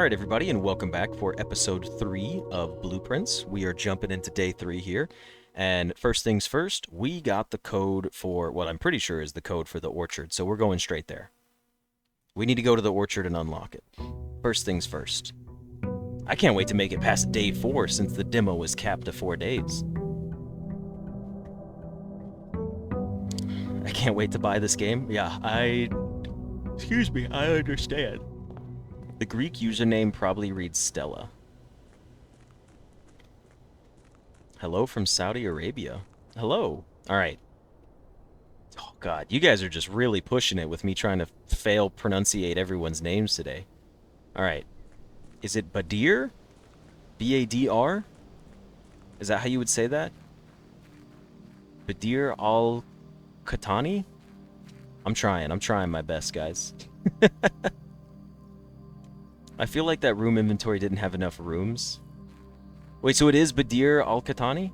Alright everybody, and welcome back for episode 3 of Blueprints. We are jumping into day 3 here, and first things first, we got the code for what I'm pretty sure is the code for the orchard, so we're going straight there. We need to go to the orchard and unlock it. First things first. I can't wait to make it past day 4 since the demo was capped to 4 days. I can't wait to buy this game. Yeah, Excuse me, I understand. The Greek username probably reads Stella. Hello from Saudi Arabia. Hello. Alright. Oh god, you guys are just really pushing it with me trying to fail pronunciate everyone's names today. Alright. Is it Badir? B-A-D-R? Is that how you would say that? Badir al-Khatani? I'm trying my best, guys. I feel like that room inventory didn't have enough rooms. Wait, so it is Badir al-Khatani?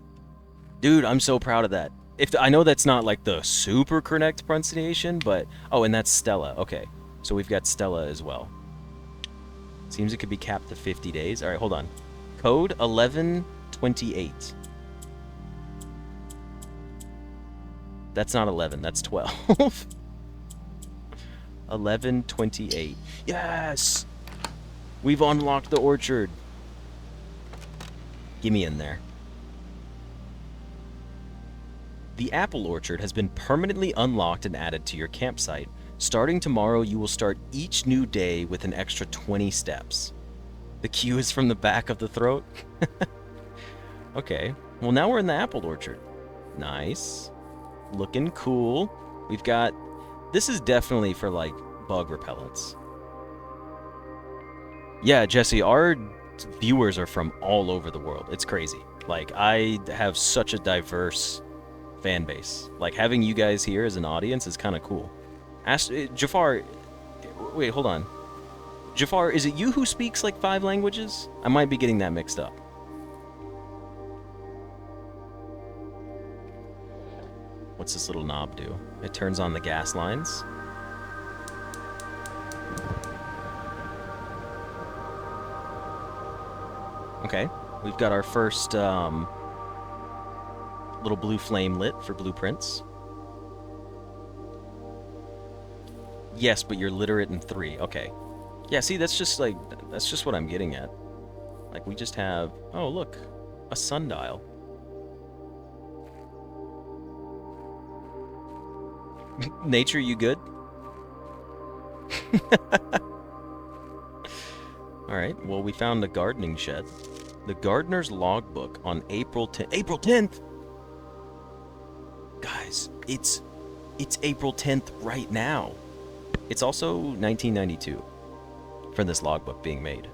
Dude, I'm so proud of that. I know that's not like the super correct pronunciation, but... Oh, and that's Stella. Okay. So we've got Stella as well. Seems it could be capped to 50 days. Alright, hold on. Code 1128. That's not 11, that's 12. 1128. Yes! We've unlocked the orchard. Gimme in there. The apple orchard has been permanently unlocked and added to your campsite. Starting tomorrow, you will start each new day with an extra 20 steps. The cue is from the back of the throat. Okay, well now we're in the apple orchard. Nice. Looking cool. We've got... This is definitely for, like, bug repellents. Yeah, Jesse, our viewers are from all over the world. It's crazy. Like, I have such a diverse fan base. Like, having you guys here as an audience is kind of cool. Jafar, wait, hold on. Jafar, is it you who speaks, like, 5 languages? I might be getting that mixed up. What's this little knob do? It turns on the gas lines. Okay, we've got our first little blue flame lit for blueprints. Yes, but you're literate in 3. Okay. Yeah, see, that's just what I'm getting at. Like, we just have... Oh, look. A sundial. Nature, you good? Alright, well, we found a gardening shed. The gardener's logbook on April 10th. April 10th! Guys, it's April 10th right now. It's also 1992 for this logbook being made.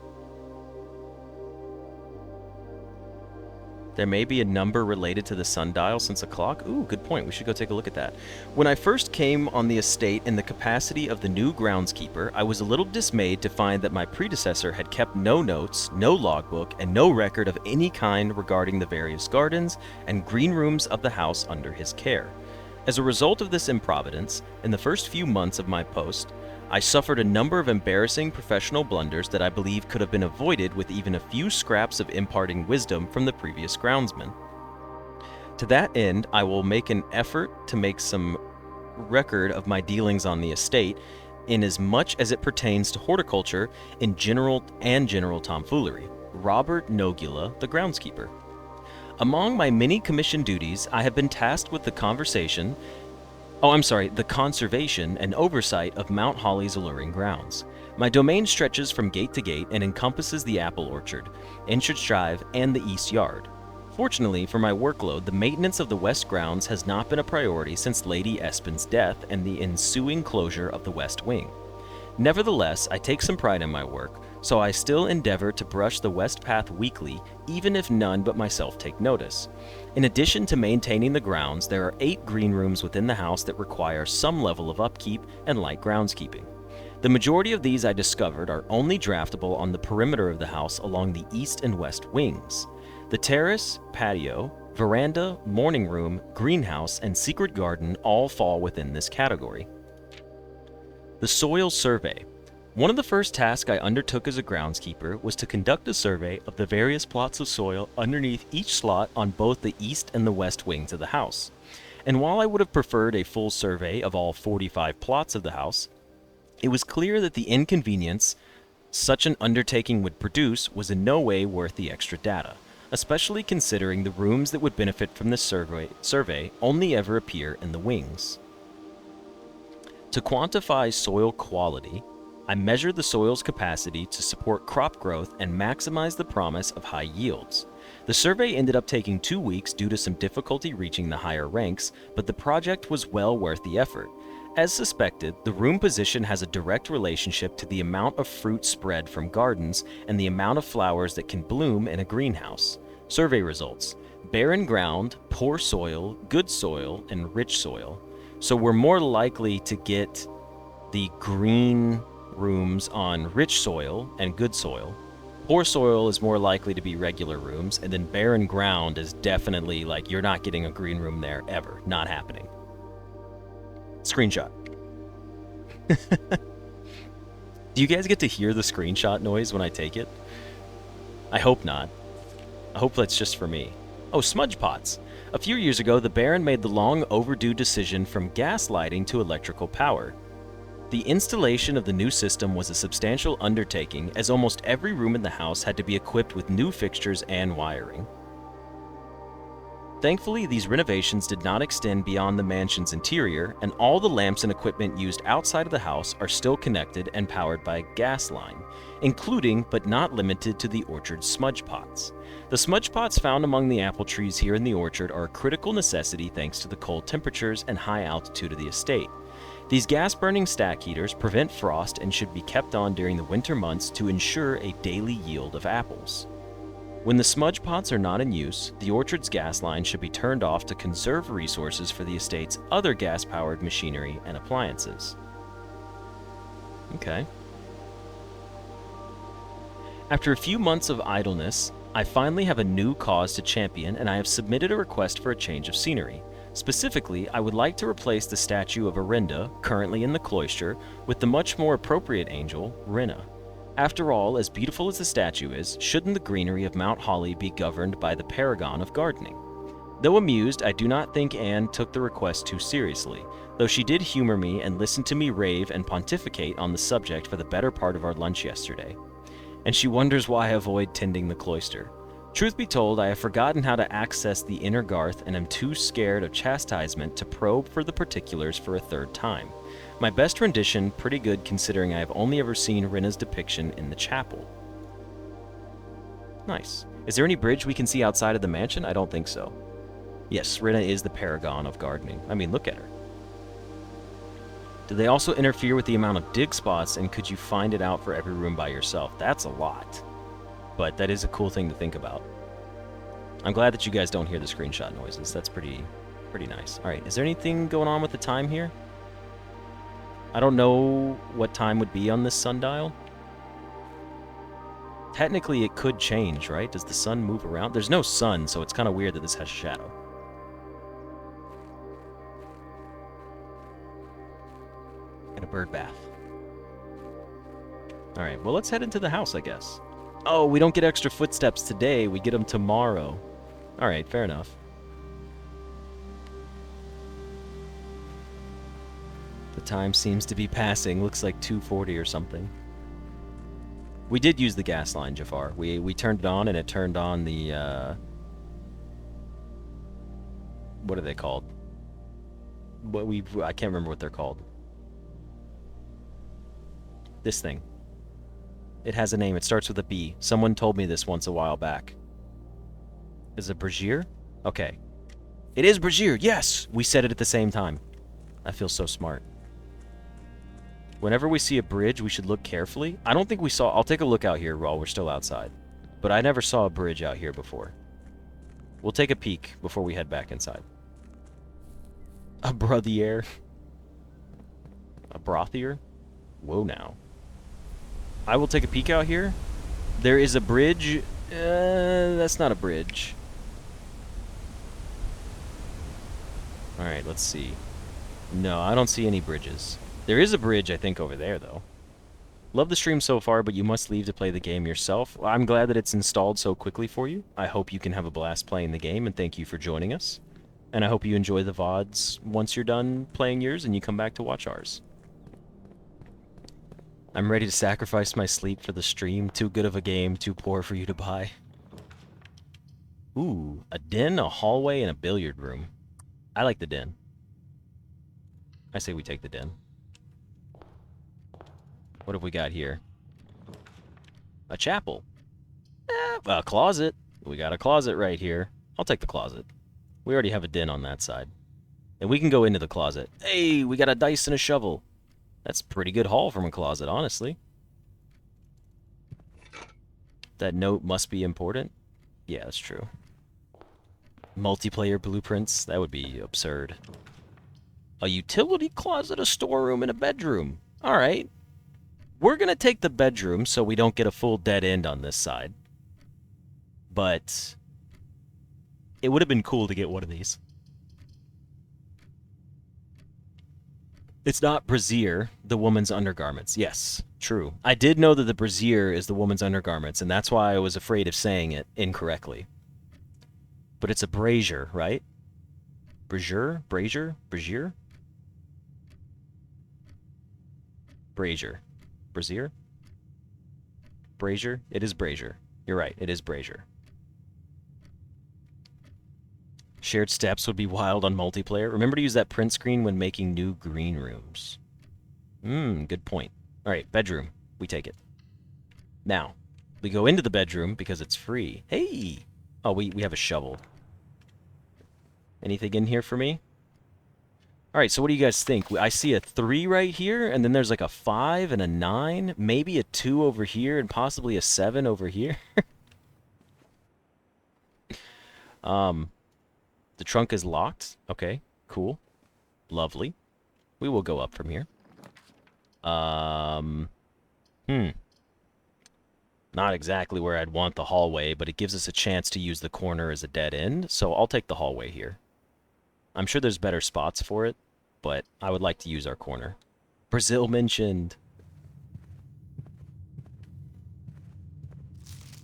There may be a number related to the sundial since a clock. Ooh, good point. We should go take a look at that. When I first came on the estate in the capacity of the new groundskeeper, I was a little dismayed to find that my predecessor had kept no notes, no logbook, and no record of any kind regarding the various gardens and green rooms of the house under his care. As a result of this improvidence, in the first few months of my post, I suffered a number of embarrassing professional blunders that I believe could have been avoided with even a few scraps of imparting wisdom from the previous groundsman. To that end, I will make an effort to make some record of my dealings on the estate, in as much as it pertains to horticulture in general and general tomfoolery. Robert Nogula, the groundskeeper. Among my many commission duties, I have been tasked with the conservation and oversight of Mount Holly's alluring grounds. My domain stretches from gate to gate and encompasses the apple orchard, Entrance Drive, and the East Yard. Fortunately for my workload, the maintenance of the West grounds has not been a priority since Lady Espen's death and the ensuing closure of the West Wing. Nevertheless, I take some pride in my work, so I still endeavor to brush the West Path weekly, even if none but myself take notice. In addition to maintaining the grounds, there are 8 green rooms within the house that require some level of upkeep and light groundskeeping. The majority of these I discovered are only draftable on the perimeter of the house along the east and west wings. The terrace, patio, veranda, morning room, greenhouse, and secret garden all fall within this category. The soil survey. One of the first tasks I undertook as a groundskeeper was to conduct a survey of the various plots of soil underneath each slot on both the east and the west wings of the house. And while I would have preferred a full survey of all 45 plots of the house, it was clear that the inconvenience such an undertaking would produce was in no way worth the extra data, especially considering the rooms that would benefit from this survey only ever appear in the wings. To quantify soil quality, I measured the soil's capacity to support crop growth and maximize the promise of high yields. The survey ended up taking 2 weeks due to some difficulty reaching the higher ranks, but the project was well worth the effort. As suspected, the room position has a direct relationship to the amount of fruit spread from gardens and the amount of flowers that can bloom in a greenhouse. Survey results: barren ground, poor soil, good soil, and rich soil. So we're more likely to get the green rooms on rich soil and good soil. Poor soil is more likely to be regular rooms, and then barren ground is definitely like you're not getting a green room there ever. Not happening. Screenshot. Do you guys get to hear the screenshot noise when I take it? I hope not. I hope that's just for me. Oh, smudge pots. A few years ago, the Baron made the long overdue decision from gas lighting to electrical power. The installation of the new system was a substantial undertaking, as almost every room in the house had to be equipped with new fixtures and wiring. Thankfully, these renovations did not extend beyond the mansion's interior, and all the lamps and equipment used outside of the house are still connected and powered by a gas line, including but not limited to the orchard's smudge pots. The smudge pots found among the apple trees here in the orchard are a critical necessity thanks to the cold temperatures and high altitude of the estate. These gas-burning stack heaters prevent frost and should be kept on during the winter months to ensure a daily yield of apples. When the smudge pots are not in use, the orchard's gas line should be turned off to conserve resources for the estate's other gas-powered machinery and appliances. Okay. After a few months of idleness, I finally have a new cause to champion, and I have submitted a request for a change of scenery. Specifically, I would like to replace the statue of Orinda, currently in the cloister, with the much more appropriate angel, Rinna. After all, as beautiful as the statue is, shouldn't the greenery of Mount Holly be governed by the paragon of gardening? Though amused, I do not think Anne took the request too seriously, though she did humor me and listen to me rave and pontificate on the subject for the better part of our lunch yesterday. And she wonders why I avoid tending the cloister. Truth be told, I have forgotten how to access the inner garth and am too scared of chastisement to probe for the particulars for a third time. My best rendition, pretty good considering I have only ever seen Rinna's depiction in the chapel. Nice. Is there any bridge we can see outside of the mansion? I don't think so. Yes, Rinna is the paragon of gardening. I mean, look at her. Do they also interfere with the amount of dig spots, and could you find it out for every room by yourself? That's a lot. But that is a cool thing to think about. I'm glad that you guys don't hear the screenshot noises. That's pretty nice. All right, is there anything going on with the time here? I don't know what time would be on this sundial. Technically, it could change, right? Does the sun move around? There's no sun, so it's kind of weird that this has a shadow. And a bird bath. All right, well, let's head into the house, I guess. Oh, we don't get extra footsteps today. We get them tomorrow. All right, fair enough. The time seems to be passing. Looks like 2:40 or something. We did use the gas line, Jafar. We turned it on, and it turned on the, what are they called? I can't remember what they're called. This thing. It has a name. It starts with a B. Someone told me this once a while back. Is it brazier? Okay. It is brazier. Yes! We said it at the same time. I feel so smart. Whenever we see a bridge, we should look carefully. I don't think we saw... I'll take a look out here while we're still outside. But I never saw a bridge out here before. We'll take a peek before we head back inside. A brothier. A brothier? Whoa now. I will take a peek out here. There is a bridge. That's not a bridge. Alright, let's see. No, I don't see any bridges. There is a bridge, I think, over there, though. Love the stream so far, but you must leave to play the game yourself. Well, I'm glad that it's installed so quickly for you. I hope you can have a blast playing the game, and thank you for joining us. And I hope you enjoy the VODs once you're done playing yours and you come back to watch ours. I'm ready to sacrifice my sleep for the stream. Too good of a game, too poor for you to buy. Ooh, a den, a hallway, and a billiard room. I like the den. I say we take the den. What have we got here? A chapel. A closet. We got a closet right here. I'll take the closet. We already have a den on that side. And we can go into the closet. Hey, we got a dice and a shovel. That's a pretty good haul from a closet, honestly. That note must be important. Yeah, that's true. Multiplayer blueprints? That would be absurd. A utility closet, a storeroom, and a bedroom. Alright. We're gonna take the bedroom so we don't get a full dead end on this side. But it would have been cool to get one of these. It's not brassiere, the woman's undergarments. Yes, true. I did know that the brassiere is the woman's undergarments, and that's why I was afraid of saying it incorrectly. But it's a brazier, right? Brazier? Brazier? Brazier? Brazier. Brazier? Brazier? It is brazier. You're right, it is brazier. Shared steps would be wild on multiplayer. Remember to use that print screen when making new green rooms. Good point. Alright, bedroom. We take it. Now, we go into the bedroom because it's free. Hey! Oh, we have a shovel. Anything in here for me? Alright, so what do you guys think? I see a 3 right here, and then there's like a 5 and a 9. Maybe a 2 over here, and possibly a 7 over here. The trunk is locked. Okay, cool. Lovely. We will go up from here. Not exactly where I'd want the hallway, but it gives us a chance to use the corner as a dead end, so I'll take the hallway here. I'm sure there's better spots for it, but I would like to use our corner. Brazil mentioned.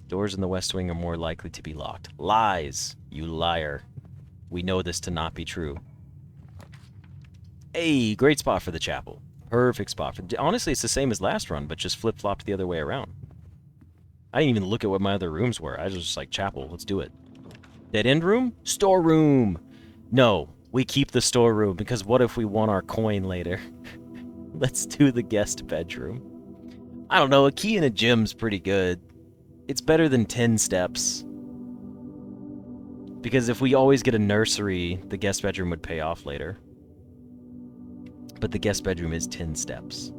Doors in the West Wing are more likely to be locked. Lies, you liar. We know this to not be true. Hey, great spot for the chapel. Perfect spot. Honestly, it's the same as last run, but just flip-flopped the other way around. I didn't even look at what my other rooms were. I was just like, chapel, let's do it. Dead end room? Storeroom! No, we keep the storeroom, because what if we want our coin later? Let's do the guest bedroom. I don't know, a key and a gem's pretty good. It's better than 10 steps. Because if we always get a nursery, the guest bedroom would pay off later. But the guest bedroom is 10 steps.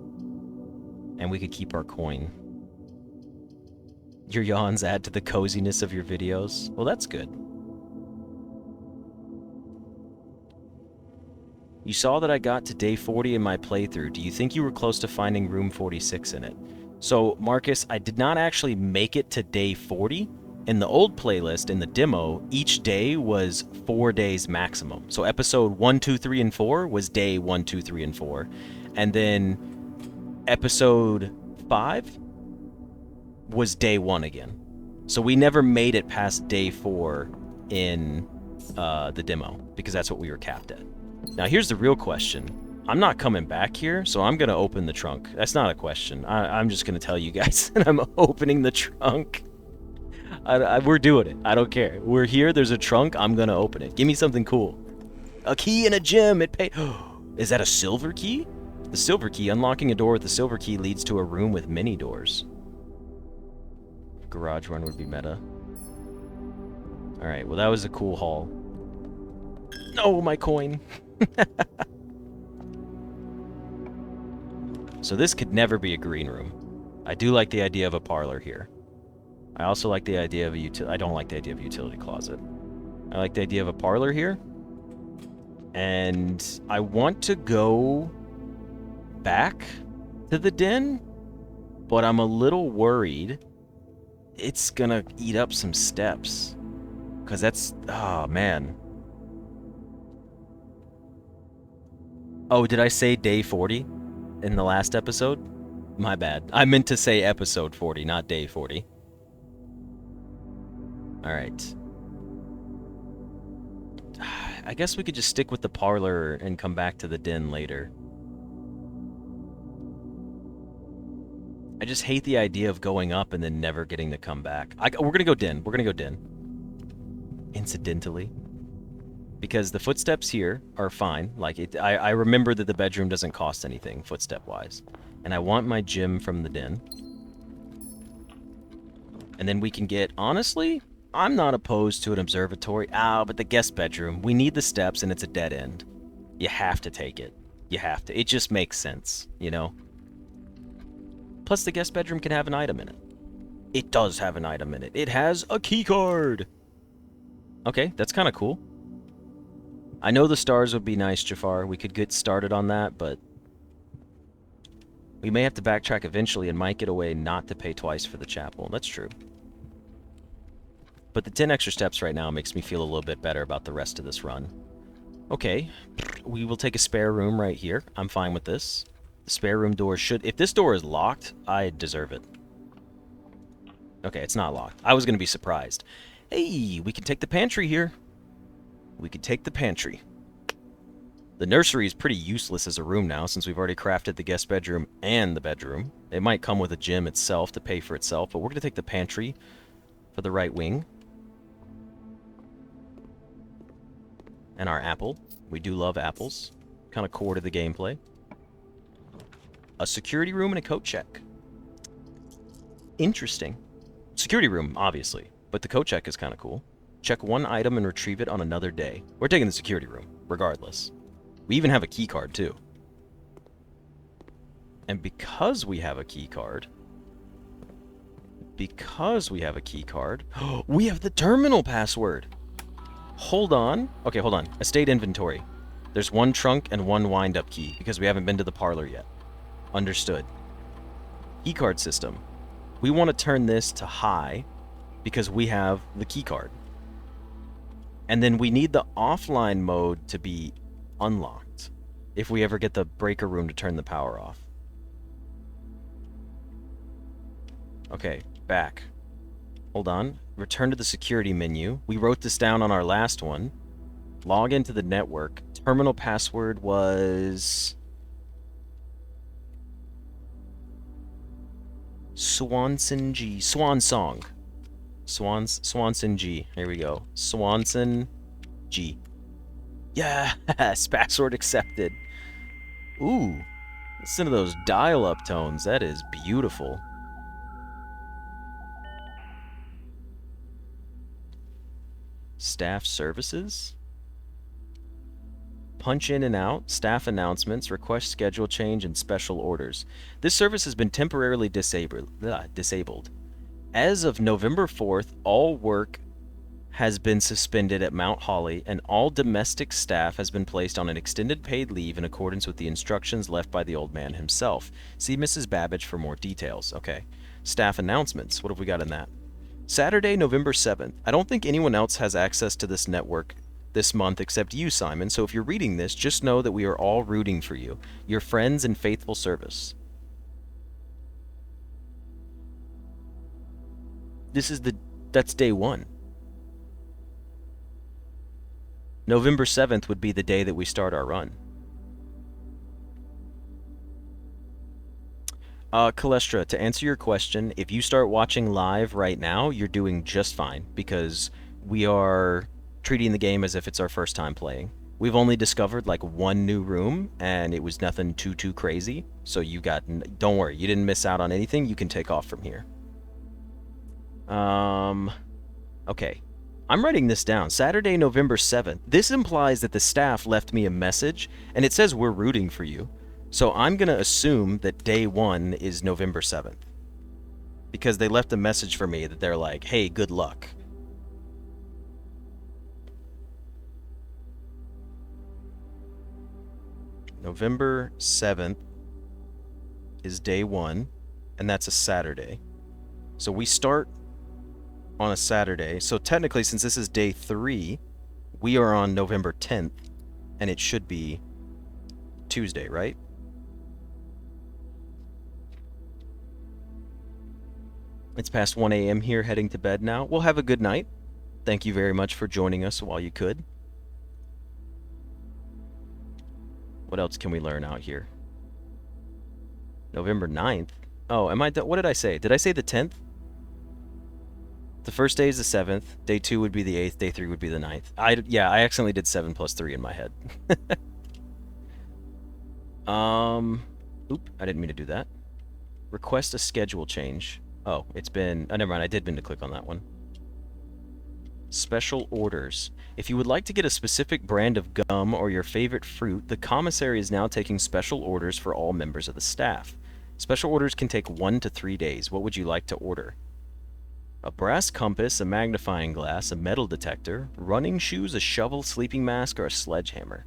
And we could keep our coin. Your yawns add to the coziness of your videos. Well, that's good. You saw that I got to day 40 in my playthrough. Do you think you were close to finding room 46 in it? So, Marcus, I did not actually make it to day 40. In the old playlist, in the demo, each day was 4 days maximum. So episode 1, 2, 3, and 4 was day 1, 2, 3, and 4. And then episode 5 was day 1 again. So we never made it past day 4 in the demo, because that's what we were capped at. Now here's the real question. I'm not coming back here, so I'm going to open the trunk. That's not a question. I'm just going to tell you guys that I'm opening the trunk. We're doing it. I don't care. We're here. There's a trunk. I'm going to open it. Give me something cool. A key and a gem. It pay. Is that a silver key? The silver key. Unlocking a door with the silver key leads to a room with many doors. Garage run would be meta. Alright, well that was a cool haul. No, my coin. So this could never be a green room. I do like the idea of a parlor here. I also like the idea of a I don't like the idea of a utility closet. I like the idea of a parlor here. And I want to go back to the den, but I'm a little worried it's gonna eat up some steps. Because that's... oh, man. Oh, did I say day 40 in the last episode? My bad. I meant to say episode 40, not day 40. Alright. I guess we could just stick with the parlor and come back to the den later. I just hate the idea of going up and then never getting to come back. We're gonna go den. We're gonna go den. Incidentally. Because the footsteps here are fine. Like, I remember that the bedroom doesn't cost anything, footstep-wise. And I want my gym from the den. And then we can get, honestly, I'm not opposed to an observatory. But the guest bedroom, we need the steps and it's a dead end. You have to take it. You have to. It just makes sense, you know? Plus, the guest bedroom can have an item in it. It does have an item in it. It has a key card. Okay, that's kind of cool. I know the stars would be nice, Jafar. We could get started on that, but we may have to backtrack eventually and might get away not to pay twice for the chapel. That's true. But the 10 extra steps right now makes me feel a little bit better about the rest of this run. Okay, we will take a spare room right here. I'm fine with this. The spare room door should... If this door is locked, I deserve it. Okay, it's not locked. I was going to be surprised. Hey, we can take the pantry here. We could take the pantry. The nursery is pretty useless as a room now, since we've already crafted the guest bedroom and the bedroom. It might come with a gym itself to pay for itself, but we're going to take the pantry for the right wing. And our apple. We do love apples. Kind of core to the gameplay. A security room and a coat check. Interesting. Security room, obviously, but the coat check is kind of cool. Check one item and retrieve it on another day. We're taking the security room, regardless. We even have a key card, too. And because we have a key card... we have the terminal password! Hold on. Okay, hold on. Estate inventory. There's one trunk and one wind-up key, because we haven't been to the parlor yet. Understood. Key card system. We want to turn this to high, because we have the key card. And then we need the offline mode to be unlocked if we ever get the breaker room to turn the power off. Okay, back. Hold on. Return to the security menu. We wrote this down on our last one. Log into the network. Terminal password was... Swanson G. Swan Song. Swanson G. Here we go. Swanson G. Yes! Password accepted. Ooh. Listen to those dial-up tones. That is beautiful. Staff services. Punch in and out. Staff announcements. Request schedule change and special orders. This service has been temporarily disabled. As of November 4th, all work has been suspended at Mount Holly, and all domestic staff has been placed on an extended paid leave in accordance with the instructions left by the old man himself. See Mrs. Babbage for more details. Okay. Staff announcements. What have we got in that? Saturday, November 7th. I don't think anyone else has access to this network this month except you, Simon, so if you're reading this, just know that we are all rooting for you. Your friends and faithful service. That's day one. November 7th would be the day that we start our run. Calestra, to answer your question, if you start watching live right now, you're doing just fine, because we are treating the game as if it's our first time playing. We've only discovered like one new room, and it was nothing too crazy, so don't worry, you didn't miss out on anything. You can take off from here. Okay. I'm writing this down. Saturday, November 7th. This implies that the staff left me a message, and it says we're rooting for you. So I'm going to assume that day one is November 7th. Because they left a message for me that they're like, hey, good luck. November 7th is day one, and that's a Saturday. So we start on a Saturday. So technically, since this is day 3, we are on November 10th, and it should be Tuesday, right? It's past 1 a.m. here, heading to bed now. Well, have a good night. Thank you very much for joining us while you could. What else can we learn out here? November 9th? Oh, what did I say? Did I say the 10th? The first day is the 7th. Day 2 would be the 8th. Day 3 would be the 9th. Yeah, I accidentally did 7 plus 3 in my head. Oop, I didn't mean to do that. Request a schedule change. Oh, it's been... Oh, never mind. I did mean to click on that one. Special orders. If you would like to get a specific brand of gum or your favorite fruit, the commissary is now taking special orders for all members of the staff. Special orders can take 1 to 3 days. What would you like to order? A brass compass, a magnifying glass, a metal detector, running shoes, a shovel, sleeping mask, or a sledgehammer.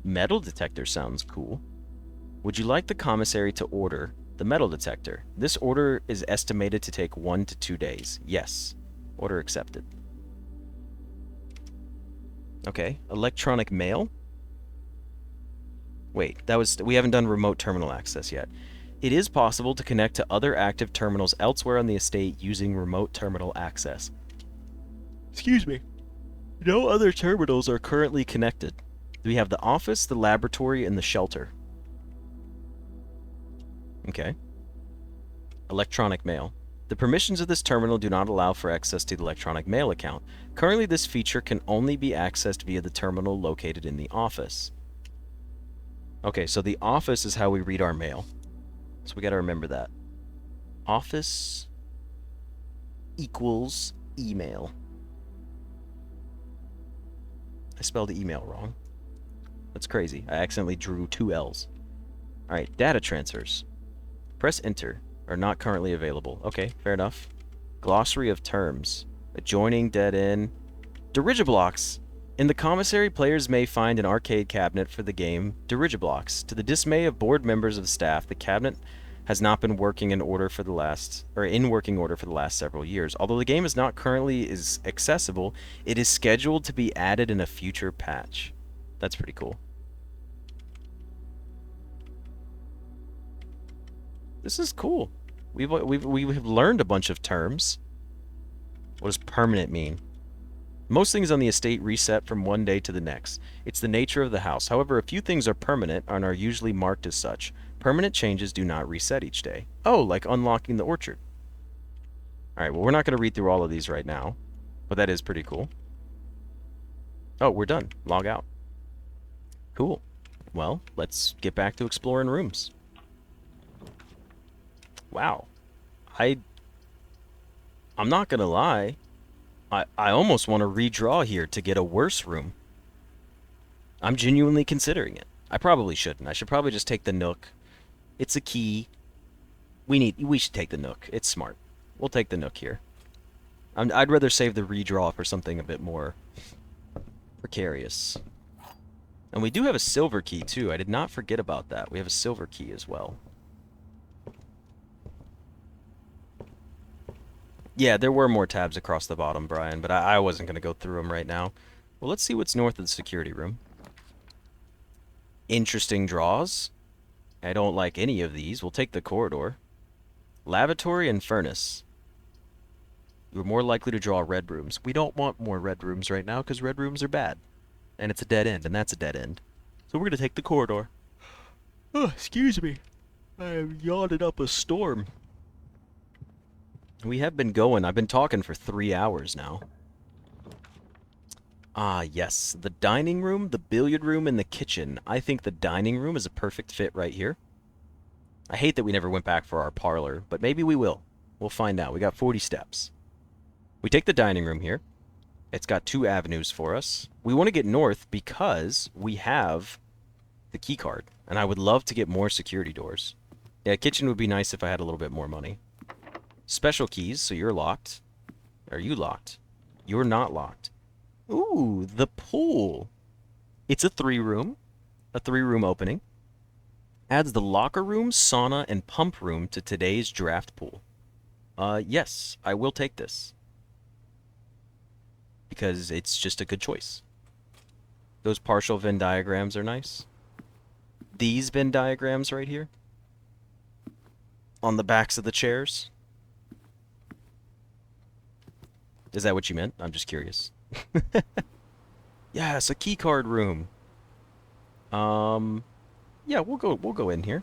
Metal detector sounds cool. Would you like the commissary to order the metal detector? This order is estimated to take 1 to 2 days. Yes. Order accepted. Okay, electronic mail? Wait, we haven't done remote terminal access yet. It is possible to connect to other active terminals elsewhere on the estate using remote terminal access. Excuse me. No other terminals are currently connected. We have the office, the laboratory, and the shelter. Okay. Electronic mail. The permissions of this terminal do not allow for access to the electronic mail account. Currently, this feature can only be accessed via the terminal located in the office. Okay, so the office is how we read our mail. So we gotta remember that. Office equals email. I spelled email wrong. That's crazy. I accidentally drew 2 L's. Alright, data transfers. Press enter. Are not currently available. Okay, fair enough. Glossary of terms. Adjoining, dead end. Dirigiblocks. In the commissary, players may find an arcade cabinet for the game Dirigiblocks. To the dismay of board members of the staff, the cabinet has not been working in working order for the last several years. Although the game is not currently accessible, it is scheduled to be added in a future patch. That's pretty cool. This is cool. We've learned a bunch of terms. What does permanent mean? Most things on the estate reset from one day to the next. It's the nature of the house. However, a few things are permanent and are usually marked as such. Permanent changes do not reset each day. Oh, like unlocking the orchard. Alright, well, we're not going to read through all of these right now, but that is pretty cool. Oh, we're done. Log out. Cool. Well, let's get back to exploring rooms. Wow. I'm not gonna lie. I almost want to redraw here to get a worse room. I'm genuinely considering it. I probably shouldn't. I should probably just take the Nook. It's a key. We should take the Nook. It's smart. We'll take the Nook here. I'd rather save the redraw for something a bit more precarious. And we do have a silver key too. I did not forget about that. We have a silver key as well. Yeah, there were more tabs across the bottom, Brian, but I wasn't going to go through them right now. Well, let's see what's north of the security room. Interesting draws. I don't like any of these. We'll take the corridor. Lavatory and furnace. You're more likely to draw red rooms. We don't want more red rooms right now because red rooms are bad. And it's a dead end, and that's a dead end. So we're going to take the corridor. Oh, excuse me. I am yawning up a storm. We have been going. I've been talking for 3 hours now. Ah, yes. The dining room, the billiard room, and the kitchen. I think the dining room is a perfect fit right here. I hate that we never went back for our parlor, but maybe we will. We'll find out. We got 40 steps. We take the dining room here. It's got 2 avenues for us. We want to get north because we have the key card, and I would love to get more security doors. Yeah, kitchen would be nice if I had a little bit more money. Special keys, so you're locked. Are you locked? You're not locked. Ooh, the pool. It's a 3-room. A 3-room opening. Adds the locker room, sauna, and pump room to today's draft pool. Yes, I will take this. Because it's just a good choice. Those partial Venn diagrams are nice. These Venn diagrams right here. On the backs of the chairs. Is that what you meant? I'm just curious. Yes, a key card room. Yeah, we'll go in here.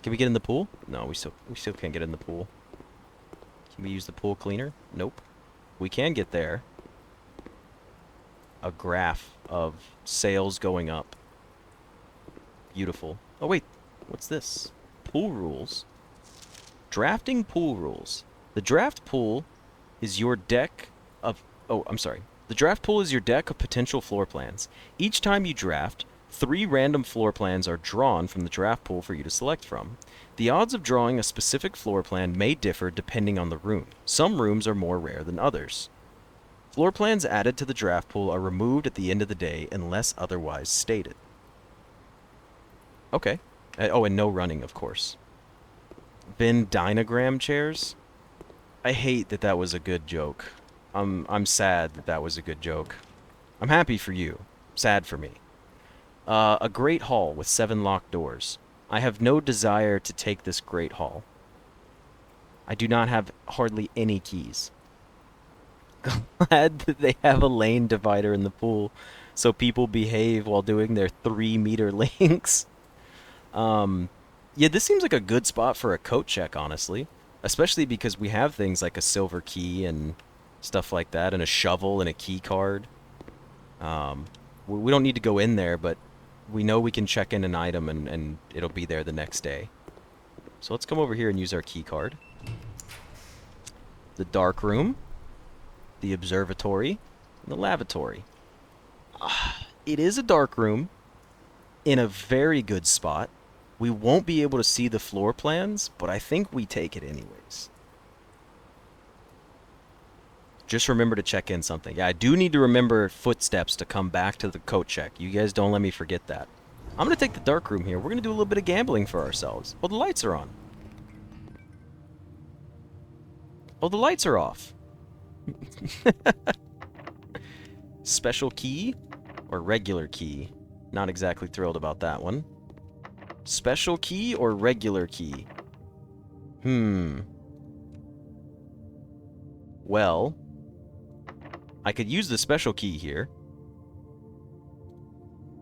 Can we get in the pool? No, we still can't get in the pool. Can we use the pool cleaner? Nope. We can get there. A graph of sales going up. Beautiful. Oh wait, what's this? Pool rules. Drafting pool rules. The draft pool is your deck of... Oh, I'm sorry. The draft pool is your deck of potential floor plans. Each time you draft, 3 random floor plans are drawn from the draft pool for you to select from. The odds of drawing a specific floor plan may differ depending on the room. Some rooms are more rare than others. Floor plans added to the draft pool are removed at the end of the day unless otherwise stated. Okay. Oh, and no running, of course. Venn diagram chairs? I hate that that was a good joke. I'm sad that that was a good joke. I'm happy for you. Sad for me. A great hall with 7 locked doors. I have no desire to take this great hall. I do not have hardly any keys. Glad that they have a lane divider in the pool so people behave while doing their 3-meter links. Yeah, this seems like a good spot for a coat check, honestly. Especially because we have things like a silver key and stuff like that, and a shovel and a key card. We don't need to go in there, but we know we can check in an item and it'll be there the next day. So let's come over here and use our key card. The dark room, the observatory, and the lavatory. It is a dark room in a very good spot. We won't be able to see the floor plans, but I think we take it anyways. Just remember to check in something. Yeah, I do need to remember footsteps to come back to the coat check. You guys don't let me forget that. I'm going to take the dark room here. We're going to do a little bit of gambling for ourselves. Oh, the lights are on. Oh, the lights are off. Special key or regular key? Not exactly thrilled about that one. Special key or regular key? Well, I could use the special key here.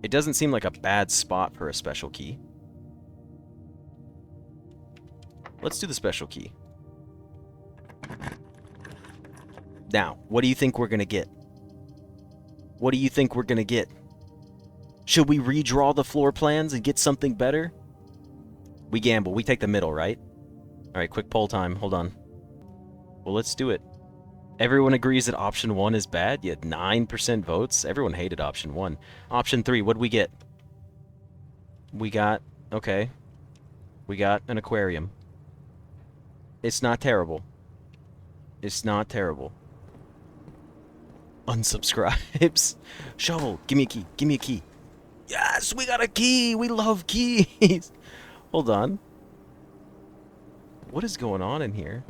It doesn't seem like a bad spot for a special key. Let's do the special key. Now, what do you think we're going to get? What do you think we're going to get? Should we redraw the floor plans and get something better? We gamble. We take the middle, right? Alright, quick poll time. Hold on. Well, let's do it. Everyone agrees that option 1 is bad. You had 9% votes. Everyone hated option 1. Option 3, what'd we get? We got... Okay. We got an aquarium. It's not terrible. It's not terrible. Unsubscribes. Shovel, give me a key. Give me a key. Yes, we got a key. We love keys. Hold on. What is going on in here?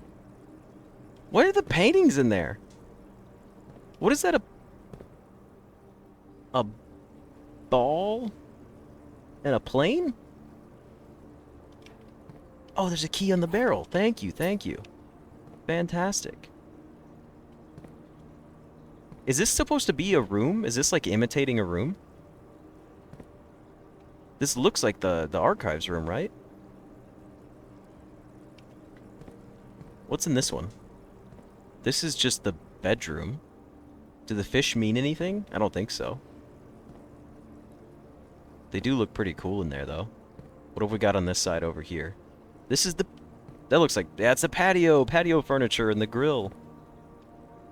What are the paintings in there? What is that? A ball? And a plane? Oh, there's a key on the barrel. Thank you, thank you. Fantastic. Is this supposed to be a room? Is this like imitating a room? This looks like the archives room, right? What's in this one? This is just the bedroom. Do the fish mean anything? I don't think so. They do look pretty cool in there, though. What have we got on this side over here? This is the... That looks like... That's the patio. Patio furniture and the grill.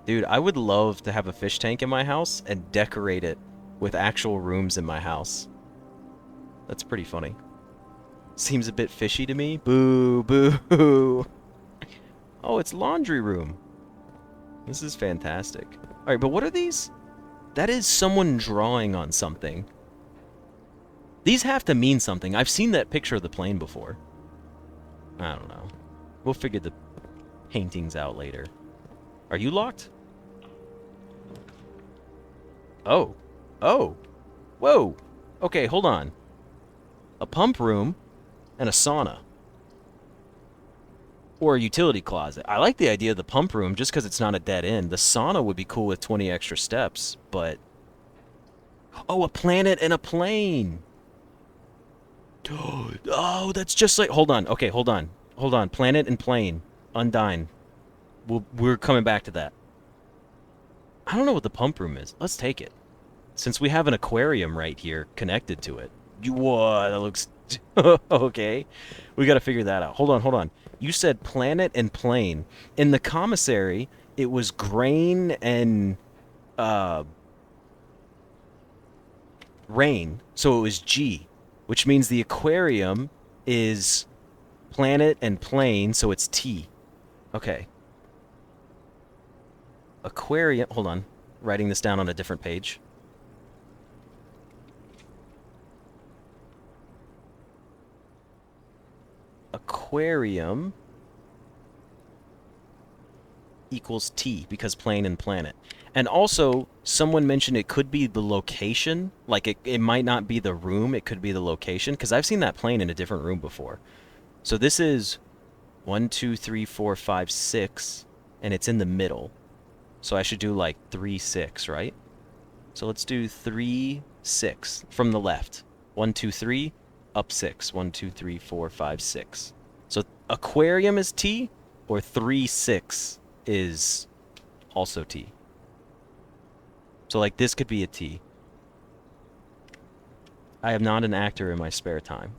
Dude, I would love to have a fish tank in my house and decorate it with actual rooms in my house. That's pretty funny. Seems a bit fishy to me. Boo, boo. Oh, it's laundry room. This is fantastic. Alright, but what are these? That is someone drawing on something. These have to mean something. I've seen that picture of the plane before. I don't know. We'll figure the paintings out later. Are you locked? Oh. Oh. Whoa. Okay, hold on. A pump room and a sauna. Or a utility closet. I like the idea of the pump room just because it's not a dead end. The sauna would be cool with 20 extra steps, but... Oh, a planet and a plane! Oh, that's just like... Hold on. Okay, hold on. Hold on. Planet and plane. Undyne. We're coming back to that. I don't know what the pump room is. Let's take it. Since we have an aquarium right here connected to it. Whoa, that looks... Okay. We gotta figure that out. Hold on, hold on. You said planet and plane. In the commissary, it was grain and... rain. So it was G. Which means the aquarium is planet and plane, so it's T. Okay. Aquarium... Hold on. Writing this down on a different page. Aquarium equals T because plane and planet. And also, someone mentioned it could be the location. Like, it might not be the room, it could be the location. Because I've seen that plane in a different room before. So this is 1, 2, 3, 4, 5, 6. And it's in the middle. So I should do like 3, 6, right? So let's do 3, 6 from the left. 1, 2, 3, up 6. 1, 2, 3, 4, 5, 6. So aquarium is T, or 3, 6 is also T. So like this could be a T. I am not an actor in my spare time.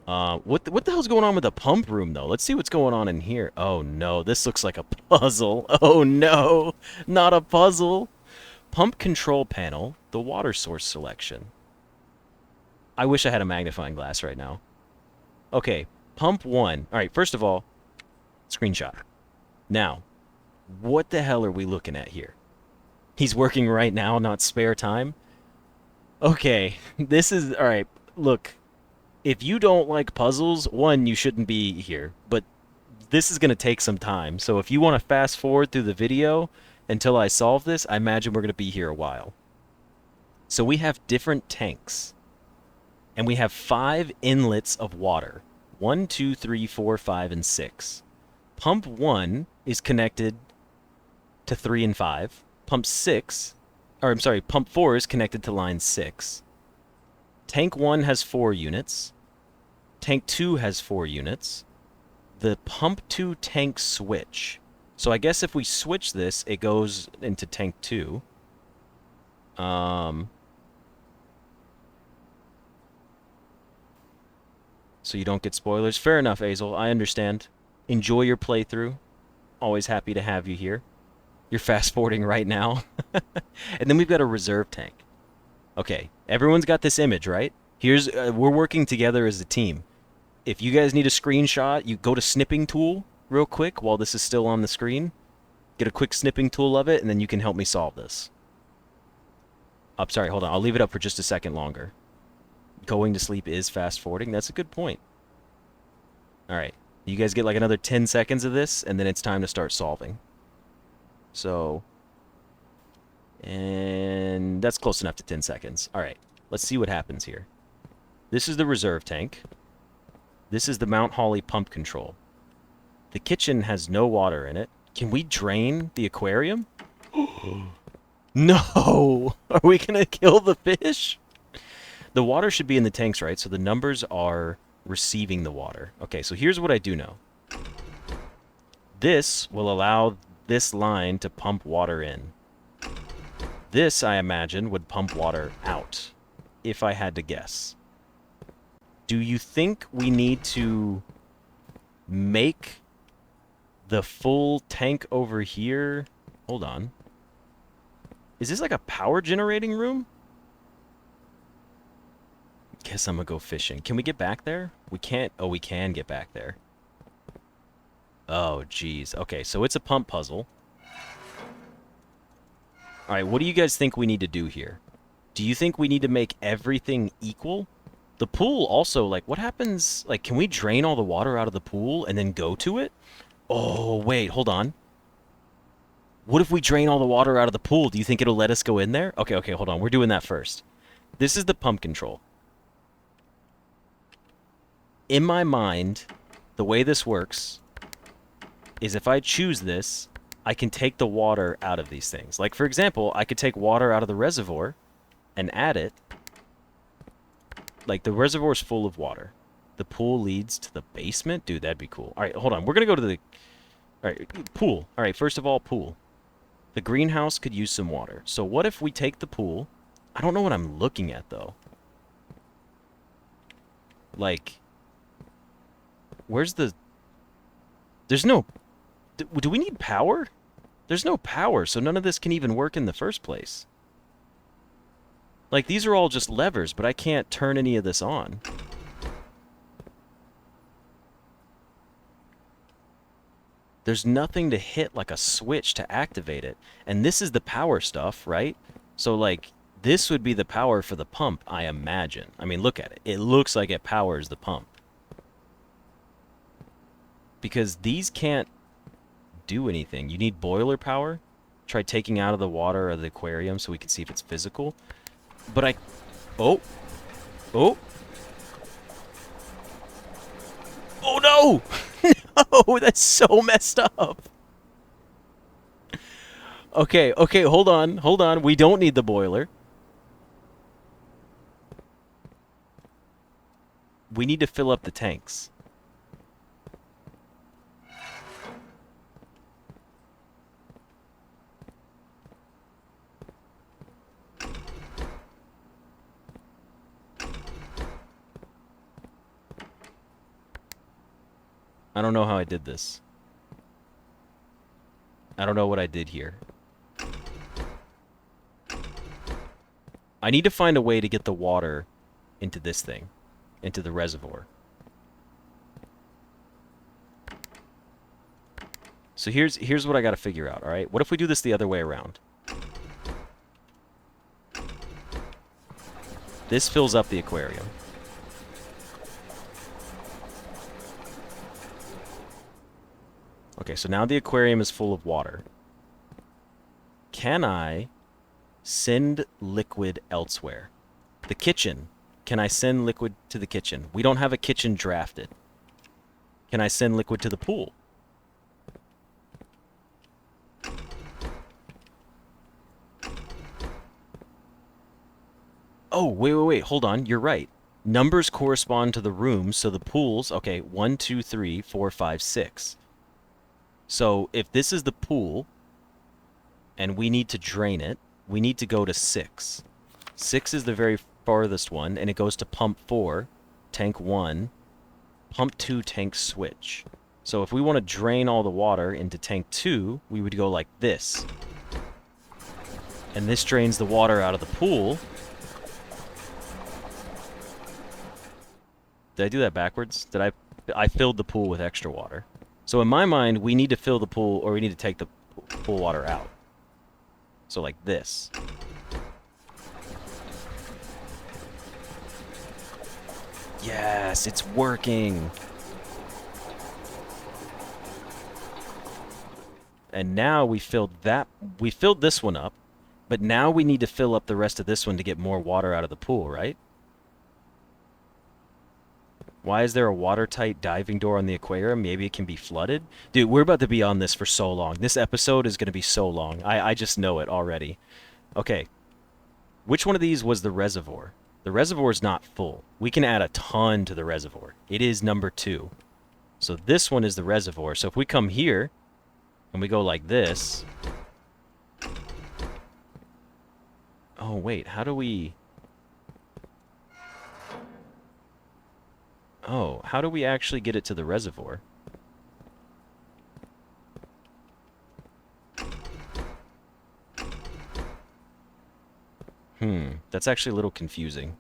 What the hell's going on with the pump room though? Let's see what's going on in here. Oh no, this looks like a puzzle. Oh no, not a puzzle. Pump control panel, the water source selection. I wish I had a magnifying glass right now. Okay, pump 1. All right, first of all, screenshot. Now, what the hell are we looking at here? He's working right now, not spare time? Okay, this is... All right, look. If you don't like puzzles, 1, you shouldn't be here. But this is going to take some time. So if you want to fast forward through the video until I solve this, I imagine we're going to be here a while. So we have different tanks. And we have 5 inlets of water. 1, 2, 3, 4, 5, and 6. Pump 1 is connected to 3 and 5. Pump 4 is connected to line 6. Tank 1 has 4 units. Tank 2 has 4 units. The pump 2 tank switch. So I guess if we switch this, it goes into tank 2. So you don't get spoilers. Fair enough, Azel. I understand. Enjoy your playthrough. Always happy to have you here. You're fast-forwarding right now. And then we've got a reserve tank. Okay, everyone's got this image, right? Here's we're working together as a team. If you guys need a screenshot, you go to snipping tool real quick while this is still on the screen. Get a quick snipping tool of it, and then you can help me solve this. Oh, sorry, hold on. I'll leave it up for just a second longer. Going to sleep is fast-forwarding. That's a good point. All right. You guys get like another 10 seconds of this, and then it's time to start solving. So, and that's close enough to 10 seconds. All right. Let's see what happens here. This is the reserve tank. This is the Mount Holly pump control. The kitchen has no water in it. Can we drain the aquarium? No! Are we going to kill the fish? The water should be in the tanks, right? So the numbers are receiving the water. Okay, so here's what I do know. This will allow this line to pump water in. This, I imagine, would pump water out, if I had to guess. Do you think we need to make the full tank over here? Hold on. Is this like a power generating room? Guess I'm gonna go fishing. Can we get back there? We can't. Oh, we can get back there. Oh, jeez. Okay, so it's a pump puzzle. Alright, what do you guys think we need to do here? Do you think we need to make everything equal? The pool also, like, what happens? Like, can we drain all the water out of the pool and then go to it? Oh, wait, hold on. What if we drain all the water out of the pool? Do you think it'll let us go in there? Okay, hold on. We're doing that first. This is the pump control. In my mind, the way this works is if I choose this, I can take the water out of these things. Like, for example, I could take water out of the reservoir and add it. Like, the reservoir's full of water. The pool leads to the basement? Dude, that'd be cool. All right, hold on. We're going to go to the... All right, pool. All right, first of all, pool. The greenhouse could use some water. So what if we take the pool... I don't know what I'm looking at, though. Like... Where's the... There's no... Do we need power? There's no power, so none of this can even work in the first place. Like, these are all just levers, but I can't turn any of this on. There's nothing to hit like a switch to activate it. And this is the power stuff, right? So, like, this would be the power for the pump, I imagine. I mean, look at it. It looks like it powers the pump. Because these can't do anything. You need boiler power. Try taking out of the water of the aquarium so we can see if it's physical. But I... Oh! Oh! Oh no! No! That's so messed up! Okay, okay, hold on, hold on. We don't need the boiler. We need to fill up the tanks. I don't know how I did this. I don't know what I did here. I need to find a way to get the water into this thing, into the reservoir. So here's what I got to figure out, all right? What if we do this the other way around? This fills up the aquarium. Okay, so now the aquarium is full of water. Can I send liquid elsewhere? The kitchen. Can I send liquid to the kitchen? We don't have a kitchen drafted. Can I send liquid to the pool? Oh, wait, hold on. You're right. Numbers correspond to the rooms, so the pools... Okay, 1, 2, 3, 4, 5, 6. So if this is the pool, and we need to drain it, we need to go to 6. 6 is the very farthest one, and it goes to pump 4, tank 1, pump 2, tank switch. So if we want to drain all the water into tank 2, we would go like this. And this drains the water out of the pool. Did I do that backwards? I filled the pool with extra water. So in my mind, we need to fill the pool, or we need to take the pool water out. So like this. Yes, it's working. And now we filled this one up, but now we need to fill up the rest of this one to get more water out of the pool, right? Why is there a watertight diving door on the aquarium? Maybe it can be flooded? Dude, we're about to be on this for so long. This episode is going to be so long. I just know it already. Okay. Which one of these was the reservoir? The reservoir is not full. We can add a ton to the reservoir. It is number 2. So this one is the reservoir. So if we come here and we go like this... Oh, wait. How do we... Oh, how do we actually get it to the reservoir? That's actually a little confusing.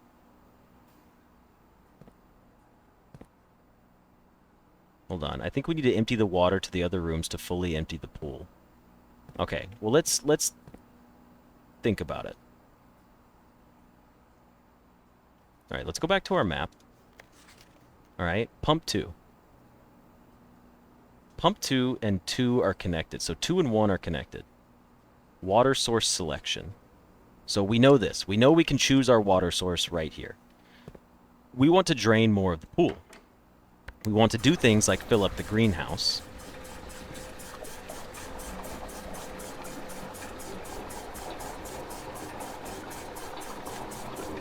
Hold on, I think we need to empty the water to the other rooms to fully empty the pool. Okay, well let's think about it. Alright, let's go back to our map. Alright, pump 2. Pump 2 and 2 are connected. So 2 and 1 are connected. Water source selection. So we know this. We know we can choose our water source right here. We want to drain more of the pool. We want to do things like fill up the greenhouse.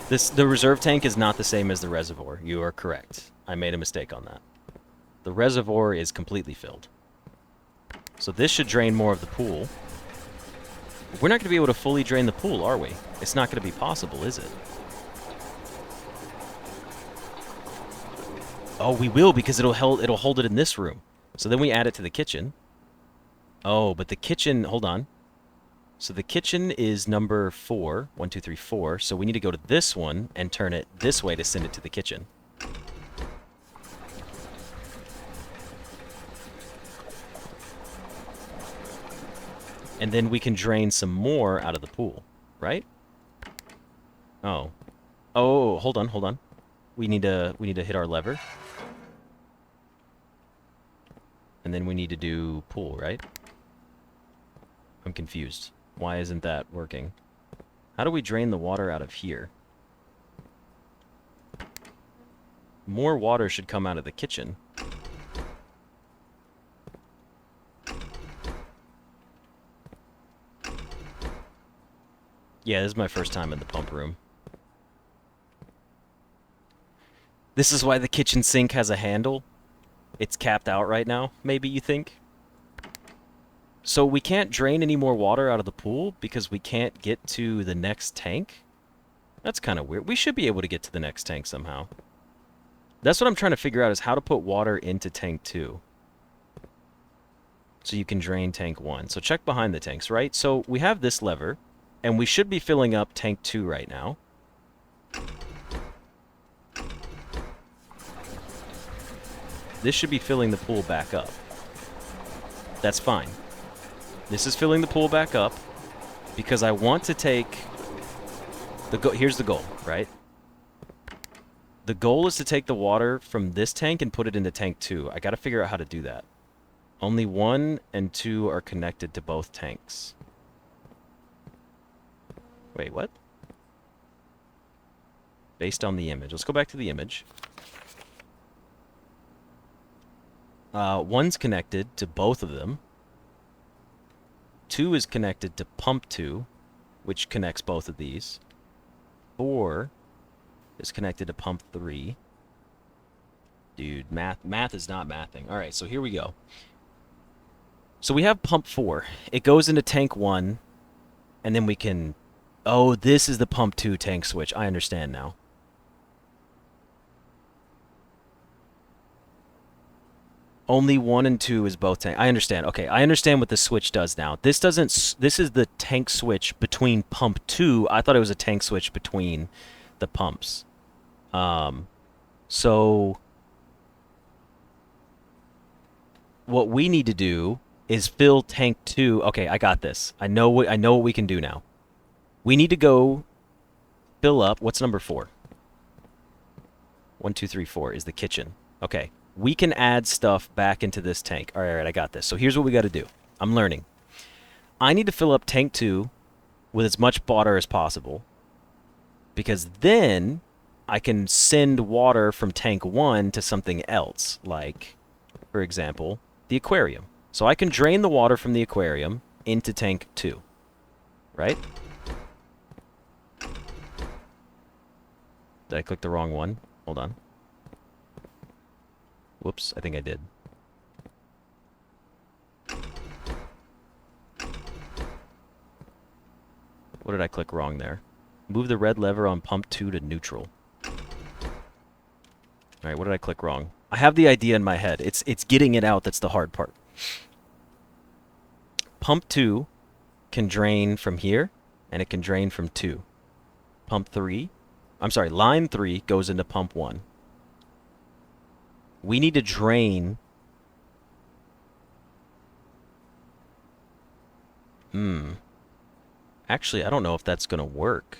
The reserve tank is not the same as the reservoir. You are correct. I made a mistake on that. The reservoir is completely filled. So this should drain more of the pool. We're not going to be able to fully drain the pool, are we? It's not going to be possible, is it? Oh, we will, because it'll hold it in this room. So then we add it to the kitchen. Oh, but the kitchen... Hold on. So the kitchen is number 4. 1, 2, 3, 4. So we need to go to this one and turn it this way to send it to the kitchen. And then we can drain some more out of the pool, right? Oh. Oh, hold on, hold on. We need to hit our lever. And then we need to do pool, right? I'm confused. Why isn't that working? How do we drain the water out of here? More water should come out of the kitchen. Yeah, this is my first time in the pump room. This is why the kitchen sink has a handle. It's capped out right now, maybe you think? So we can't drain any more water out of the pool because we can't get to the next tank? That's kind of weird. We should be able to get to the next tank somehow. That's what I'm trying to figure out, is how to put water into tank 2. So you can drain tank 1. So check behind the tanks, right? So we have this lever, and we should be filling up tank 2 right now. This should be filling the pool back up. That's fine. This is filling the pool back up because I want to take here's the goal, right? The goal is to take the water from this tank and put it into tank 2. I got to figure out how to do that. Only 1 and 2 are connected to both tanks. Wait, what? Based on the image. Let's go back to the image. 1's connected to both of them. 2 is connected to pump 2, which connects both of these. 4 is connected to pump 3. Dude, math is not mathing. All right, so here we go. So we have pump 4. It goes into tank 1, and then we can... Oh, this is the pump 2 tank switch. I understand now. Only 1 and 2 is both tank. I understand. Okay, I understand what the switch does now. This doesn't... This is the tank switch between pump 2. I thought it was a tank switch between the pumps. So... What we need to do is fill tank 2. Okay, I got this. I know what we can do now. We need to go fill up... What's number 4? 1, 2, 3, 4 is the kitchen. Okay. We can add stuff back into this tank. All right, I got this. So here's what we got to do. I'm learning. I need to fill up tank 2 with as much water as possible, because then I can send water from tank 1 to something else, like, for example, the aquarium. So I can drain the water from the aquarium into tank 2, right? Did I click the wrong one? Hold on. Whoops, I think I did. What did I click wrong there? Move the red lever on pump 2 to neutral. Alright, what did I click wrong? I have the idea in my head. It's getting it out that's the hard part. Pump 2 can drain from here, and it can drain from 2. Pump 3... I'm sorry, line 3 goes into pump 1. We need to drain... Actually, I don't know if that's going to work.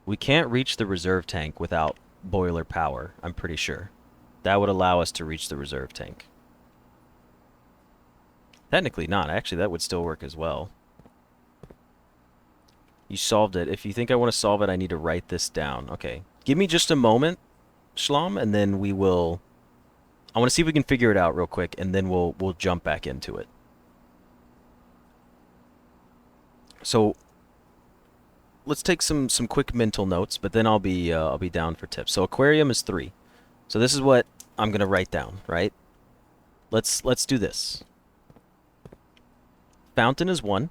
We can't reach the reserve tank without boiler power, I'm pretty sure. That would allow us to reach the reserve tank. Technically not. Actually, that would still work as well. You solved it. If you think I want to solve it, I need to write this down. Okay. Give me just a moment Schlom, and then we will... I want to see if we can figure it out real quick, and then we'll jump back into it. So let's take some quick mental notes, but then I'll be down for tips. So aquarium is 3. So this is what I'm gonna write down, right? Let's do this. Fountain is 1.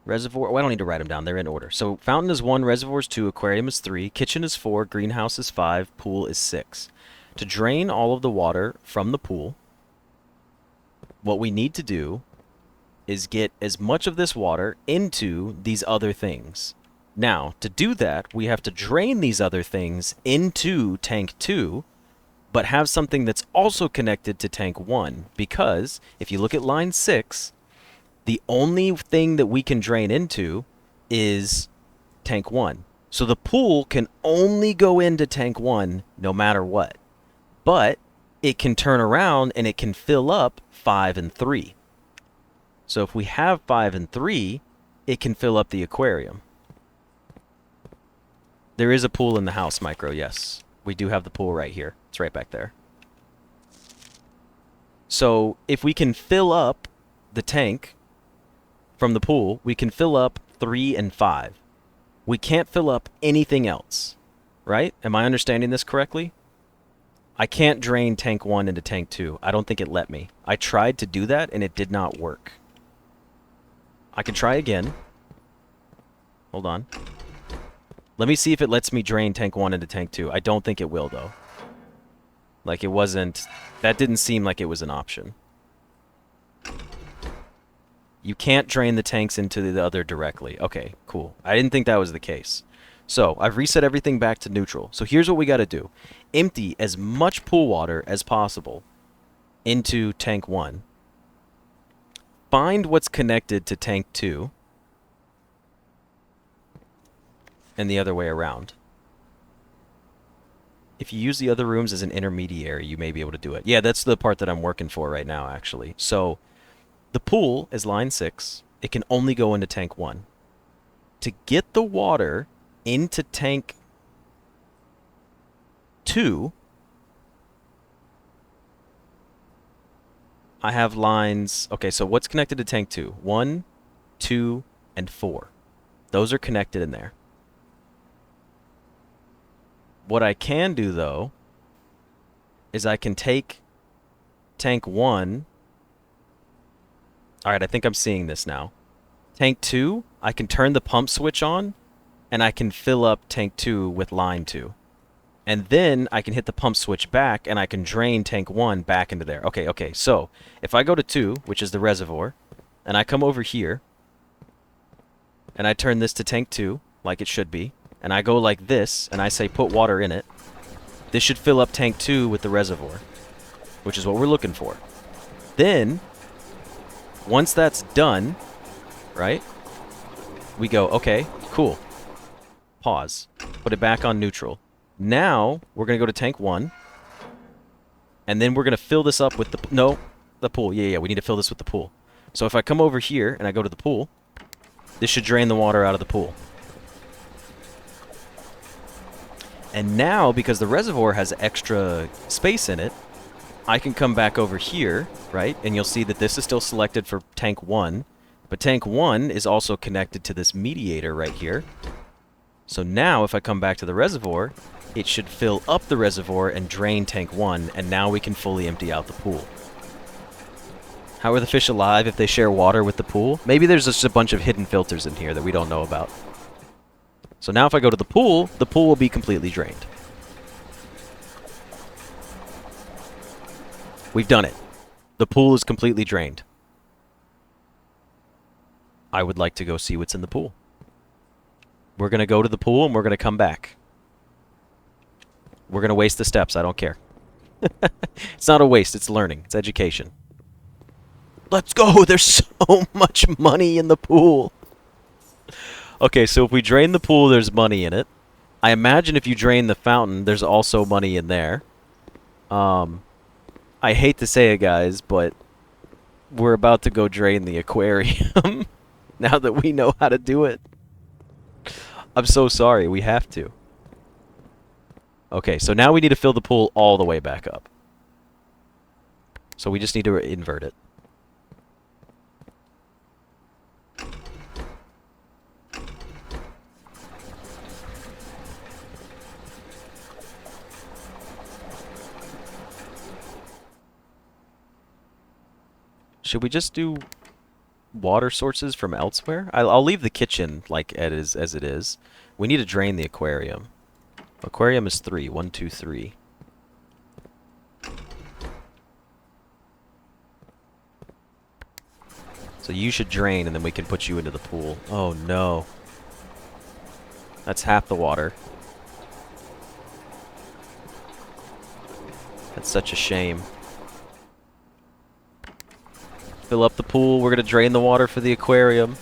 Reservoir, oh, I don't need to write them down. They're in order. So fountain is 1, reservoir is 2, aquarium is 3, kitchen is 4, greenhouse is 5, pool is 6. To drain all of the water from the pool, what we need to do is get as much of this water into these other things. Now, to do that, we have to drain these other things into tank 2, but have something that's also connected to tank 1. Because if you look at line 6, the only thing that we can drain into is tank 1. So the pool can only go into tank 1 no matter what. But it can turn around and it can fill up 5 and 3. So if we have 5 and 3, it can fill up the aquarium. There is a pool in the house, Micro, yes. We do have the pool right here. It's right back there. So if we can fill up the tank from the pool, we can fill up 3 and 5. We can't fill up anything else, right? Am I understanding this correctly? I can't drain tank 1 into tank 2. I don't think it let me. I tried to do that and it did not work. I can try again. Hold on. Let me see if it lets me drain tank 1 into tank 2. I don't think it will, though. Like, it wasn't... That didn't seem like it was an option. You can't drain the tanks into the other directly. Okay, cool. I didn't think that was the case. So, I've reset everything back to neutral. So here's what we got to do. Empty as much pool water as possible into tank 1. Find what's connected to tank 2. And the other way around. If you use the other rooms as an intermediary, you may be able to do it. Yeah, that's the part that I'm working for right now, actually. So, the pool is line 6. It can only go into tank 1. To get the water into tank 2, I have lines... Okay, so what's connected to tank 2? 1, 2, and 4. Those are connected in there. What I can do, though, is I can take tank 1... Alright, I think I'm seeing this now. Tank 2, I can turn the pump switch on, and I can fill up tank 2 with line 2. And then I can hit the pump switch back, and I can drain tank 1 back into there. Okay, so if I go to 2, which is the reservoir, and I come over here, and I turn this to tank 2, like it should be, and I go like this, and I say put water in it, this should fill up tank 2 with the reservoir, which is what we're looking for. Then, once that's done, right, we go, okay, cool. Pause. Put it back on neutral. Now, we're going to go to tank 1. And then we're going to fill this up with the... No, the pool. Yeah, we need to fill this with the pool. So if I come over here and I go to the pool, this should drain the water out of the pool. And now, because the reservoir has extra space in it, I can come back over here, right? And you'll see that this is still selected for tank 1. But tank 1 is also connected to this mediator right here. So now, if I come back to the reservoir, it should fill up the reservoir and drain tank 1, and now we can fully empty out the pool. How are the fish alive if they share water with the pool? Maybe there's just a bunch of hidden filters in here that we don't know about. So now if I go to the pool will be completely drained. We've done it. The pool is completely drained. I would like to go see what's in the pool. We're going to go to the pool and we're going to come back. We're going to waste the steps. I don't care. It's not a waste. It's learning. It's education. Let's go. There's so much money in the pool. Okay, so if we drain the pool, there's money in it. I imagine if you drain the fountain, there's also money in there. I hate to say it, guys, but we're about to go drain the aquarium. Now that we know how to do it. I'm so sorry. We have to. Okay, so now we need to fill the pool all the way back up. So we just need to invert it. Should we just do water sources from elsewhere? I'll leave the kitchen like as it is. We need to drain the aquarium. Aquarium is 3. 1, 2, 3. So you should drain, and then we can put you into the pool. Oh, no. That's half the water. That's such a shame. Fill up the pool. We're going to drain the water for the aquarium.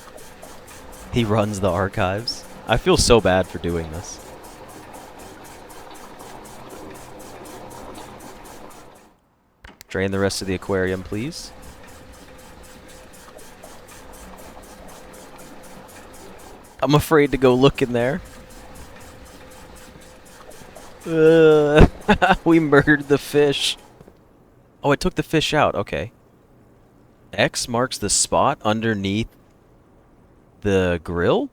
He runs the archives. I feel so bad for doing this. Drain the rest of the aquarium, please. I'm afraid to go look in there. We murdered the fish. Oh, it took the fish out. Okay. X marks the spot underneath the grill?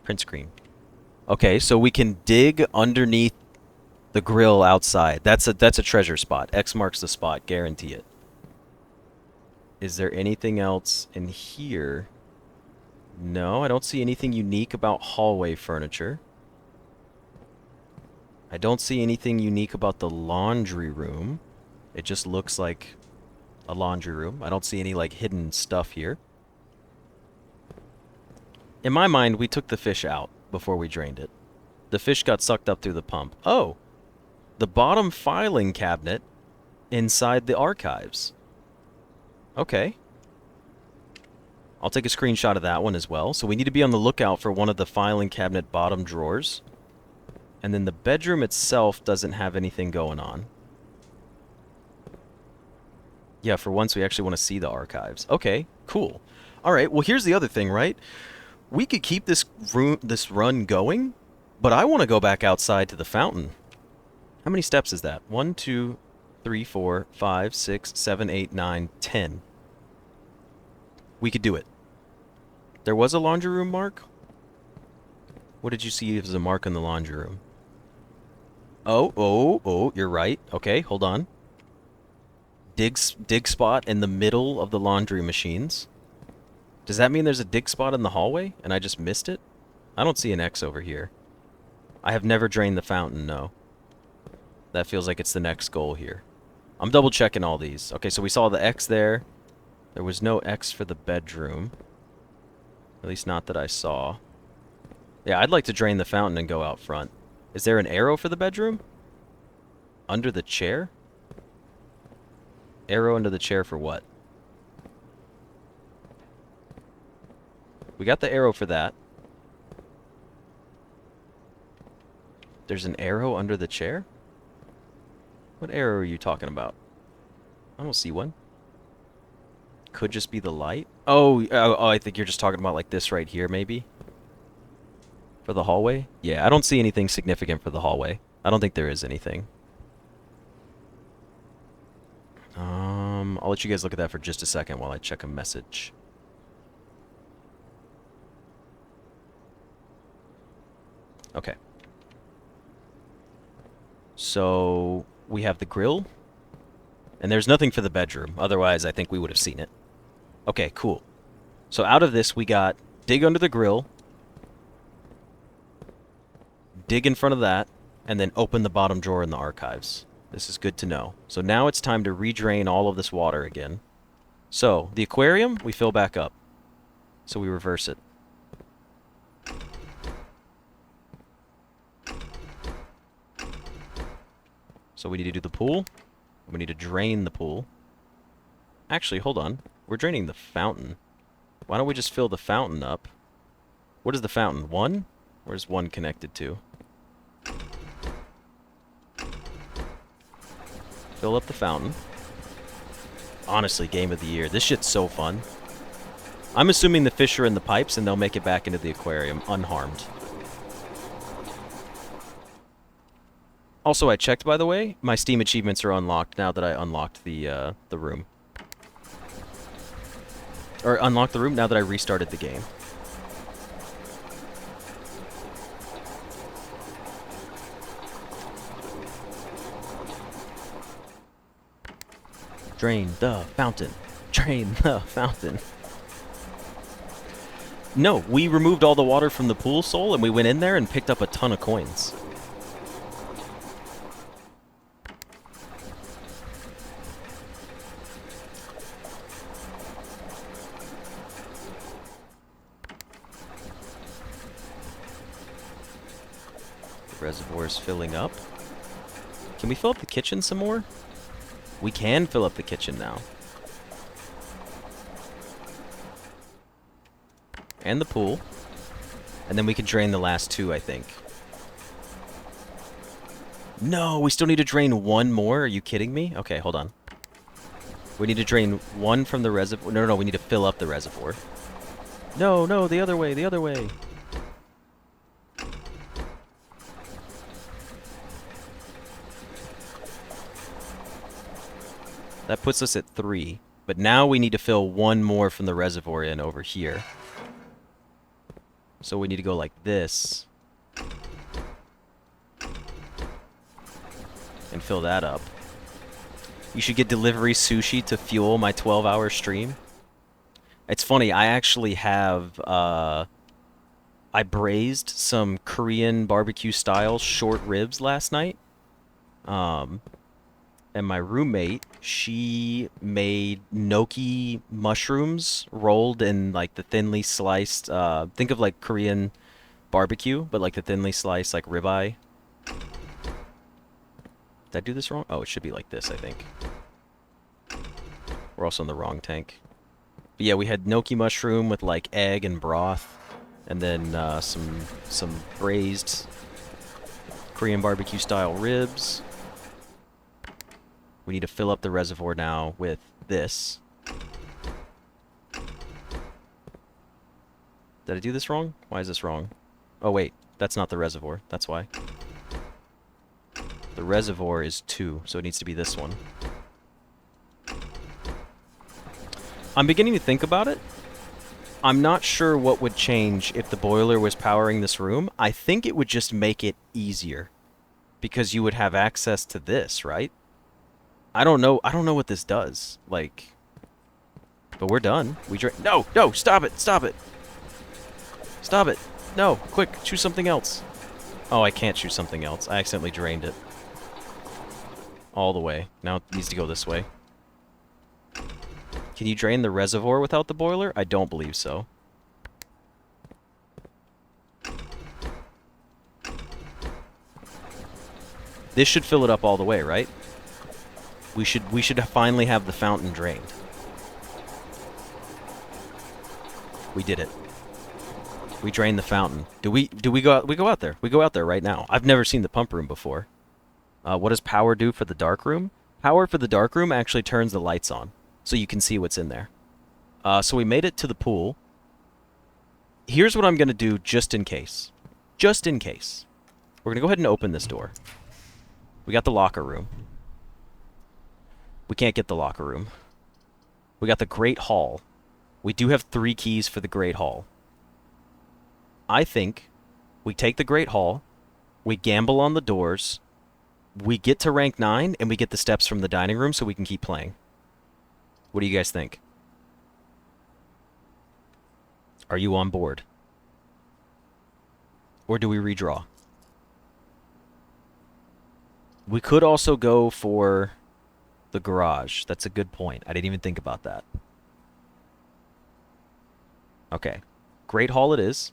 Print screen. Okay, so we can dig underneath the grill outside. That's a treasure spot. X marks the spot. Guarantee it. Is there anything else in here? No, I don't see anything unique about hallway furniture. I don't see anything unique about the laundry room. It just looks like a laundry room. I don't see any like hidden stuff here. In my mind, we took the fish out before we drained it. The fish got sucked up through the pump. Oh, the bottom filing cabinet inside the archives. Okay. I'll take a screenshot of that one as well. So we need to be on the lookout for one of the filing cabinet bottom drawers. And then the bedroom itself doesn't have anything going on. Yeah, for once we actually want to see the archives. Okay, cool. All right, well here's the other thing, right? We could keep this run going, but I want to go back outside to the fountain. How many steps is that? 1, 2, 3, 4, 5, 6, 7, 8, 9, 10. We could do it. There was a laundry room mark? What did you see as a mark in the laundry room? Oh, you're right. Okay, hold on. Dig spot in the middle of the laundry machines. Does that mean there's a dig spot in the hallway and I just missed it? I don't see an X over here. I have never drained the fountain, no. That feels like it's the next goal here. I'm double checking all these. Okay, so we saw the X there. There was no X for the bedroom. At least not that I saw. Yeah, I'd like to drain the fountain and go out front. Is there an arrow for the bedroom? Under the chair? Arrow under the chair for what? We got the arrow for that. There's an arrow under the chair? What arrow are you talking about? I don't see one. Could just be the light. Oh, I think you're just talking about like this right here, maybe? For the hallway? Yeah, I don't see anything significant for the hallway. I don't think there is anything. I'll let you guys look at that for just a second while I check a message. Okay. So, we have the grill. And there's nothing for the bedroom. Otherwise, I think we would have seen it. Okay, cool. So out of this, we got dig under the grill. Dig in front of that. And then open the bottom drawer in the archives. This is good to know. So now it's time to redrain all of this water again. So, the aquarium, we fill back up. So we reverse it. So we need to do the pool. We need to drain the pool. Actually, hold on. We're draining the fountain. Why don't we just fill the fountain up? What is the fountain? 1? Where's 1 connected to? Fill up the fountain. Honestly, game of the year. This shit's so fun. I'm assuming the fish are in the pipes and they'll make it back into the aquarium unharmed. Also, I checked, by the way. My Steam achievements are unlocked now that I unlocked the room. Or unlocked the room now that I restarted the game. Drain the fountain. Drain the fountain. No, we removed all the water from the pool, Soul, and we went in there and picked up a ton of coins. The reservoir is filling up. Can we fill up the kitchen some more? We can fill up the kitchen now. And the pool. And then we can drain the last two, I think. No, we still need to drain one more? Are you kidding me? Okay, hold on. We need to drain one from the reservoir. No, no, no, we need to fill up the reservoir. No, no, the other way, the other way. That puts us at 3. But now we need to fill one more from the reservoir in over here. So we need to go like this. And fill that up. You should get delivery sushi to fuel my 12-hour stream. It's funny, I actually have, I braised some Korean barbecue-style short ribs last night. And my roommate, she made gnocchi mushrooms rolled in like the thinly sliced, think of like Korean barbecue, but like the thinly sliced like ribeye. Did I do this wrong? Oh, it should be like this, I think. We're also in the wrong tank. But yeah, we had gnocchi mushroom with like egg and broth, and then some braised Korean barbecue style ribs. We need to fill up the reservoir now with this. Did I do this wrong? Why is this wrong? Oh wait, that's not the reservoir. That's why. The reservoir is 2, so it needs to be this one. I'm beginning to think about it. I'm not sure what would change if the boiler was powering this room. I think it would just make it easier. Because you would have access to this, right? I don't know what this does. Like, but we're done. No, no, stop it, stop it. Stop it. No, quick, choose something else. Oh, I can't choose something else. I accidentally drained it. All the way. Now it needs to go this way. Can you drain the reservoir without the boiler? I don't believe so. This should fill it up all the way, right? We should finally have the fountain drained. We did it. We drained the fountain. Do we go out there? We go out there right now. I've never seen the pump room before. What does power do for the dark room? Power for the dark room actually turns the lights on, so you can see what's in there. So we made it to the pool. Here's what I'm gonna do just in case. Just in case. We're gonna go ahead and open this door. We got the locker room. We can't get the locker room. We got the Great Hall. We do have 3 keys for the Great Hall. I think we take the Great Hall, we gamble on the doors, we get to rank 9, and we get the steps from the dining room so we can keep playing. What do you guys think? Are you on board? Or do we redraw? We could also go for the garage. That's a good point. I didn't even think about that. Okay. Great Hall it is.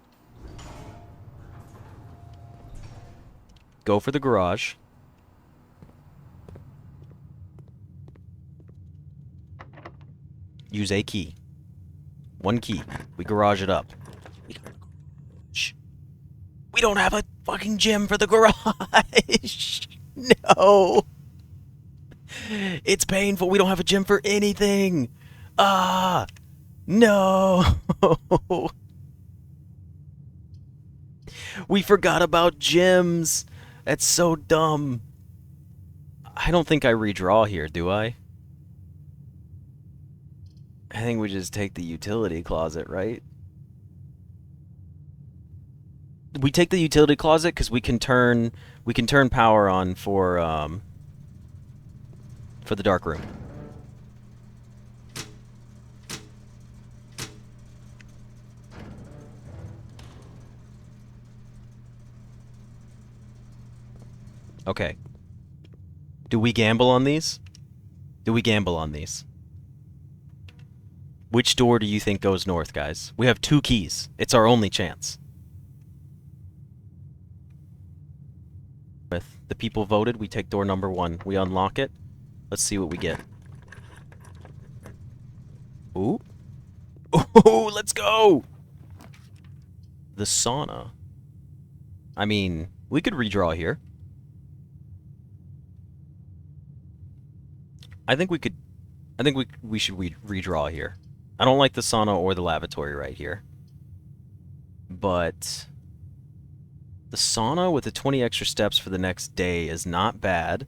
Go for the garage. Use a key. 1 key. We garage it up. We don't have a fucking gym for the garage. No. It's painful. We don't have a gym for anything. Ah. No! We forgot about gyms! That's so dumb. I don't think I redraw here, do I? I think we just take the utility closet, right? We take the utility closet because we can turn power on for the dark room. Okay. Do we gamble on these? Do we gamble on these? Which door do you think goes north, guys? We have 2 keys. It's our only chance. With the people voted, we take door number 1. We unlock it. Let's see what we get. Ooh. Ooh, let's go! The sauna. I mean, we could redraw here. I think we should redraw here. I don't like the sauna or the lavatory right here. But the sauna with the 20 extra steps for the next day is not bad.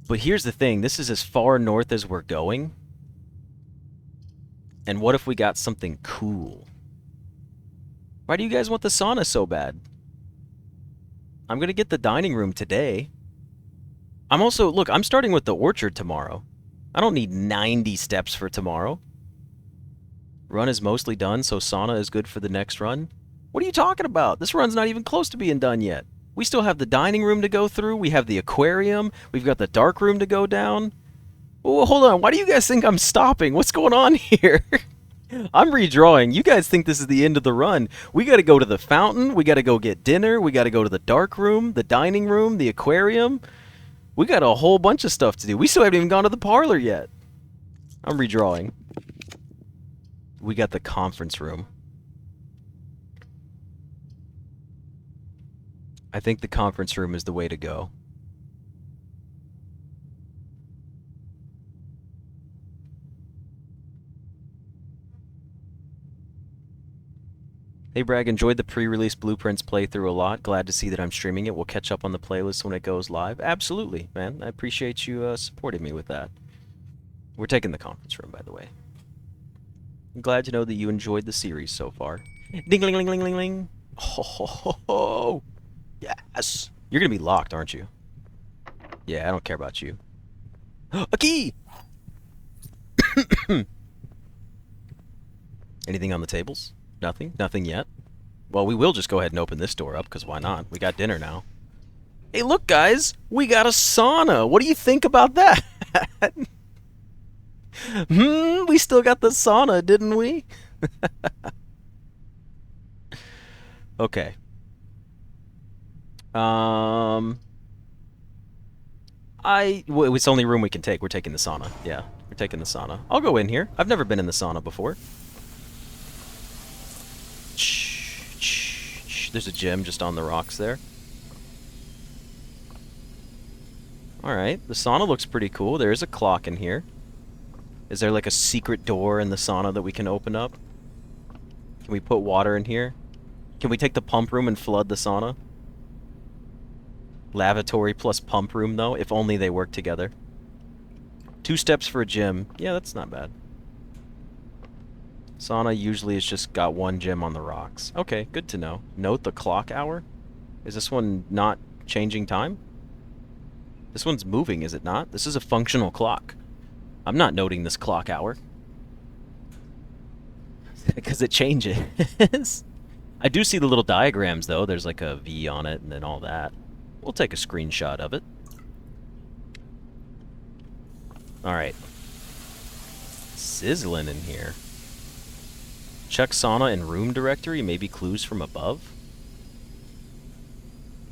But here's the thing, this is as far north as we're going. And what if we got something cool? Why do you guys want the sauna so bad? I'm gonna get the dining room today. Look, I'm starting with the orchard tomorrow. I don't need 90 steps for tomorrow. Run is mostly done, so sauna is good for the next run. What are you talking about? This run's not even close to being done yet. We still have the dining room to go through. We have the aquarium. We've got the dark room to go down. Oh, hold on. Why do you guys think I'm stopping? What's going on here? I'm redrawing. You guys think this is the end of the run. We got to go to the fountain. We got to go get dinner. We got to go to the dark room, the dining room, the aquarium. We got a whole bunch of stuff to do. We still haven't even gone to the parlor yet. I'm redrawing. We got the conference room. I think the conference room is the way to go. Hey Bragg, enjoyed the pre-release Blueprints playthrough a lot. Glad to see that I'm streaming it. We'll catch up on the playlist when it goes live. Absolutely, man. I appreciate you supporting me with that. We're taking the conference room, by the way. I'm glad to know that you enjoyed the series so far. Ding-ling-ling-ling-ling-ling. Oh, yes. You're going to be locked, aren't you? Yeah, I don't care about you. A key! Anything on the tables? Nothing? Nothing yet? Well, we will just go ahead and open this door up, because why not? We got dinner now. Hey, look, guys! We got a sauna! What do you think about that? We still got the sauna, didn't we? Okay. It's the only room we can take. We're taking the sauna. Yeah, we're taking the sauna. I'll go in here. I've never been in the sauna before. There's a gym just on the rocks there. Alright, the sauna looks pretty cool. There is a clock in here. Is there like a secret door in the sauna that we can open up? Can we put water in here? Can we take the pump room and flood the sauna? Lavatory plus pump room, though, if only they work together. 2 steps for a gym. Yeah, that's not bad. Sauna usually has just got 1 gym on the rocks. Okay, good to know. Note the clock hour. Is this one not changing time? This one's moving, is it not? This is a functional clock. I'm not noting this clock hour. Because it changes. I do see the little diagrams, though. There's like a V on it and then all that. We'll take a screenshot of it. Alright. Sizzling in here. Check sauna and room directory, maybe clues from above.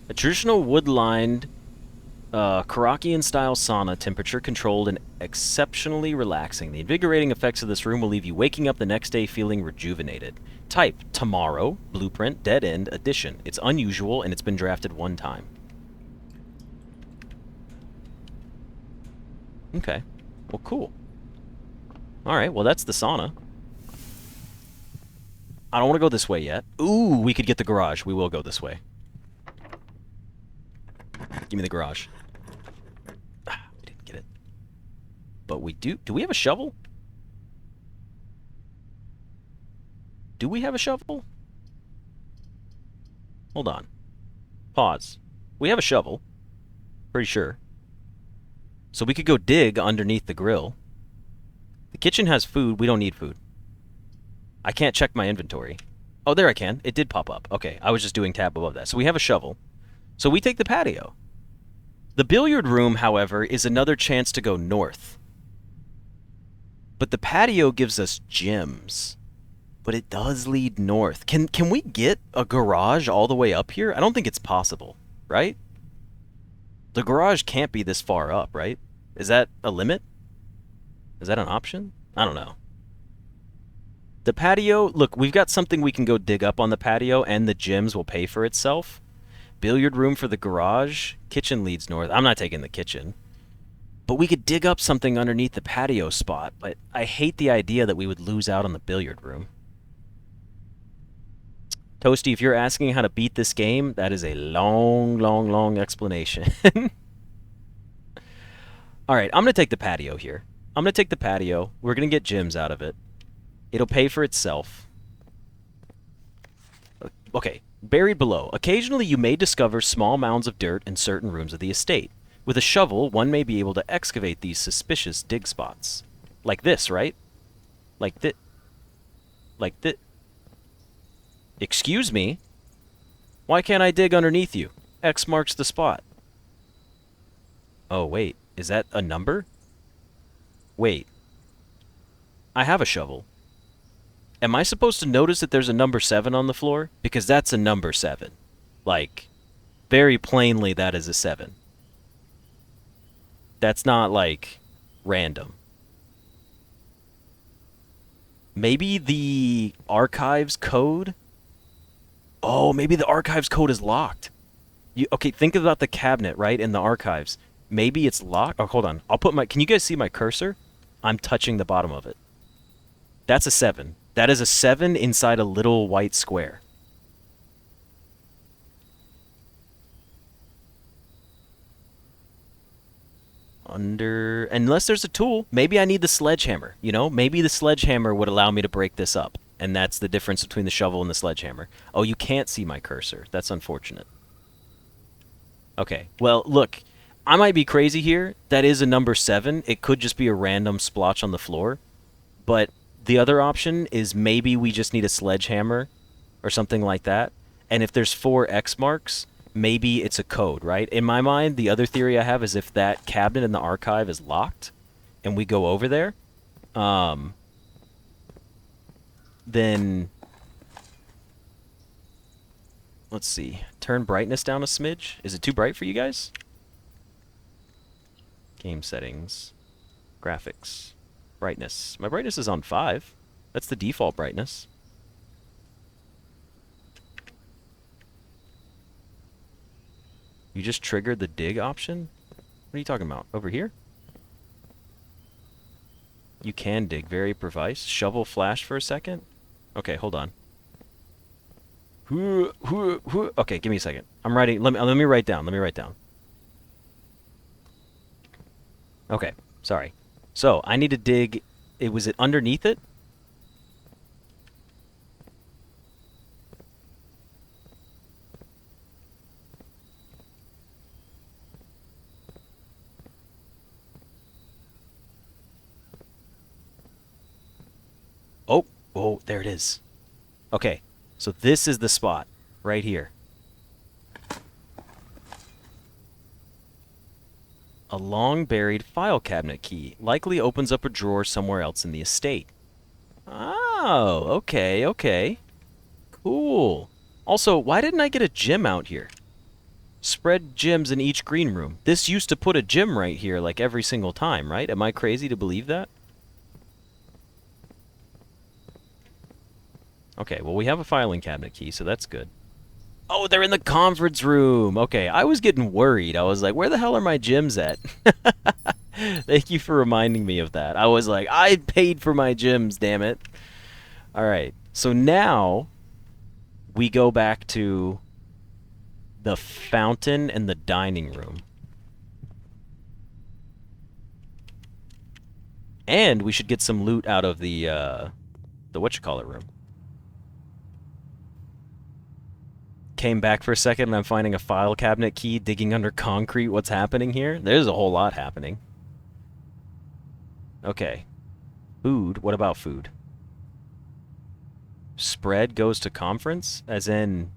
A traditional wood-lined Karakian-style sauna, temperature-controlled and exceptionally relaxing. The invigorating effects of this room will leave you waking up the next day feeling rejuvenated. Type, tomorrow, blueprint, dead end, edition. It's unusual and it's been drafted 1 time. Okay. Well, cool. Alright, well that's the sauna. I don't want to go this way yet. Ooh, we could get the garage. We will go this way. Give me the garage. We didn't get it. But we do. Do we have a shovel? Do we have a shovel? Hold on. Pause. We have a shovel. Pretty sure. So we could go dig underneath the grill. The kitchen has food. We don't need food. I can't check my inventory. Oh, there I can. It did pop up. Okay, I was just doing tab above that. So we have a shovel. So we take the patio. The billiard room, however, is another chance to go north. But the patio gives us gyms. But it does lead north. Can we get a garage all the way up here? I don't think it's possible, right? The garage can't be this far up, right? Is that a limit? Is that an option? I don't know. The patio, look, we've got something we can go dig up on the patio, and the gyms will pay for itself. Billiard room for the garage. Kitchen leads north. I'm not taking the kitchen. But we could dig up something underneath the patio spot, but I hate the idea that we would lose out on the billiard room. Toasty, if you're asking how to beat this game, that is a long, long, long explanation. Alright, I'm going to take the patio here. I'm going to take the patio. We're going to get gyms out of it. It'll pay for itself. Okay, buried below. Occasionally you may discover small mounds of dirt in certain rooms of the estate. With a shovel, one may be able to excavate these suspicious dig spots. Like this, right? Like this. Like this. Excuse me? Why can't I dig underneath you? X marks the spot. Oh, wait. Is that a number? Wait. I have a shovel. Am I supposed to notice that there's a number 7 on the floor? Because that's a number 7. Like, very plainly that is a 7. That's not, like, random. Maybe the archives code? Oh, maybe the archives code is locked. Okay, think about the cabinet, right, in the archives. Maybe it's locked. Oh, hold on. I'll put my... Can you guys see my cursor? I'm touching the bottom of it. That's a 7. That is a 7 inside a little white square. Unless there's a tool. Maybe I need the sledgehammer, you know? Maybe the sledgehammer would allow me to break this up. And that's the difference between the shovel and the sledgehammer. Oh, you can't see my cursor. That's unfortunate. Okay, well, look. I might be crazy here. That is a number 7. It could just be a random splotch on the floor. But the other option is maybe we just need a sledgehammer or something like that. And if there's 4 X marks, maybe it's a code, right? In my mind, the other theory I have is if that cabinet in the archive is locked and we go over there, then let's see. Turn brightness down a smidge. Is it too bright for you guys? Game settings. Graphics. Brightness. My brightness is on 5. That's the default brightness. You just triggered the dig option? What are you talking about? Over here? You can dig. Very precise. Shovel flashed for a second? Okay, hold on. Okay, give me a second. I'm writing. Let me write down. Let me write down. Okay, sorry. So, I need to dig... Was it underneath it? Oh, there it is. Okay, so this is the spot. Right here. A long-buried file cabinet key. Likely opens up a drawer somewhere else in the estate. Oh, okay, okay. Cool. Also, why didn't I get a gym out here? Spread gyms in each green room. This used to put a gym right here, like, every single time, right? Am I crazy to believe that? Okay, well, we have a filing cabinet key, so that's good. Oh, they're in the conference room. Okay, I was getting worried. I was like, where the hell are my gyms at? Thank you for reminding me of that. I was like, I paid for my gyms, damn it. All right, So now we go back to the fountain and the dining room. And we should get some loot out of the whatchamacallit room. Came back for a second and I'm finding a file cabinet key digging under concrete. What's happening here? There's a whole lot happening. Okay. Food. What about food? Spread goes to conference? As in,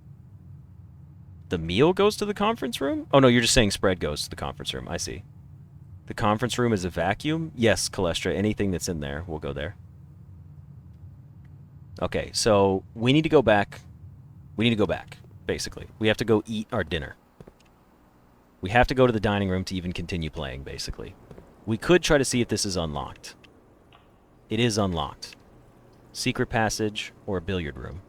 the meal goes to the conference room? Oh, no, you're just saying spread goes to the conference room. I see. The conference room is a vacuum? Yes, Calestra. Anything that's in there will go there. Okay, so we need to go back. We need to go back, basically. We have to go eat our dinner. We have to go to the dining room to even continue playing, basically. We could try to see if this is unlocked. It is unlocked. Secret passage or a billiard room.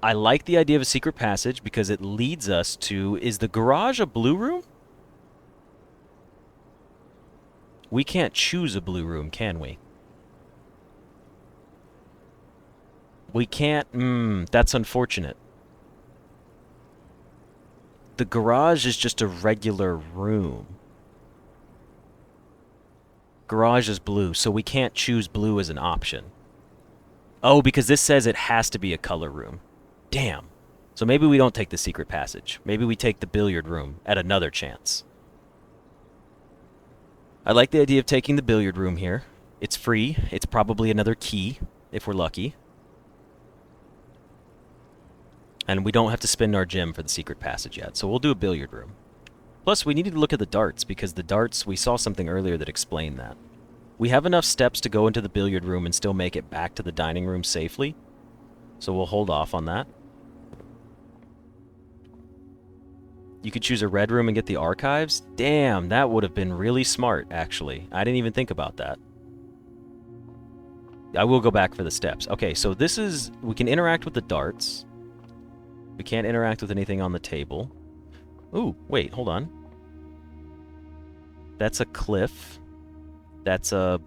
I like the idea of a secret passage because it leads us to... Is the garage a blue room? We can't choose a blue room, can we? We can't... that's unfortunate. The garage is just a regular room. Garage is blue, so we can't choose blue as an option. Oh, because this says it has to be a color room. Damn. So maybe we don't take the secret passage. Maybe we take the billiard room at another chance. I like the idea of taking the billiard room here. It's free. It's probably another key, if we're lucky. And we don't have to spend our gem for the secret passage yet, so we'll do a billiard room. Plus, we needed to look at the darts, because the darts, we saw something earlier that explained that. We have enough steps to go into the billiard room and still make it back to the dining room safely, so we'll hold off on that. You could choose a red room and get the archives? Damn, that would have been really smart, actually. I didn't even think about that. I will go back for the steps. Okay, so this is... We can interact with the darts. We can't interact with anything on the table. Ooh, wait, hold on. That's a cliff. That's a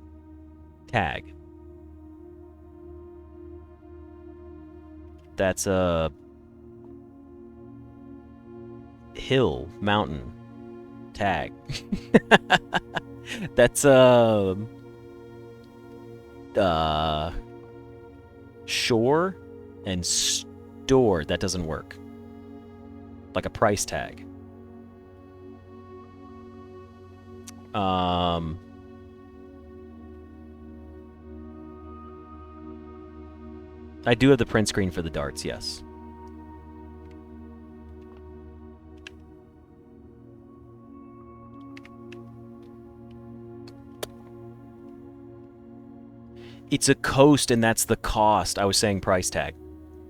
tag. That's a hill, mountain, tag. That's a shore and store. That doesn't work. Like a price tag. I do have the print screen for the darts, yes. It's a coast, and that's the cost. I was saying price tag.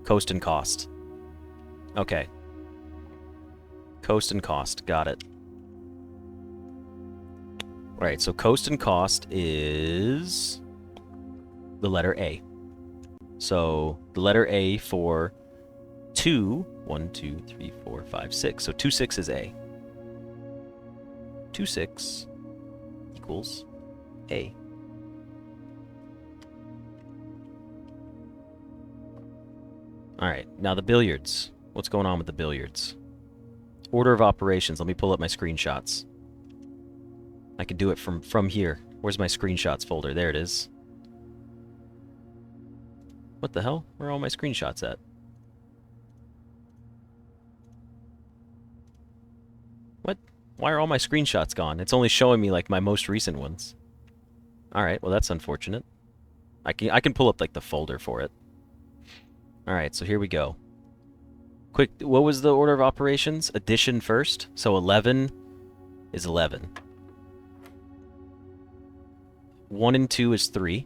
Coast and cost. Okay. Coast and cost. Got it. Alright, so coast and cost is the letter A. So the letter A for 2, 1, 2, 3, 4, 5, 6. So 2, 6 is A. 2, 6 equals A. Alright, now the billiards. What's going on with the billiards? Order of operations. Let me pull up my screenshots. I can do it from here. Where's my screenshots folder? There it is. What the hell? Where are all my screenshots at? What? Why are all my screenshots gone? It's only showing me like my most recent ones. Alright, well that's unfortunate. I can pull up like the folder for it. Alright, so here we go. Quick, what was the order of operations? Addition first. So 11 is 11. 1 and 2 is 3.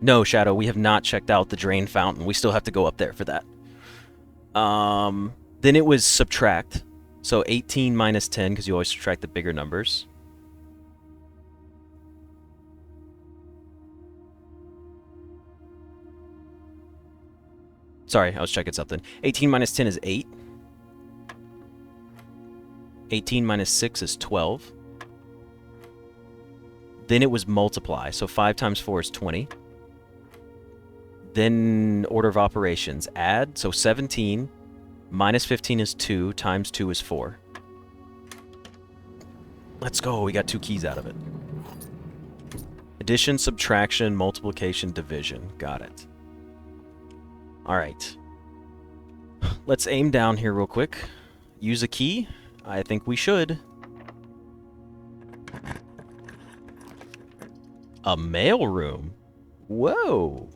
No, Shadow, we have not checked out the drain fountain. We still have to go up there for that. Then it was subtract. So 18 minus 10, because you always subtract the bigger numbers. Sorry, I was checking something. 18 minus 10 is 8. 18 minus 6 is 12. Then it was multiply. So 5 times 4 is 20. Then order of operations. Add, so 17 minus 15 is 2, times 2 is 4. Let's go, we got 2 keys out of it. Addition, subtraction, multiplication, division. Got it. Alright. Let's aim down here real quick. Use a key? I think we should. A mailroom? Whoa!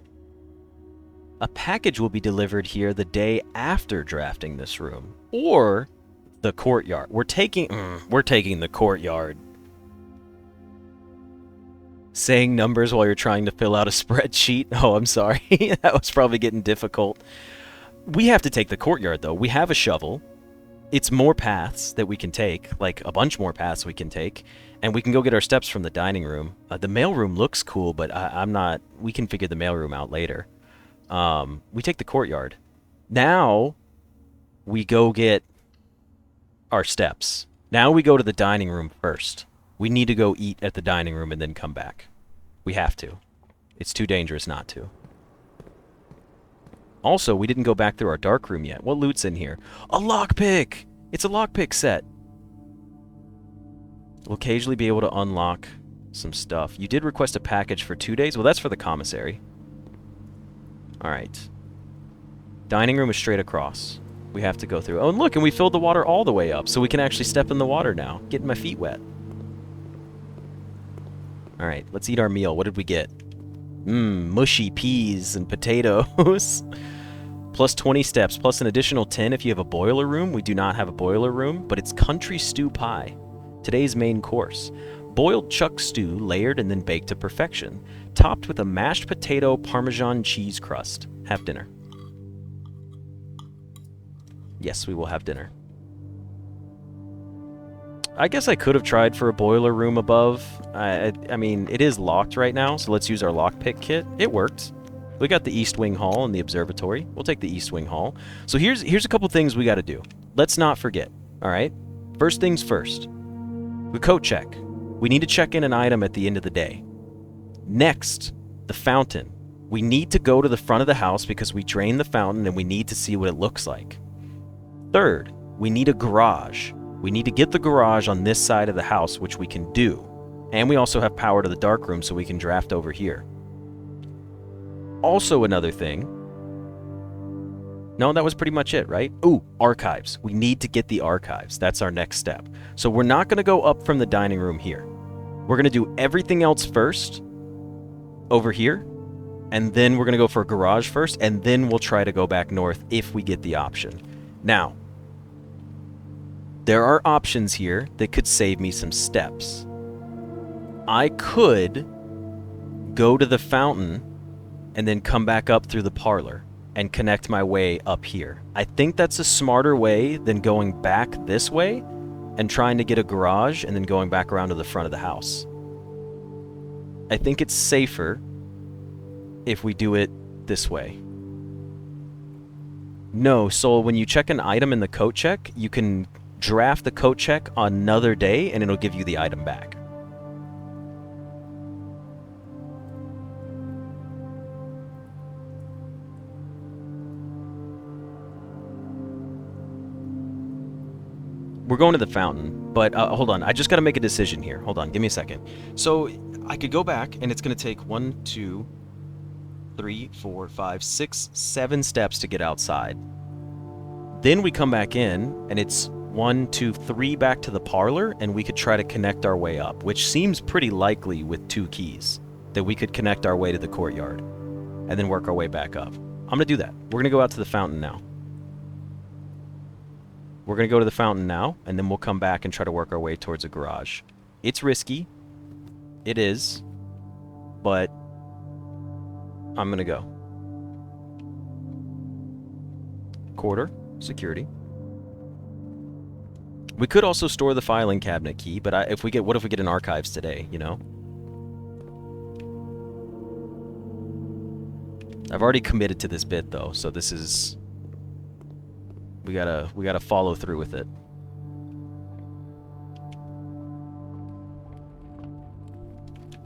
A package will be delivered here the day after drafting this room. Or the courtyard. We're taking the courtyard. Saying numbers while you're trying to fill out a spreadsheet? Oh, I'm sorry. That was probably getting difficult. We have to take the courtyard, though. We have a shovel. It's more paths that we can take, like a bunch more paths we can take, and we can go get our steps from the dining room. The mailroom looks cool, but I'm not... We can figure the mailroom out later. We take the courtyard. Now, we go get our steps. Now we go to the dining room first. We need to go eat at the dining room and then come back. We have to. It's too dangerous not to. Also, we didn't go back through our dark room yet. What loot's in here? A lockpick! It's a lockpick set. We'll occasionally be able to unlock some stuff. You did request a package for 2 days? Well, that's for the commissary. Alright. Dining room is straight across. We have to go through. Oh, and look, and we filled the water all the way up, so we can actually step in the water now. Getting my feet wet. Alright, let's eat our meal. What did we get? Mushy peas and potatoes. Plus 20 steps, plus an additional 10 if you have a boiler room. We do not have a boiler room, but it's country stew pie. Today's main course. Boiled chuck stew, layered and then baked to perfection. Topped with a mashed potato Parmesan cheese crust. Have dinner. Yes, we will have dinner. I guess I could have tried for a boiler room above. I mean, it is locked right now, so let's use our lockpick kit. It worked. We got the East Wing Hall and the observatory. We'll take the East Wing Hall. So here's a couple things we got to do. Let's not forget, all right? First things first. The coat check. We need to check in an item at the end of the day. Next, the fountain. We need to go to the front of the house because we drained the fountain and we need to see what it looks like. Third, we need a garage. We need to get the garage on this side of the house, which we can do. And we also have power to the dark room, so we can draft over here. Also another thing... No, that was pretty much it, right? Ooh, archives. We need to get the archives. That's our next step. So we're not going to go up from the dining room here. We're going to do everything else first, over here, and then we're going to go for a garage first, and then we'll try to go back north if we get the option. Now, there are options here that could save me some steps. I could go to the fountain and then come back up through the parlor and connect my way up here. I think that's a smarter way than going back this way and trying to get a garage and then going back around to the front of the house. I think it's safer if we do it this way. No, so when you check an item in the coat check, you can draft the coat check on another day and it'll give you the item back. We're going to the fountain, but hold on. I just got to make a decision here. Hold on. Give me a second. So I could go back and it's going to take 1, 2, 3, 4, 5, 6, 7 steps to get outside. Then we come back in and it's 1, 2, 3 back to the parlor, and we could try to connect our way up, which seems pretty likely with 2 keys, that we could connect our way to the courtyard, and then work our way back up. I'm going to do that. We're going to go out to the fountain now. We're going to go to the fountain now, and then we'll come back and try to work our way towards a garage. It's risky. It is. But I'm going to go. Quarter. Security. We could also store the filing cabinet key, but what if we get an archives today, you know? I've already committed to this bit though, so this is... We gotta follow through with it.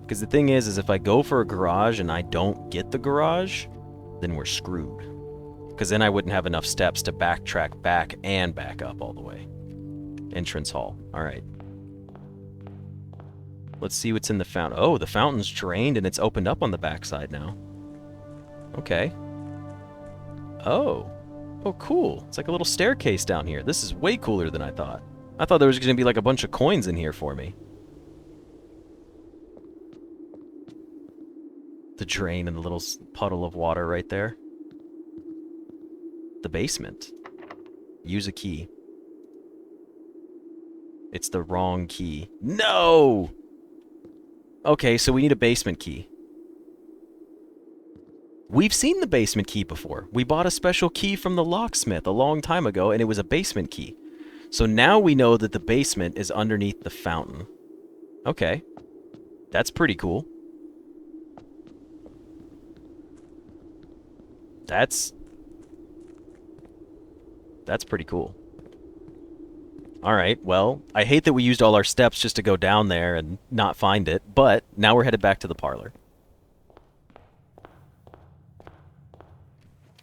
Because the thing is if I go for a garage and I don't get the garage, then we're screwed. Because then I wouldn't have enough steps to backtrack back and back up all the way. Entrance hall. Alright. Let's see what's in the fountain. Oh, the fountain's drained and it's opened up on the backside now. Okay. Oh. Oh, cool. It's like a little staircase down here. This is way cooler than I thought. I thought there was going to be like a bunch of coins in here for me. The drain and the little puddle of water right there. The basement. Use a key. It's the wrong key. No! Okay, so we need a basement key. We've seen the basement key before. We bought a special key from the locksmith a long time ago, and it was a basement key. So now we know that the basement is underneath the fountain. Okay. That's pretty cool. That's pretty cool. Alright, well, I hate that we used all our steps just to go down there and not find it, but now we're headed back to the parlor.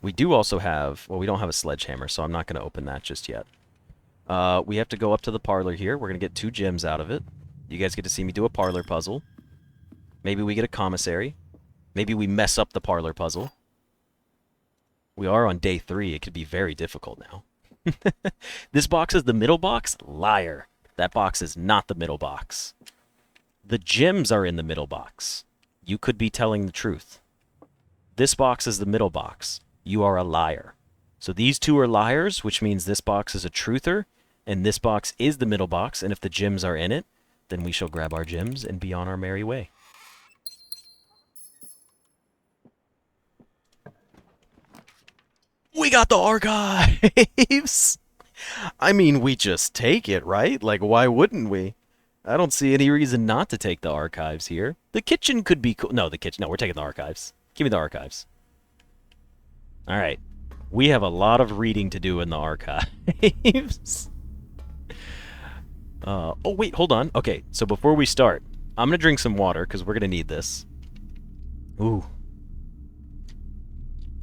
We do also have, well, we don't have a sledgehammer, so I'm not going to open that just yet. We have to go up to the parlor here. We're going to get 2 gems out of it. You guys get to see me do a parlor puzzle. Maybe we get a commissary. Maybe we mess up the parlor puzzle. We are on day 3. It could be very difficult now. This box is the middle box? Liar. That box is not the middle box. The gems are in the middle box. You could be telling the truth. This box is the middle box. You are a liar. So these 2 are liars, which means this box is a truther, and this box is the middle box, and if the gems are in it, then we shall grab our gems and be on our merry way. We got the archives! I mean, we just take it, right? Like, why wouldn't we? I don't see any reason not to take the archives here. The kitchen could be cool. No, the kitchen. No, we're taking the archives. Give me the archives. Alright. We have a lot of reading to do in the archives. Oh, wait, hold on. Okay, so before we start, I'm going to drink some water, because we're going to need this. Ooh.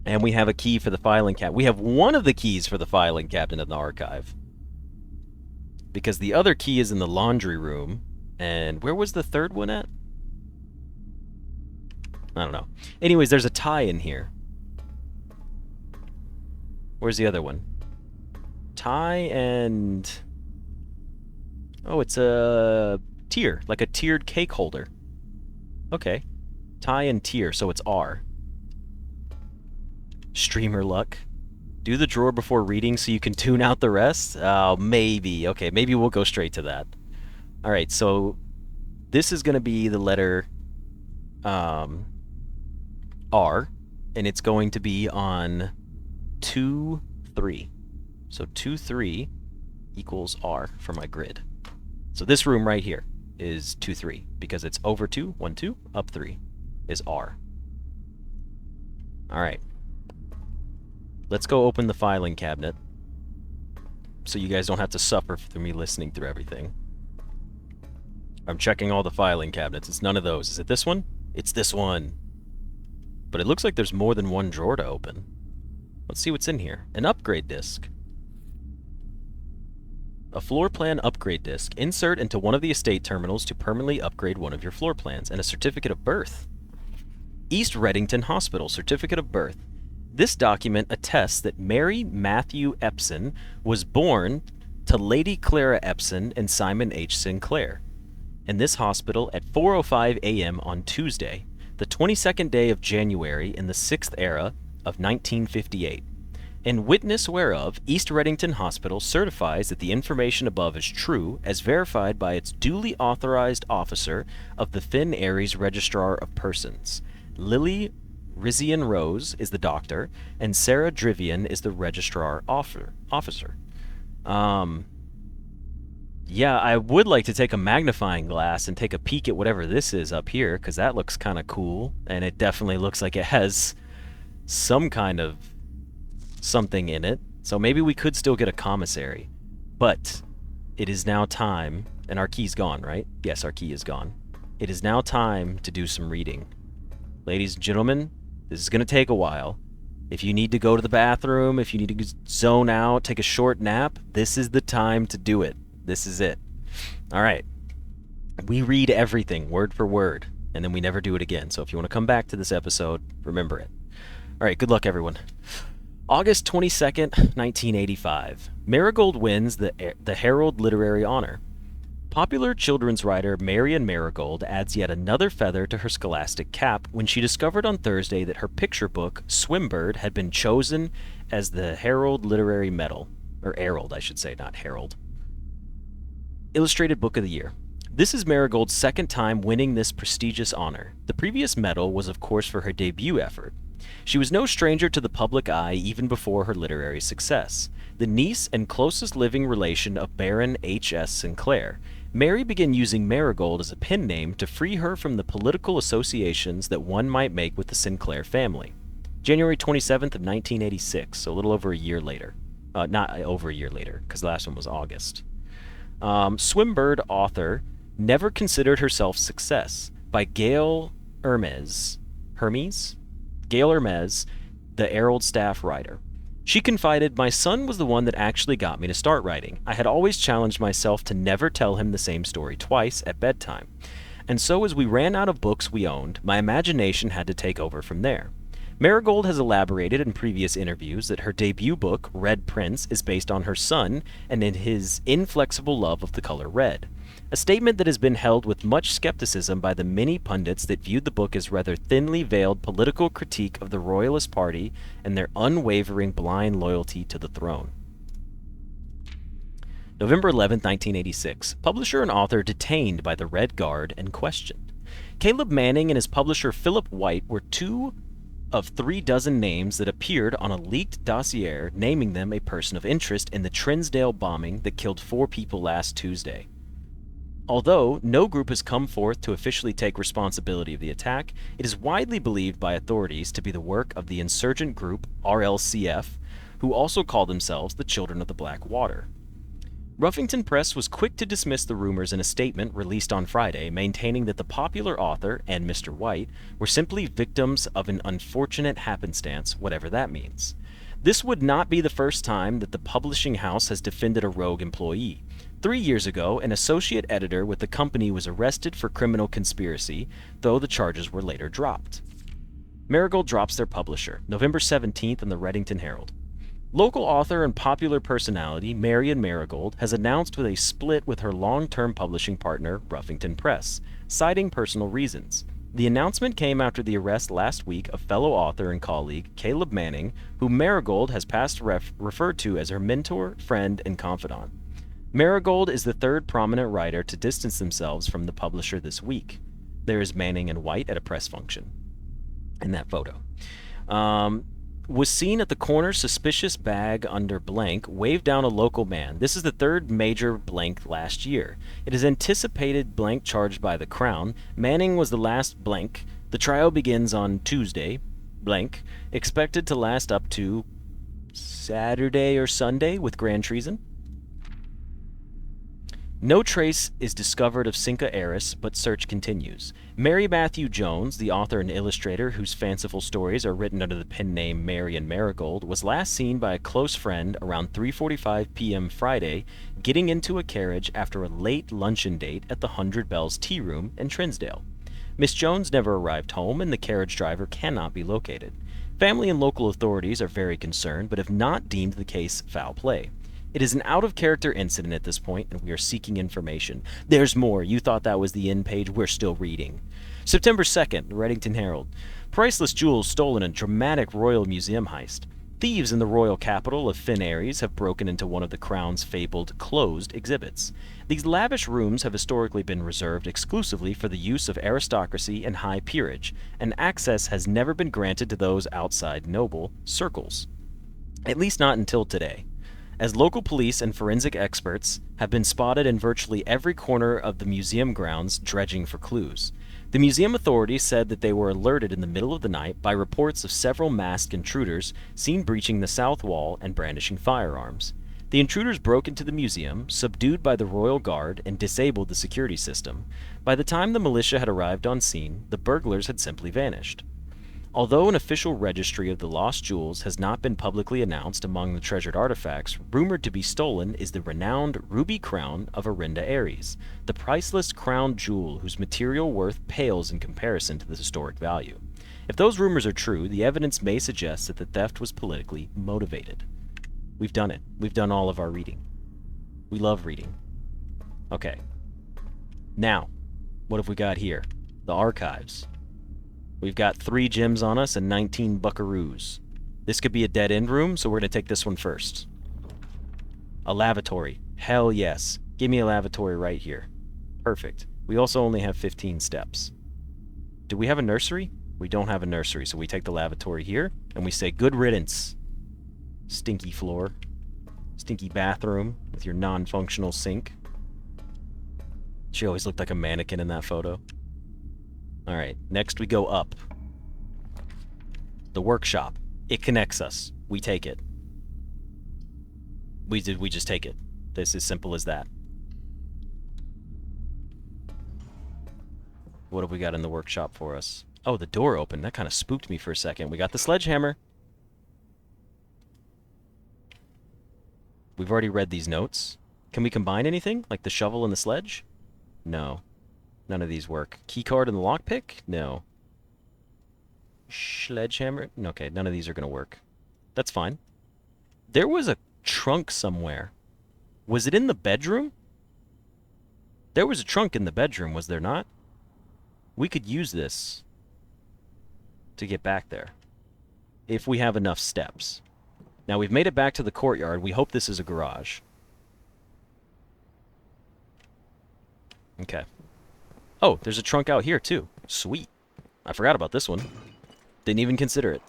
And we have a key for the filing cabinet. We have one of the keys for the filing cabinet in the archive. Because the other key is in the laundry room. And where was the third one at? I don't know. Anyways, there's a tie in here. Where's the other one? Tie and... Oh, it's a tier. Like a tiered cake holder. Okay. Tie and tier, so it's R. Streamer luck. Do the drawer before reading so you can tune out the rest? Oh, maybe. Okay, maybe we'll go straight to that. Alright, so this is going to be the letter R, and it's going to be on 2, 3. So 2, 3 equals R for my grid. So this room right here is 2, 3, because it's over 2, 1, 2, up 3 is R. Alright. Let's go open the filing cabinet so you guys don't have to suffer through me listening through everything. I'm checking all the filing cabinets. It's none of those. Is it this one? It's this one. But it looks like there's more than one drawer to open. Let's see what's in here. An upgrade disc. A floor plan upgrade disc. Insert into one of the estate terminals to permanently upgrade one of your floor plans. And a certificate of birth. East Reddington Hospital Certificate of Birth. This document attests that Mary Matthew Epson was born to Lady Clara Epson and Simon H. Sinclair in this hospital at 4:05 a.m. on Tuesday, the 22nd day of January in the 6th era of 1958. In witness whereof, East Reddington Hospital certifies that the information above is true as verified by its duly authorized officer of the Finn Aries Registrar of Persons. Lily Rizian Rose is the doctor, and Sarah Drivian is the registrar officer. Yeah, I would like to take a magnifying glass and take a peek at whatever this is up here, because that looks kind of cool, and it definitely looks like it has some kind of something in it. So maybe we could still get a commissary. But it is now time, and our key's gone, right? Yes, our key is gone. It is now time to do some reading. Ladies and gentlemen, this is going to take a while, If you need to go to the bathroom, if you need to zone out, take a short nap, this is the time to do it. This is it. All right. We read everything word for word, and then we never do it again. So if you want to come back to this episode, remember it. All right, good luck, everyone. August 22nd, 1985. Marigold wins the Herald Literary Honor. Popular children's writer Marian Marigold adds yet another feather to her scholastic cap when she discovered on Thursday that her picture book, Swimbird, had been chosen as the Herald Literary Medal. Or Herald, I should say, not Herald. Illustrated Book of the Year. This is Marigold's second time winning this prestigious honor. The previous medal was, of course, for her debut effort. She was no stranger to the public eye even before her literary success. The niece and closest living relation of Baron H.S. Sinclair, Mary began using Marigold as a pen name to free her from the political associations that one might make with the Sinclair family. January 27th of 1986, so a little over a year later. Not over a year later, because the last one was August. Swimbird author Never Considered Herself Success by Gail Hermes, the Herald staff writer. She confided, "My son was the one that actually got me to start writing. I had always challenged myself to never tell him the same story twice at bedtime. And so as we ran out of books we owned, my imagination had to take over from there." Marigold has elaborated in previous interviews that her debut book, Red Prince, is based on her son and in his inflexible love of the color red. A statement that has been held with much skepticism by the many pundits that viewed the book as rather thinly veiled political critique of the Royalist Party and their unwavering blind loyalty to the throne. November 11, 1986. Publisher and author detained by the Red Guard and questioned. Caleb Manning and his publisher Philip White were two of 36 names that appeared on a leaked dossier naming them a person of interest in the Trinsdale bombing that killed 4 people last Tuesday. Although no group has come forth to officially take responsibility of the attack, it is widely believed by authorities to be the work of the insurgent group RLCF, who also call themselves the Children of the Black Water. Ruffington Press was quick to dismiss the rumors in a statement released on Friday, maintaining that the popular author and Mr. White were simply victims of an unfortunate happenstance, whatever that means. This would not be the first time that the publishing house has defended a rogue employee. 3 years ago, an associate editor with the company was arrested for criminal conspiracy, though the charges were later dropped. Marigold drops their publisher, November 17th in the Reddington Herald. Local author and popular personality Marian Marigold has announced a split with her long-term publishing partner, Ruffington Press, citing personal reasons. The announcement came after the arrest last week of fellow author and colleague Caleb Manning, whom Marigold has past referred to as her mentor, friend, and confidant. Marigold is the third prominent writer to distance themselves from the publisher this week. There is Manning and White at a press function. In that photo. Was seen at the corner suspicious bag under blank waved down a local man. This is the third major blank last year. It is anticipated blank charged by the Crown. Manning was the last blank. The trial begins on Tuesday, blank, expected to last up to Saturday or Sunday with grand treason. No trace is discovered of Cinca heiress, but search continues. Mary Matthew Jones, the author and illustrator whose fanciful stories are written under the pen name Marian Marigold, was last seen by a close friend around 3:45 p.m. Friday, getting into a carriage after a late luncheon date at the 100 Bells Tea Room in Trinsdale. Miss Jones never arrived home, and the carriage driver cannot be located. Family and local authorities are very concerned, but have not deemed the case foul play. It is an out-of-character incident at this point, and we are seeking information. There's more. You thought that was the end page. We're still reading. September 2nd, Reddington Herald. Priceless jewels stolen in dramatic Royal Museum heist. Thieves in the royal capital of Finn Aries have broken into one of the Crown's fabled closed exhibits. These lavish rooms have historically been reserved exclusively for the use of aristocracy and high peerage, and access has never been granted to those outside noble circles. At least not until today, as local police and forensic experts have been spotted in virtually every corner of the museum grounds dredging for clues. The museum authorities said that they were alerted in the middle of the night by reports of several masked intruders seen breaching the south wall and brandishing firearms. The intruders broke into the museum, subdued by the Royal Guard, and disabled the security system. By the time the militia had arrived on scene, the burglars had simply vanished. Although an official registry of the lost jewels has not been publicly announced among the treasured artifacts, rumored to be stolen is the renowned ruby crown of Arinda Ares, the priceless crown jewel whose material worth pales in comparison to the historic value. If those rumors are true, the evidence may suggest that the theft was politically motivated. We've done it. We've done all of our reading. We love reading. Okay. Now, what have we got here? The archives. We've got 3 gems on us and 19 buckaroos. This could be a dead-end room, so we're going to take this one first. A lavatory. Hell yes. Give me a lavatory right here. Perfect. We also only have 15 steps. Do we have a nursery? We don't have a nursery, so we take the lavatory here, and we say good riddance. Stinky floor. Stinky bathroom with your non-functional sink. She always looked like a mannequin in that photo. Alright, next we go up. The workshop. It connects us. We take it. We just take it. This is as simple as that. What have we got in the workshop for us? Oh, the door opened. That kind of spooked me for a second. We got the sledgehammer. We've already read these notes. Can we combine anything? Like the shovel and the sledge? No. None of these work. Keycard and the lockpick? No. Sledgehammer? Okay, none of these are going to work. That's fine. There was a trunk somewhere. Was it in the bedroom? There was a trunk in the bedroom, was there not? We could use this to get back there. If we have enough steps. Now, we've made it back to the courtyard. We hope this is a garage. Okay. Oh, there's a trunk out here, too. Sweet. I forgot about this one. Didn't even consider it.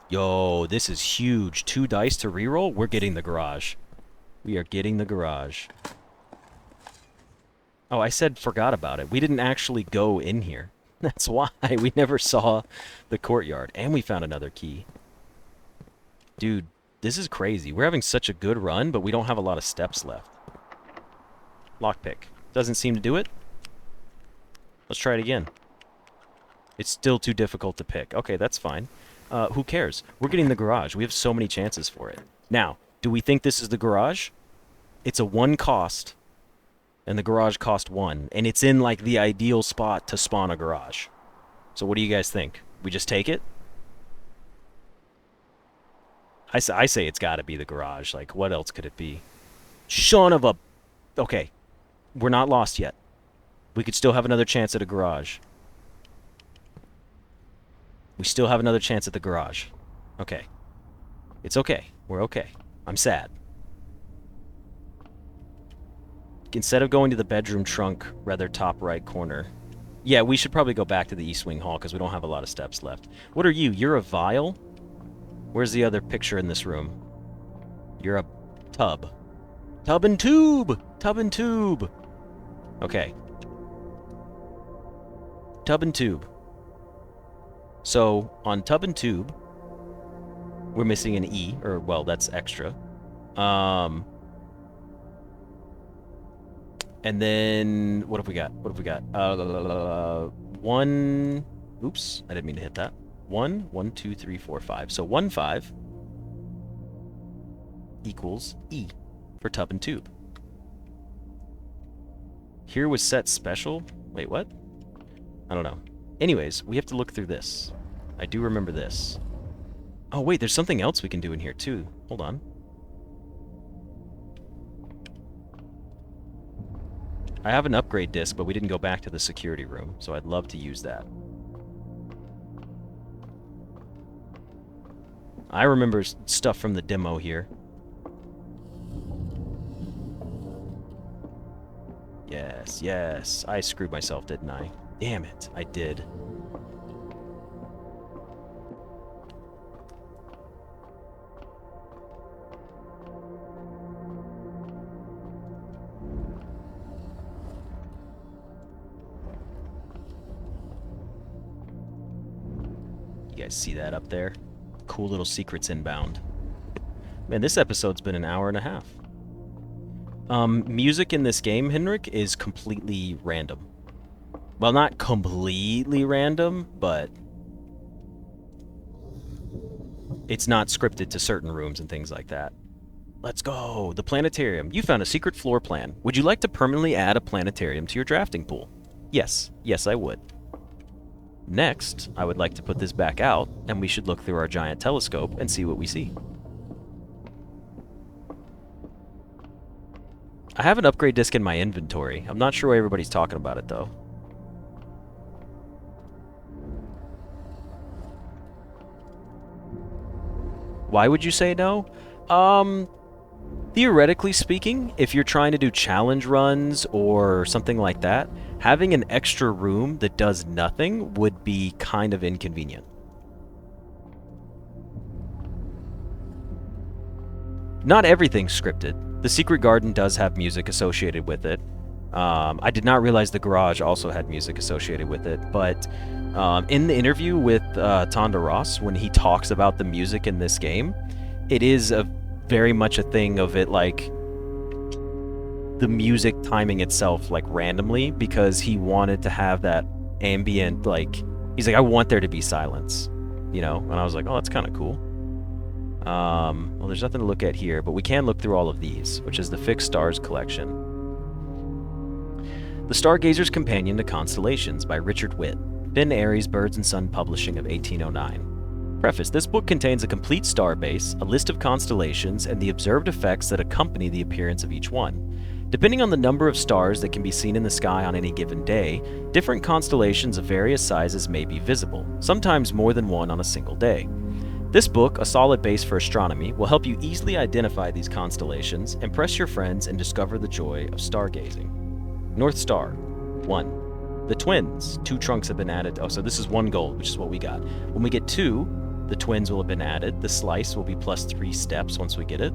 Yo, this is huge. 2 dice to reroll? We're getting the garage. We are getting the garage. Oh, I said forgot about it. We didn't actually go in here. That's why. We never saw the courtyard. And we found another key. Dude, this is crazy. We're having such a good run, but we don't have a lot of steps left. Lockpick. Doesn't seem to do it. Let's try it again. It's still too difficult to pick. Okay, that's fine. Who cares? We're getting the garage. We have so many chances for it. Now, do we think this is the garage? It's a 1 cost, and the garage cost 1. And it's in, like, the ideal spot to spawn a garage. So what do you guys think? We just take it? I say it's got to be the garage. Like, what else could it be? Son of a... Okay. We're not lost yet. We could still have another chance at a garage. We still have another chance at the garage. Okay. It's okay. We're okay. I'm sad. Instead of going to the bedroom trunk, rather top right corner. Yeah, we should probably go back to the East Wing Hall because we don't have a lot of steps left. What are you? You're a vial? Where's the other picture in this room? You're a tub. Tub and tube! Tub and tube! Okay. Tub and tube. So, on tub and tube, we're missing an E, or, well, that's extra. And then, what have we got? What have we got? 1, oops, I didn't mean to hit that. 1, 2, 3, 4, 5. So 1, 5 equals E for tub and tube. Here was set special. Wait, what? I don't know. Anyways, we have to look through this. I do remember this. Oh, wait, there's something else we can do in here, too. Hold on. I have an upgrade disc, but we didn't go back to the security room, so I'd love to use that. I remember stuff from the demo here. Yes, yes. I screwed myself, didn't I? Damn it, I did. You guys see that up there? Cool little secrets inbound. Man, this episode's been an hour and a half. Music in this game, Henrik, is completely random. Well, not completely random, but It's not scripted to certain rooms and things like that. Let's go. The planetarium. You found a secret floor plan. Would you like to permanently add a planetarium to your drafting pool? Yes. Yes, I would. Next, I would like to put this back out, and we should look through our giant telescope and see what we see. I have an upgrade disc in my inventory. I'm not sure why everybody's talking about it, though. Why would you say no? Theoretically speaking, if you're trying to do challenge runs or something like that, having an extra room that does nothing would be kind of inconvenient. Not everything's scripted. The Secret Garden does have music associated with it. I did not realize the garage also had music associated with it, but in the interview with Tonda Ross, when he talks about the music in this game, it is very much a thing of it, like, the music timing itself, like, randomly, because he wanted to have that ambient, like, he's like, I want there to be silence, you know? And I was like, oh, that's kind of cool. Well, there's nothing to look at here, but we can look through all of these, which is the Fixed Stars collection. The Stargazer's Companion to Constellations by Richard Witt. Finn Aries, Birds and Sun Publishing of 1809. Preface: this book contains a complete star base, a list of constellations, and the observed effects that accompany the appearance of each one. Depending on the number of stars that can be seen in the sky on any given day, different constellations of various sizes may be visible, sometimes more than one on a single day. This book, a solid base for astronomy, will help you easily identify these constellations, impress your friends, and discover the joy of stargazing. North Star, 1. The Twins, 2 trunks have been added. Oh, so this is 1 gold, which is what we got. When we get 2, the Twins will have been added. The Slice will be plus 3 steps once we get it.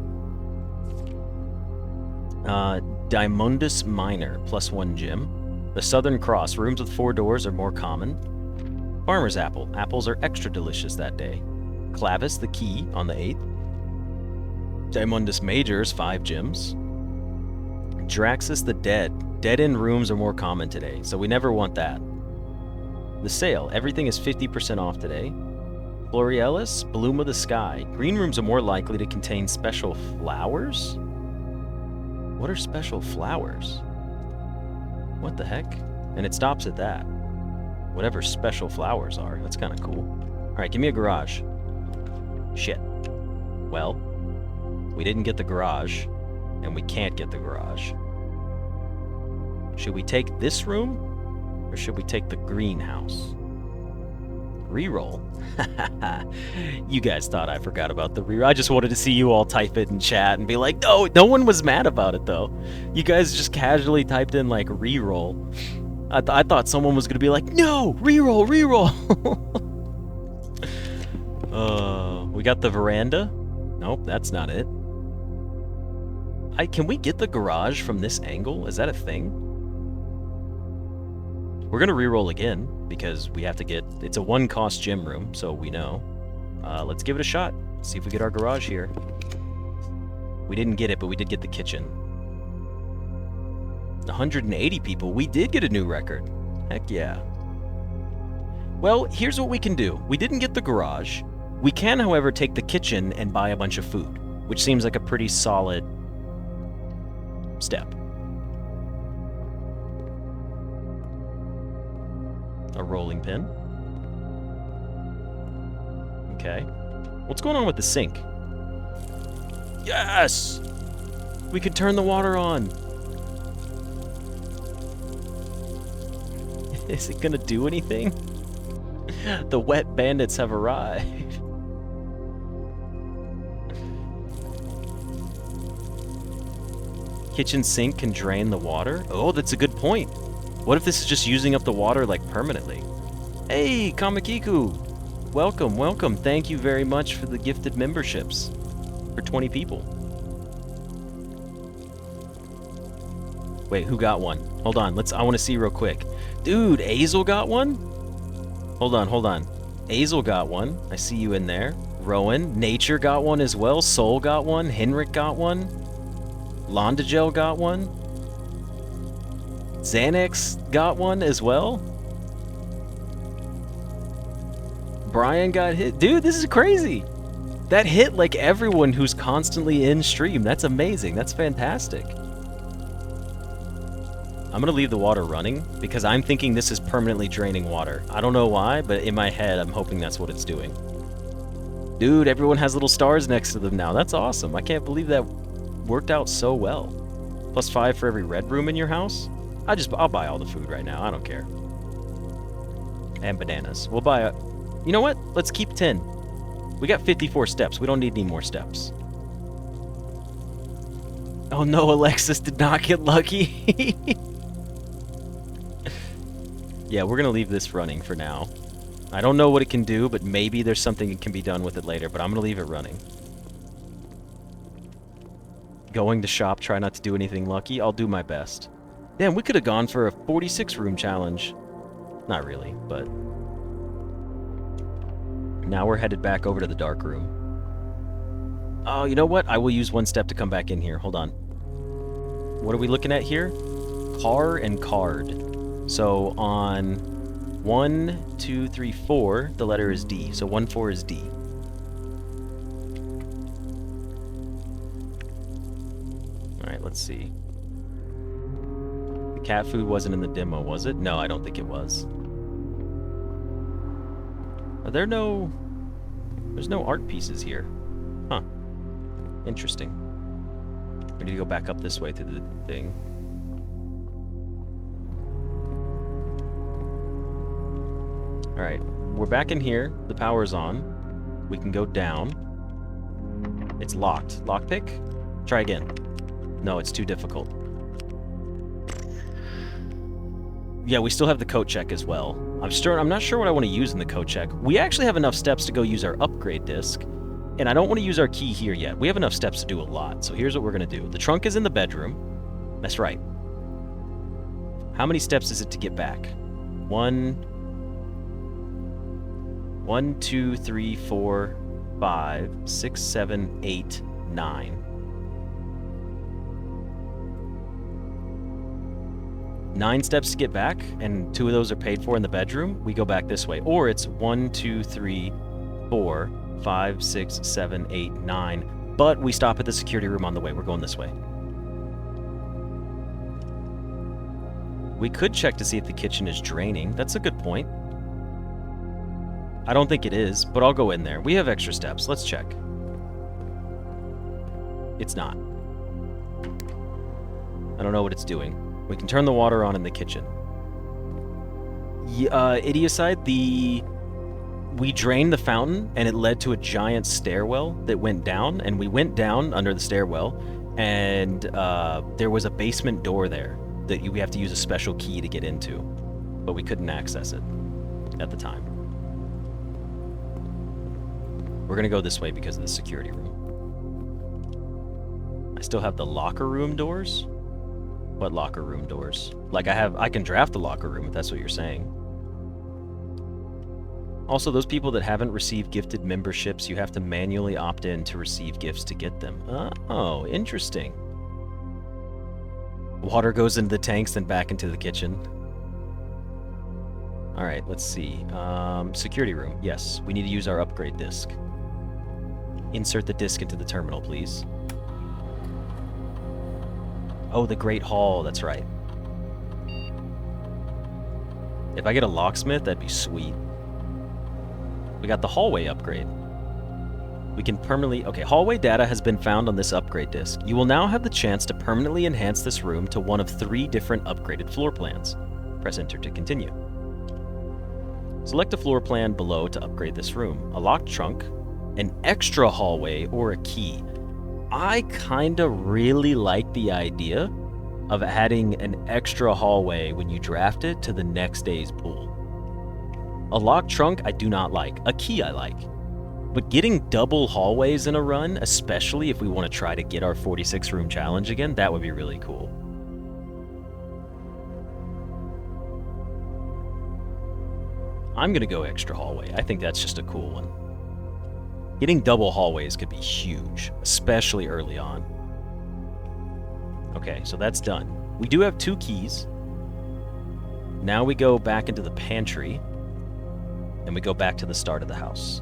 Diamondus Minor, plus 1 gem. The Southern Cross, rooms with 4 doors are more common. Farmer's Apple, apples are extra delicious that day. Clavis the Key on the 8th. Diamondus Majors, 5 gems. Draxus the Dead, dead-end rooms are more common today, so we never want that. The Sale, everything is 50% off today. Floriellus, Bloom of the Sky, green rooms are more likely to contain special flowers? What are special flowers? What the heck? And it stops at that. Whatever special flowers are, that's kind of cool. Alright, give me a garage. Shit. Well, we didn't get the garage, and we can't get the garage. Should we take this room, or should we take the greenhouse? Reroll? You guys thought I forgot about the reroll. I just wanted to see you all type it in chat and be like, no, no one was mad about it, though. You guys just casually typed in, like, reroll. I thought someone was going to be like, no, reroll, reroll. We got the veranda. Nope, that's not it. Can we get the garage from this angle? Is that a thing? We're going to reroll again, because we have to get... It's a 1-cost gym room, so we know. Let's give it a shot. See if we get our garage here. We didn't get it, but we did get the kitchen. 180 people. We did get a new record. Heck yeah. Well, here's what we can do. We didn't get the garage. We can, however, take the kitchen and buy a bunch of food, which seems like a pretty solid step. A rolling pin. Okay. What's going on with the sink? Yes! We can turn the water on. Is it gonna do anything? The wet bandits have arrived. Kitchen sink can drain the water? Oh, that's a good point. What if this is just using up the water, like, permanently? Hey, Kamakiku! Welcome, welcome. Thank you very much for the gifted memberships. For 20 people. Wait, who got one? Hold on, I want to see real quick. Dude, Azel got one? Hold on. Azel got one. I see you in there. Rowan. Nature got one as well. Soul got one. Henrik got one. Londagel got one. Xanax got one as well. Brian got hit. Dude, this is crazy. That hit like everyone who's constantly in stream. That's amazing. That's fantastic. I'm gonna leave the water running because I'm thinking this is permanently draining water. I don't know why, but in my head, I'm hoping that's what it's doing. Dude, everyone has little stars next to them now. That's awesome. I can't believe that worked out so well. +5 for every red room in your house? I'll buy all the food right now. I don't care. And bananas. We'll buy you know what? Let's keep 10. We got 54 steps. We don't need any more steps. Oh no, Alexis did not get lucky. Yeah, we're gonna leave this running for now. I don't know what it can do, but maybe there's something that can be done with it later, but I'm gonna leave it running. Going to shop, try not to do anything lucky. I'll do my best. Damn, we could have gone for a 46 room challenge. Not really, but... Now we're headed back over to the dark room. Oh, you know what? I will use 1 step to come back in here. Hold on. What are we looking at here? Car and card. So on 1, 2, 3, 4, the letter is D. So 1, 4 is D. Alright, let's see. The cat food wasn't in the demo, was it? No, I don't think it was. Are there no... There's no art pieces here. Huh. Interesting. We need to go back up this way through the thing. Alright, we're back in here. The power's on. We can go down. It's locked. Lockpick? Try again. No, it's too difficult. Yeah, we still have the coat check as well. I'm not sure what I want to use in the coat check. We actually have enough steps to go use our upgrade disc, and I don't want to use our key here yet. We have enough steps to do a lot, so here's what we're going to do. The trunk is in the bedroom. That's right. How many steps is it to get back? 1, 2, 3, 4, 5, 6, 7, 8, 9. 9 steps to get back, and 2 of those are paid for in the bedroom. We go back this way. Or it's 1, 2, 3, 4, 5, 6, 7, 8, 9. But we stop at the security room on the way. We're going this way. We could check to see if the kitchen is draining. That's a good point. I don't think it is, but I'll go in there. We have extra steps. Let's check. It's not. I don't know what it's doing. We can turn the water on in the kitchen. Idiocide, we drained the fountain, and it led to a giant stairwell that went down, and we went down under the stairwell, and there was a basement door there that we have to use a special key to get into, but we couldn't access it at the time. We're gonna go this way because of the security room. I still have the locker room doors. What locker room doors? Like I can draft the locker room if that's what you're saying. Also, those people that haven't received gifted memberships, you have to manually opt in to receive gifts to get them. Oh, interesting. Water goes into the tanks, then back into the kitchen. Alright, let's see. Security room. Yes, we need to use our upgrade disc. Insert the disc into the terminal, please. Oh, the Great Hall, that's right. If I get a locksmith, that'd be sweet. We got the hallway upgrade. We can permanently... Okay, hallway data has been found on this upgrade disc. You will now have the chance to permanently enhance this room to one of 3 different upgraded floor plans. Press enter to continue. Select a floor plan below to upgrade this room. A locked trunk, an extra hallway, or a key. I kinda really like the idea of adding an extra hallway when you draft it to the next day's pool. A locked trunk I do not like. A key I like. But getting double hallways in a run, especially if we want to try to get our 46 room challenge again, that would be really cool. I'm gonna go extra hallway. I think that's just a cool one. Getting double hallways could be huge, especially early on. Okay, so that's done. We do have 2 keys. Now we go back into the pantry, and we go back to the start of the house.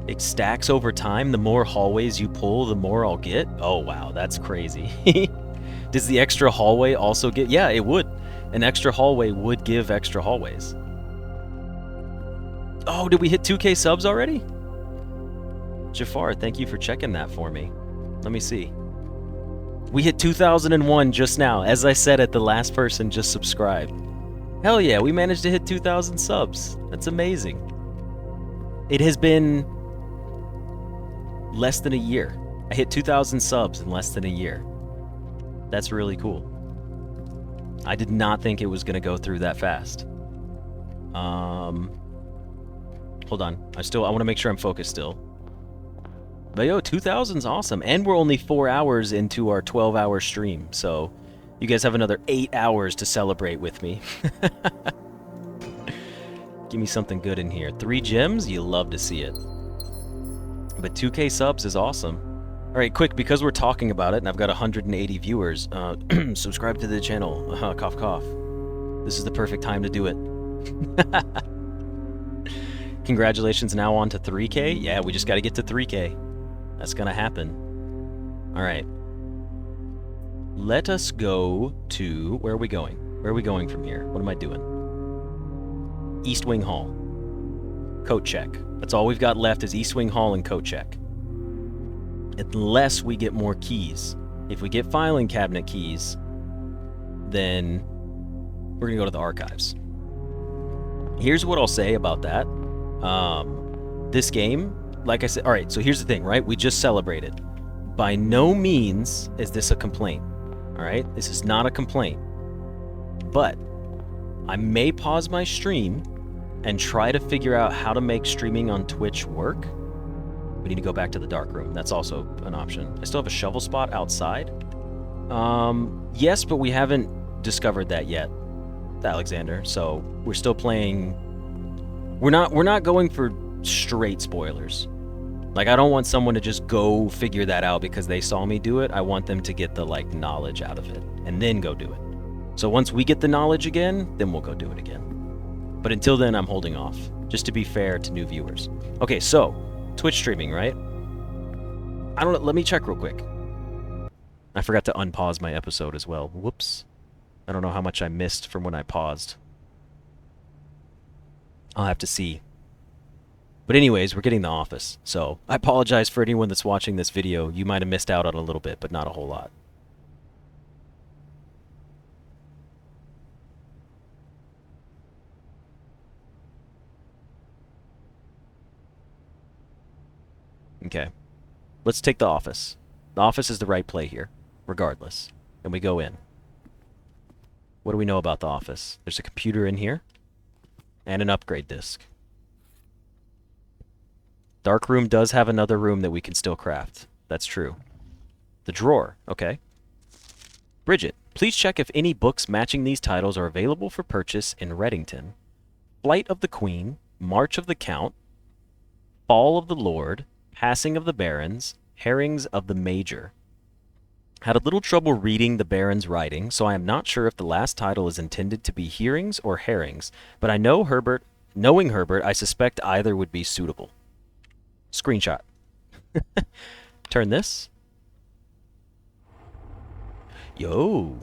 It stacks over time. The more hallways you pull, the more I'll get. Oh, wow, that's crazy. Does the extra hallway also get... Yeah, it would. An extra hallway would give extra hallways. Oh, did we hit 2K subs already? Jafar, thank you for checking that for me. Let me see. We hit 2001 just now. As I said it, the last person just subscribed. Hell yeah, we managed to hit 2,000 subs. That's amazing. It has been less than a year. I hit 2,000 subs in less than a year. That's really cool. I did not think it was going to go through that fast. Hold on. I want to make sure I'm focused still. But yo, 2,000's awesome. And we're only 4 hours into our 12-hour stream. So you guys have another 8 hours to celebrate with me. Give me something good in here. 3 gems? You love to see it. But 2K subs is awesome. All right, quick, because we're talking about it and I've got 180 viewers, subscribe to the channel. Cough, cough. This is the perfect time to do it. Congratulations, now on to 3K. Yeah, we just got to get to 3K. That's going to happen. All right. Let us go to... Where are we going? Where are we going from here? What am I doing? East Wing Hall. Coat check. That's all we've got left is East Wing Hall and coat check. Unless we get more keys. If we get filing cabinet keys, then we're going to go to the archives. Here's what I'll say about that. This game, like I said, all right, so here's the thing, right? We just celebrated. By no means is this a complaint, all right? This is not a complaint. But I may pause my stream and try to figure out how to make streaming on Twitch work. We need to go back to the dark room. That's also an option. I still have a shovel spot outside. Yes, but we haven't discovered that yet, Alexander. So we're still playing. We're not going for straight spoilers. Like, I don't want someone to just go figure that out because they saw me do it. I want them to get the like knowledge out of it and then go do it. So once we get the knowledge again, then we'll go do it again. But until then, I'm holding off, just to be fair to new viewers. Okay, so Twitch streaming, right? I don't know. Let me check real quick. I forgot to unpause my episode as well. Whoops. I don't know how much I missed from when I paused. I'll have to see. But anyways, we're getting The Office. So I apologize for anyone that's watching this video. You might have missed out on a little bit, but not a whole lot. Okay. Let's take The Office. The Office is the right play here, regardless. And we go in. What do we know about The Office? There's a computer in here. And an upgrade disc. Dark room does have another room that we can still craft. That's true. The drawer. Okay. Bridget, please check if any books matching these titles are available for purchase in Reddington. Flight of the Queen, March of the Count, Fall of the Lord, Passing of the Barons, Herrings of the Major. Had a little trouble reading the Baron's writing, so I am not sure if the last title is intended to be hearings or herrings, but I know knowing Herbert, I suspect either would be suitable. Screenshot. Turn this. Yo.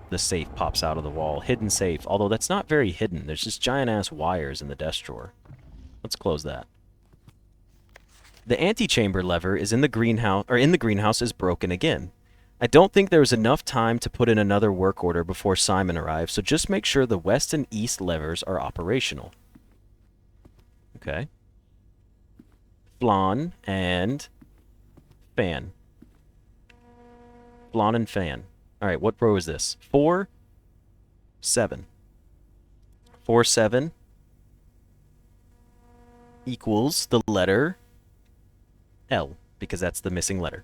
The safe pops out of the wall. Hidden safe, although that's not very hidden. There's just giant-ass wires in the desk drawer. Let's close that. The antechamber lever is in the greenhouse is broken again. I don't think there was enough time to put in another work order before Simon arrives, so just make sure the west and east levers are operational. Okay. Flan and fan. Flan and fan. All right, what row is this? 4, 7. 4, 7 equals the letter L, because that's the missing letter.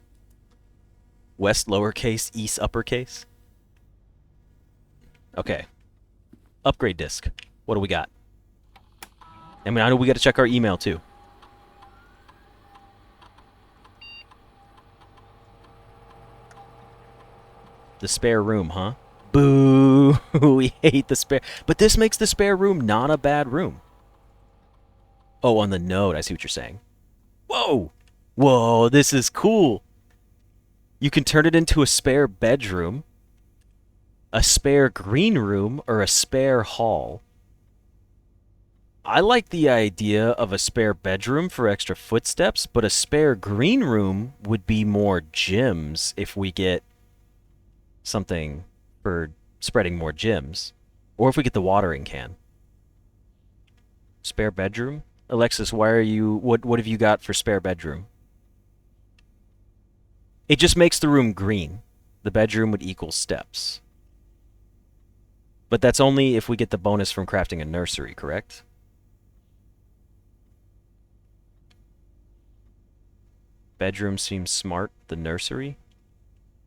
West lowercase, east uppercase. Okay. Upgrade disk. What do we got? I mean, I know we got to check our email too. The spare room, huh? Boo! We hate the spare... But this makes the spare room not a bad room. Oh, on the note, I see what you're saying. Whoa! Whoa! Whoa, this is cool. You can turn it into a spare bedroom, a spare green room, or a spare hall. I like the idea of a spare bedroom for extra footsteps, but a spare green room would be more gems if we get something for spreading more gems. Or if we get the watering can. Spare bedroom? Alexis, why are you... What have you got for spare bedroom? It just makes the room green. The bedroom would equal steps. But that's only if we get the bonus from crafting a nursery, correct? Bedroom seems smart. The nursery?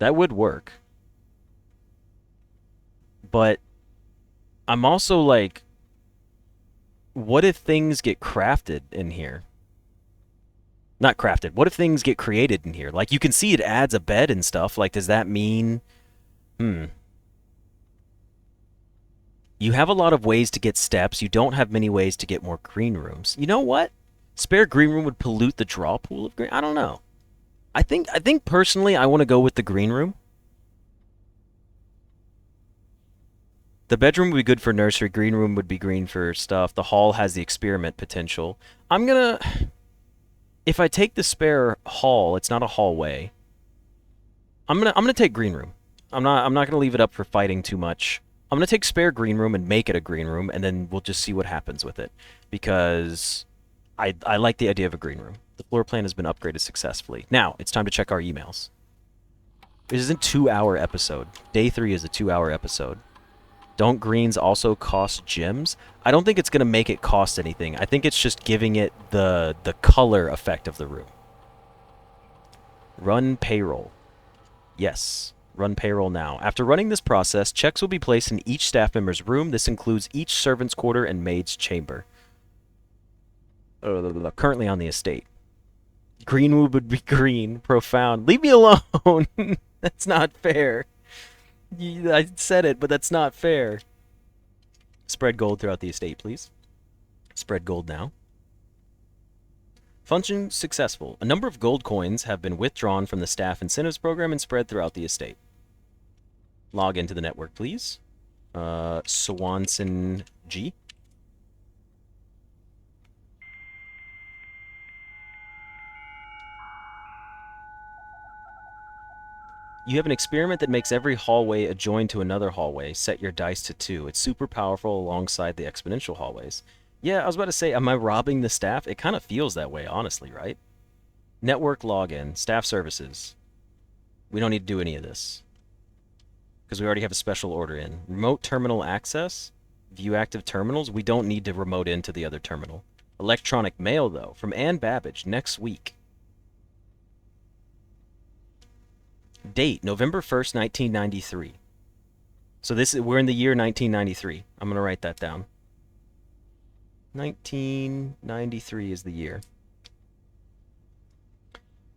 That would work. But I'm also like, what if things get crafted in here? Not crafted. What if things get created in here? Like, you can see it adds a bed and stuff. Like, does that mean... You have a lot of ways to get steps. You don't have many ways to get more green rooms. You know what? Spare green room would pollute the draw pool of green. I don't know. I think personally I want to go with the green room. The bedroom would be good for nursery. Green room would be green for stuff. The hall has the experiment potential. I'm gonna... If I take the spare hall, it's not a hallway. I'm gonna take green room. I'm not gonna leave it up for fighting too much. I'm gonna take spare green room and make it a green room, and then we'll just see what happens with it. Because I like the idea of a green room. The floor plan has been upgraded successfully. Now, it's time to check our emails. This is a 2-hour episode. Day 3 is a 2-hour episode. Don't greens also cost gems? I don't think it's going to make it cost anything. I think it's just giving it the color effect of the room. Run payroll. Yes. Run payroll now. After running this process, checks will be placed in each staff member's room. This includes each servant's quarter and maid's chamber. Currently on the estate. Greenwood would be green. Profound. Leave me alone! That's not fair. I said it, but that's not fair. Spread gold throughout the estate, please. Spread gold now. Function successful. A number of gold coins have been withdrawn from the staff incentives program and spread throughout the estate. Log into the network, please. Swanson G. You have an experiment that makes every hallway adjoin to another hallway. Set your dice to 2. It's super powerful alongside the exponential hallways. Yeah, I was about to say, am I robbing the staff? It kind of feels that way, honestly, right? Network login. Staff services. We don't need to do any of this. Because we already have a special order in. Remote terminal access. View active terminals. We don't need to remote into the other terminal. Electronic mail, though. From Ann Babbage. Next week. Date, November 1st, 1993. So we're in the year 1993. I'm going to write that down. 1993 is the year.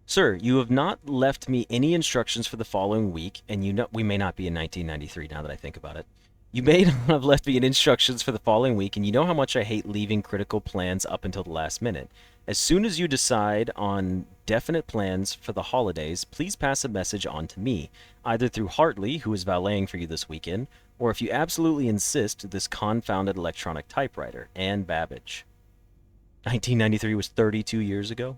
Sir, you have not left me any instructions for the following week, and you know we may not be in 1993 now that I think about it. You may not have left me any instructions for the following week, and you know how much I hate leaving critical plans up until the last minute. As soon as you decide on definite plans for the holidays, please pass a message on to me, either through Hartley, who is valeting for you this weekend, or if you absolutely insist, this confounded electronic typewriter, Ann Babbage. 1993 was 32 years ago?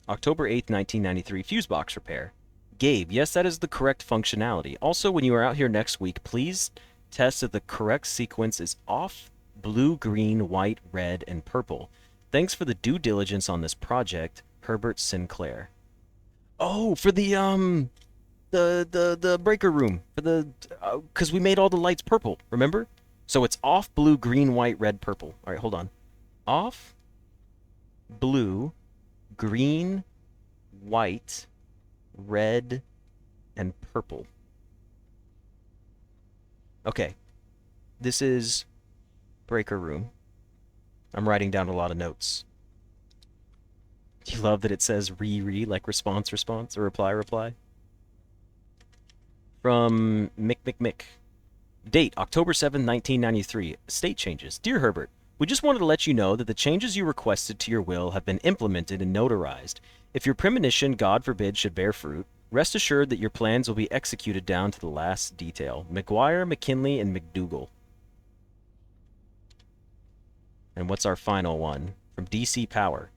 October 8th, 1993, fuse box repair. Gabe, yes, that is the correct functionality. Also, when you are out here next week, please test that the correct sequence is off, blue, green, white, red, and purple. Thanks for the due diligence on this project, Herbert Sinclair. Oh, for the breaker room. For the, because we made all the lights purple, remember? So it's off, blue, green, white, red, purple. All right, hold on. Off, blue, green, white, red, and purple. Okay. This is breaker room. I'm writing down a lot of notes. You love that it says re like response or reply. From Mick. Date, October 7th, 1993. State changes. Dear Herbert, We just wanted to let you know that the changes you requested to your will have been implemented and notarized. If your premonition, God forbid, should bear fruit, rest assured that your plans will be executed down to the last detail. McGuire, McKinley, and McDougal. And what's our final one? From DC Power.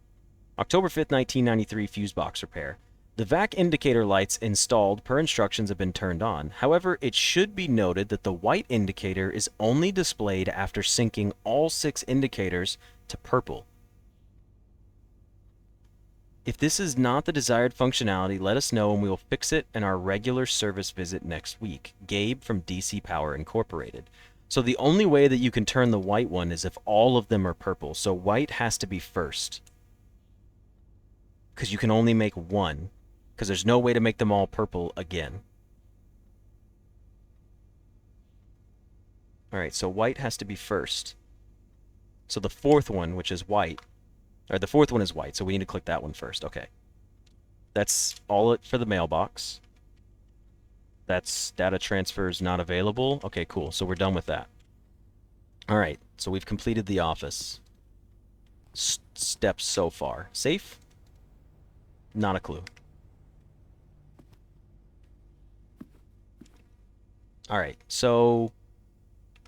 October 5th, 1993, fuse box repair. The vac indicator lights installed per instructions have been turned on. However, it should be noted that the white indicator is only displayed after syncing all 6 indicators to purple. If this is not the desired functionality, let us know and we will fix it in our regular service visit next week. Gabe from DC Power Incorporated. So the only way that you can turn the white one is if all of them are purple. So white has to be first. Because you can only make one. Because there's no way to make them all purple again. Alright, so white has to be first. So the 4th one, which is white, or the 4th one is white, so we need to click that one first. Okay. That's all it for the mailbox. That's data transfers not available. Okay, cool. So we're done with that. Alright, so we've completed the office. Steps so far. Safe? Not a clue. Alright, so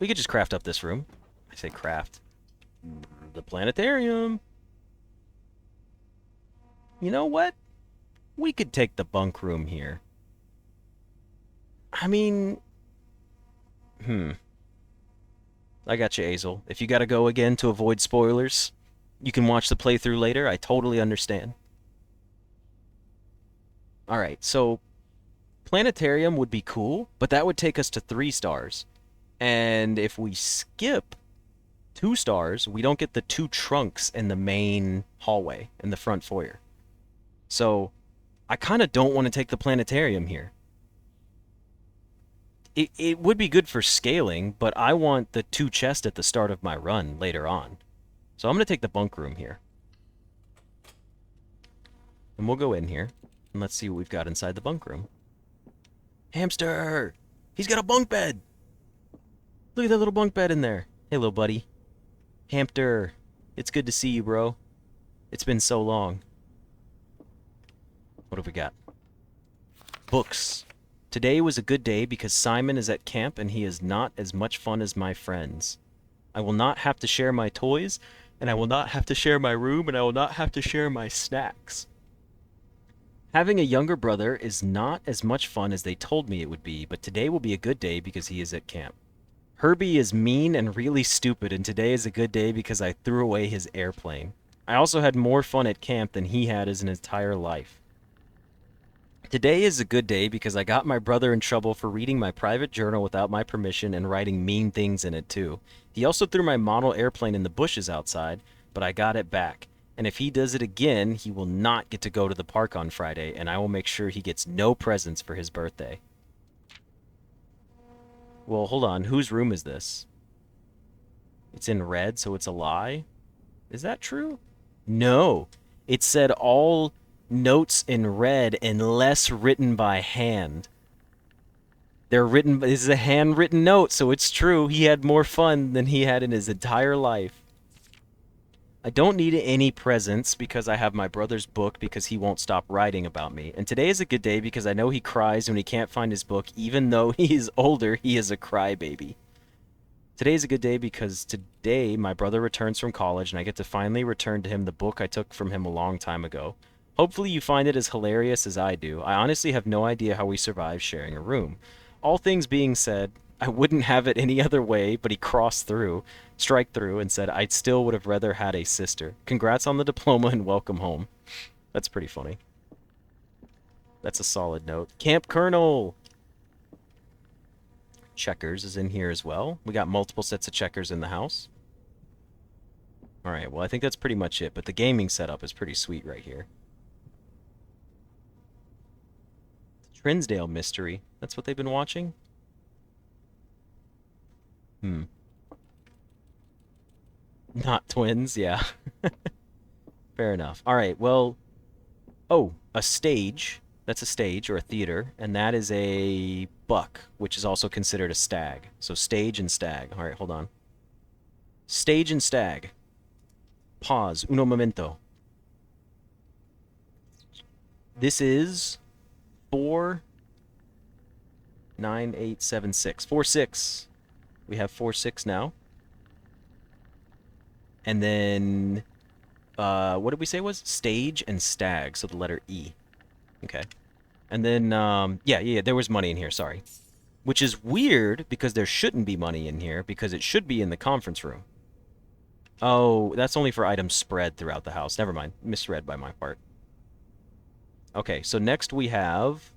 we could just craft up this room. I say craft. The planetarium. You know what? We could take the bunk room here. I mean... I got you, Azel. If you gotta go again to avoid spoilers, you can watch the playthrough later. I totally understand. Alright, so... planetarium would be cool, but that would take us to 3 stars. And if we skip 2 stars, we don't get the 2 trunks in the main hallway, in the front foyer. So, I kind of don't want to take the planetarium here. It would be good for scaling, but I want the 2 chests at the start of my run later on. So I'm going to take the bunk room here. And we'll go in here, and let's see what we've got inside the bunk room. Hamster! He's got a bunk bed! Look at that little bunk bed in there. Hey, little buddy. Hamster, it's good to see you, bro. It's been so long. What have we got? Books. Today was a good day because Simon is at camp and he is not as much fun as my friends. I will not have to share my toys, and I will not have to share my room, and I will not have to share my snacks. Having a younger brother is not as much fun as they told me it would be, but today will be a good day because he is at camp. Herbie is mean and really stupid, and today is a good day because I threw away his airplane. I also had more fun at camp than he had his entire life. Today is a good day because I got my brother in trouble for reading my private journal without my permission and writing mean things in it too. He also threw my model airplane in the bushes outside, but I got it back. And if he does it again, he will not get to go to the park on Friday, and I will make sure he gets no presents for his birthday. Well, hold on. Whose room is this? It's in red, so it's a lie? Is that true? No. It said all notes in red unless written by hand. They're written... This is a handwritten note, so it's true. He had more fun than he had in his entire life. I don't need any presents because I have my brother's book because he won't stop writing about me. And today is a good day because I know he cries when he can't find his book. Even though he is older, he is a crybaby. Today is a good day because today my brother returns from college and I get to finally return to him the book I took from him a long time ago. Hopefully you find it as hilarious as I do. I honestly have no idea how we survived sharing a room. All things being said, I wouldn't have it any other way, but he crossed through, strike through, and said I still would have rather had a sister. Congrats on the diploma and welcome home. That's pretty funny. That's a solid note. Camp Colonel! Checkers is in here as well. We got multiple sets of checkers in the house. Alright, well I think that's pretty much it, but the gaming setup is pretty sweet right here. Trinsdale Mystery. That's what they've been watching? Not twins, yeah. Fair enough. Alright, well... Oh, a stage. That's a stage, or a theater, and that is a buck, which is also considered a stag. So stage and stag. Alright, hold on. Stage and stag. Pause. Uno momento. This is 49876. 4-6. We have 4-6 now. And then what did we say was? Stage and stag, so the letter E. Okay. And then yeah, there was money in here, sorry. Which is weird because there shouldn't be money in here because it should be in the conference room. Oh, that's only for items spread throughout the house. Never mind. Misread by my part. Okay, so next we have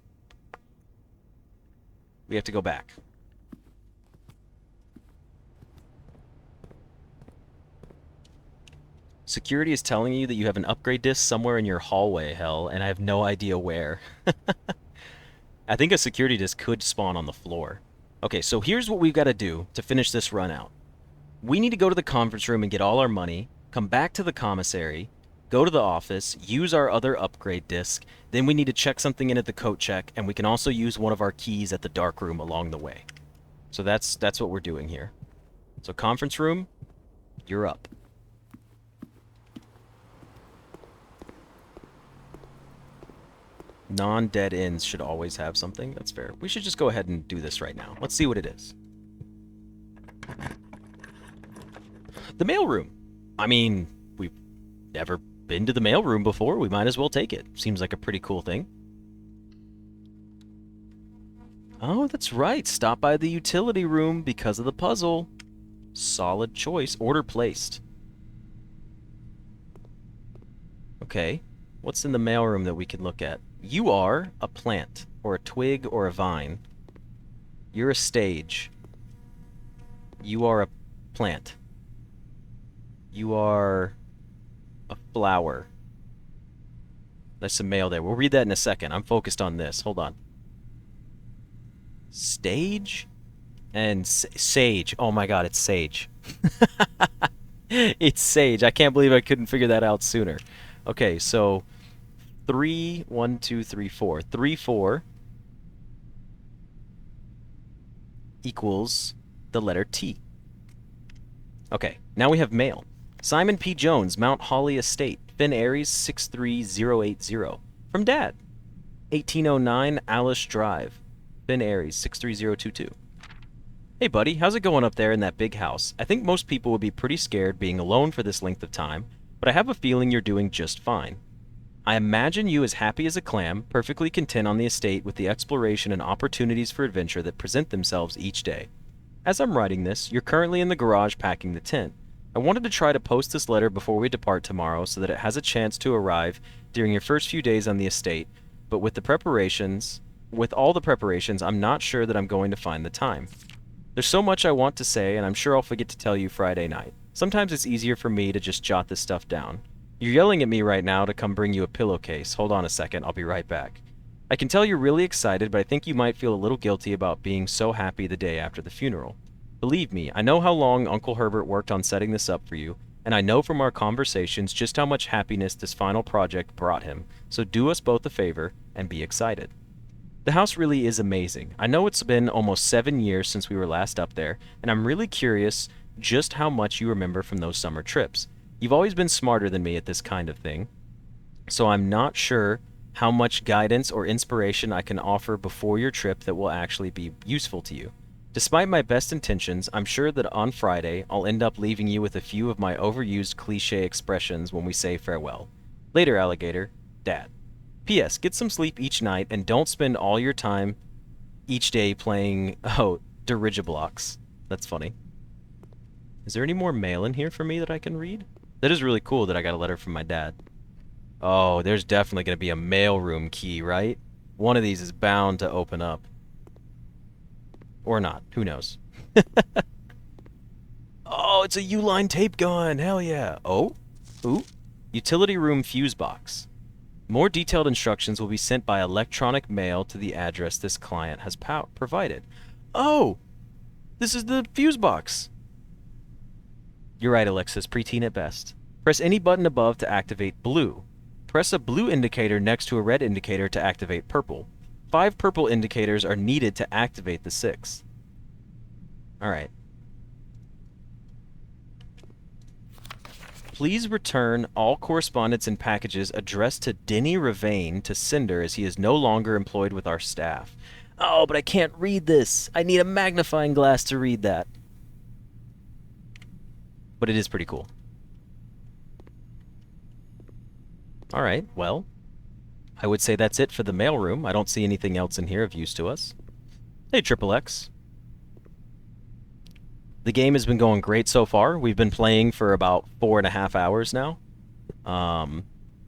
to go back. Security is telling you that you have an upgrade disc somewhere in your hallway, hell, and I have no idea where. I think a security disc could spawn on the floor. Okay, so here's what we've got to do to finish this run out. We need to go to the conference room and get all our money, come back to the commissary, go to the office, use our other upgrade disc, then we need to check something in at the coat check, and we can also use one of our keys at the dark room along the way. So that's what we're doing here. So conference room, you're up. Non-dead ends should always have something. That's fair. We should just go ahead and do this right now. Let's see what it is. The mailroom. I mean, we've never been to the mailroom before. We might as well take it. Seems like a pretty cool thing. Oh, that's right. Stop by the utility room because of the puzzle. Solid choice. Order placed. Okay. What's in the mailroom that we can look at? You are a plant, or a twig, or a vine. You're a stage. You are a plant. You are a flower. There's some mail there. We'll read that in a second. I'm focused on this. Hold on. Stage and sage. Oh my god, it's sage. It's sage. I can't believe I couldn't figure that out sooner. Okay, so 3, 1, 2, 3, 4. 3, 4 equals the letter T. Okay, now we have mail. Simon P. Jones, Mount Holly Estate, Finn Aries 63080. From Dad. 1809 Alice Drive, Finn Aries 63022. Hey buddy, how's it going up there in that big house? I think most people would be pretty scared being alone for this length of time, but I have a feeling you're doing just fine. I imagine you as happy as a clam, perfectly content on the estate with the exploration and opportunities for adventure that present themselves each day. As I'm writing this, you're currently in the garage packing the tent. I wanted to try to post this letter before we depart tomorrow so that it has a chance to arrive during your first few days on the estate, but with all the preparations, I'm not sure that I'm going to find the time. There's so much I want to say, and I'm sure I'll forget to tell you Friday night. Sometimes it's easier for me to just jot this stuff down. You're yelling at me right now to come bring you a pillowcase. Hold on a second, I'll be right back. I can tell you're really excited, but I think you might feel a little guilty about being so happy the day after the funeral. Believe me, I know how long Uncle Herbert worked on setting this up for you, and I know from our conversations just how much happiness this final project brought him, so do us both a favor and be excited. The house really is amazing. I know it's been almost 7 years since we were last up there, and I'm really curious just how much you remember from those summer trips. You've always been smarter than me at this kind of thing, so I'm not sure how much guidance or inspiration I can offer before your trip that will actually be useful to you. Despite my best intentions, I'm sure that on Friday I'll end up leaving you with a few of my overused cliche expressions when we say farewell. Later, alligator. Dad. P.S. Get some sleep each night and don't spend all your time each day playing, dirigiblocks. That's funny. Is there any more mail in here for me that I can read? That is really cool that I got a letter from my dad. Oh, there's definitely going to be a mailroom key, right? One of these is bound to open up. Or not. Who knows? Oh, it's a U-line tape gun. Hell yeah. Oh? Ooh. Utility room fuse box. More detailed instructions will be sent by electronic mail to the address this client has provided. Oh! This is the fuse box. You're right, Alexis. Preteen at best. Press any button above to activate blue. Press a blue indicator next to a red indicator to activate purple. 5 purple indicators are needed to activate the 6th. Alright. Please return all correspondence and packages addressed to Denny Ravane to Cinder as he is no longer employed with our staff. Oh, but I can't read this. I need a magnifying glass to read that. But it is pretty cool. Alright, well, I would say that's it for the mailroom. I don't see anything else in here of use to us. Hey, Triple X. The game has been going great so far. We've been playing for about 4.5 hours now.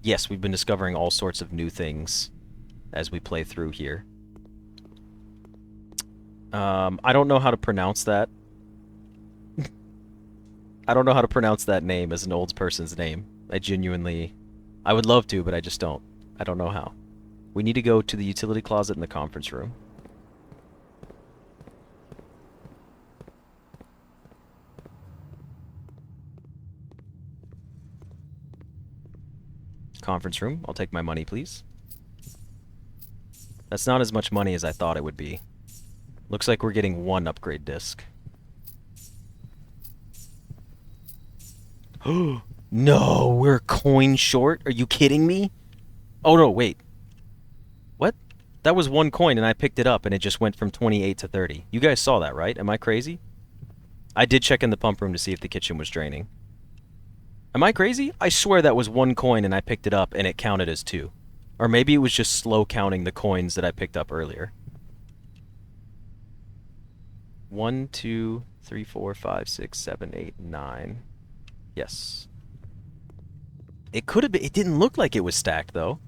Yes, we've been discovering all sorts of new things as we play through here. I don't know how to pronounce that. I don't know how to pronounce that name as an old person's name. I would love to, but I just don't. I don't know how. We need to go to the utility closet in the conference room. Conference room. I'll take my money, please. That's not as much money as I thought it would be. Looks like we're getting 1 upgrade disc. No, we're a coin short? Are you kidding me? Oh no, wait. What? That was 1 coin and I picked it up and it just went from 28 to 30. You guys saw that, right? Am I crazy? I did check in the pump room to see if the kitchen was draining. Am I crazy? I swear that was 1 coin and I picked it up and it counted as 2. Or maybe it was just slow counting the coins that I picked up earlier. 1, 2, 3, 4, 5, 6, 7, 8, 9. Yes. It could have been. It didn't look like it was stacked, though.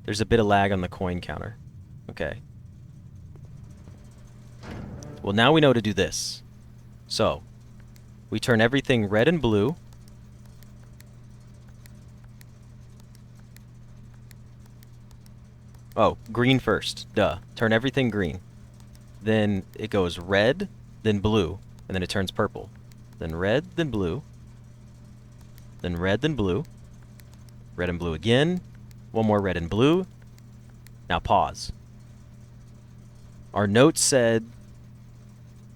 There's a bit of lag on the coin counter. Okay. Well, now we know to do this. So, we turn everything red and blue. Oh, green first. Duh. Turn everything green. Then it goes red, then blue, and then it turns purple. Then red, then blue. Then red, then blue. Red and blue again. 1 more red and blue. Now pause. Our note said,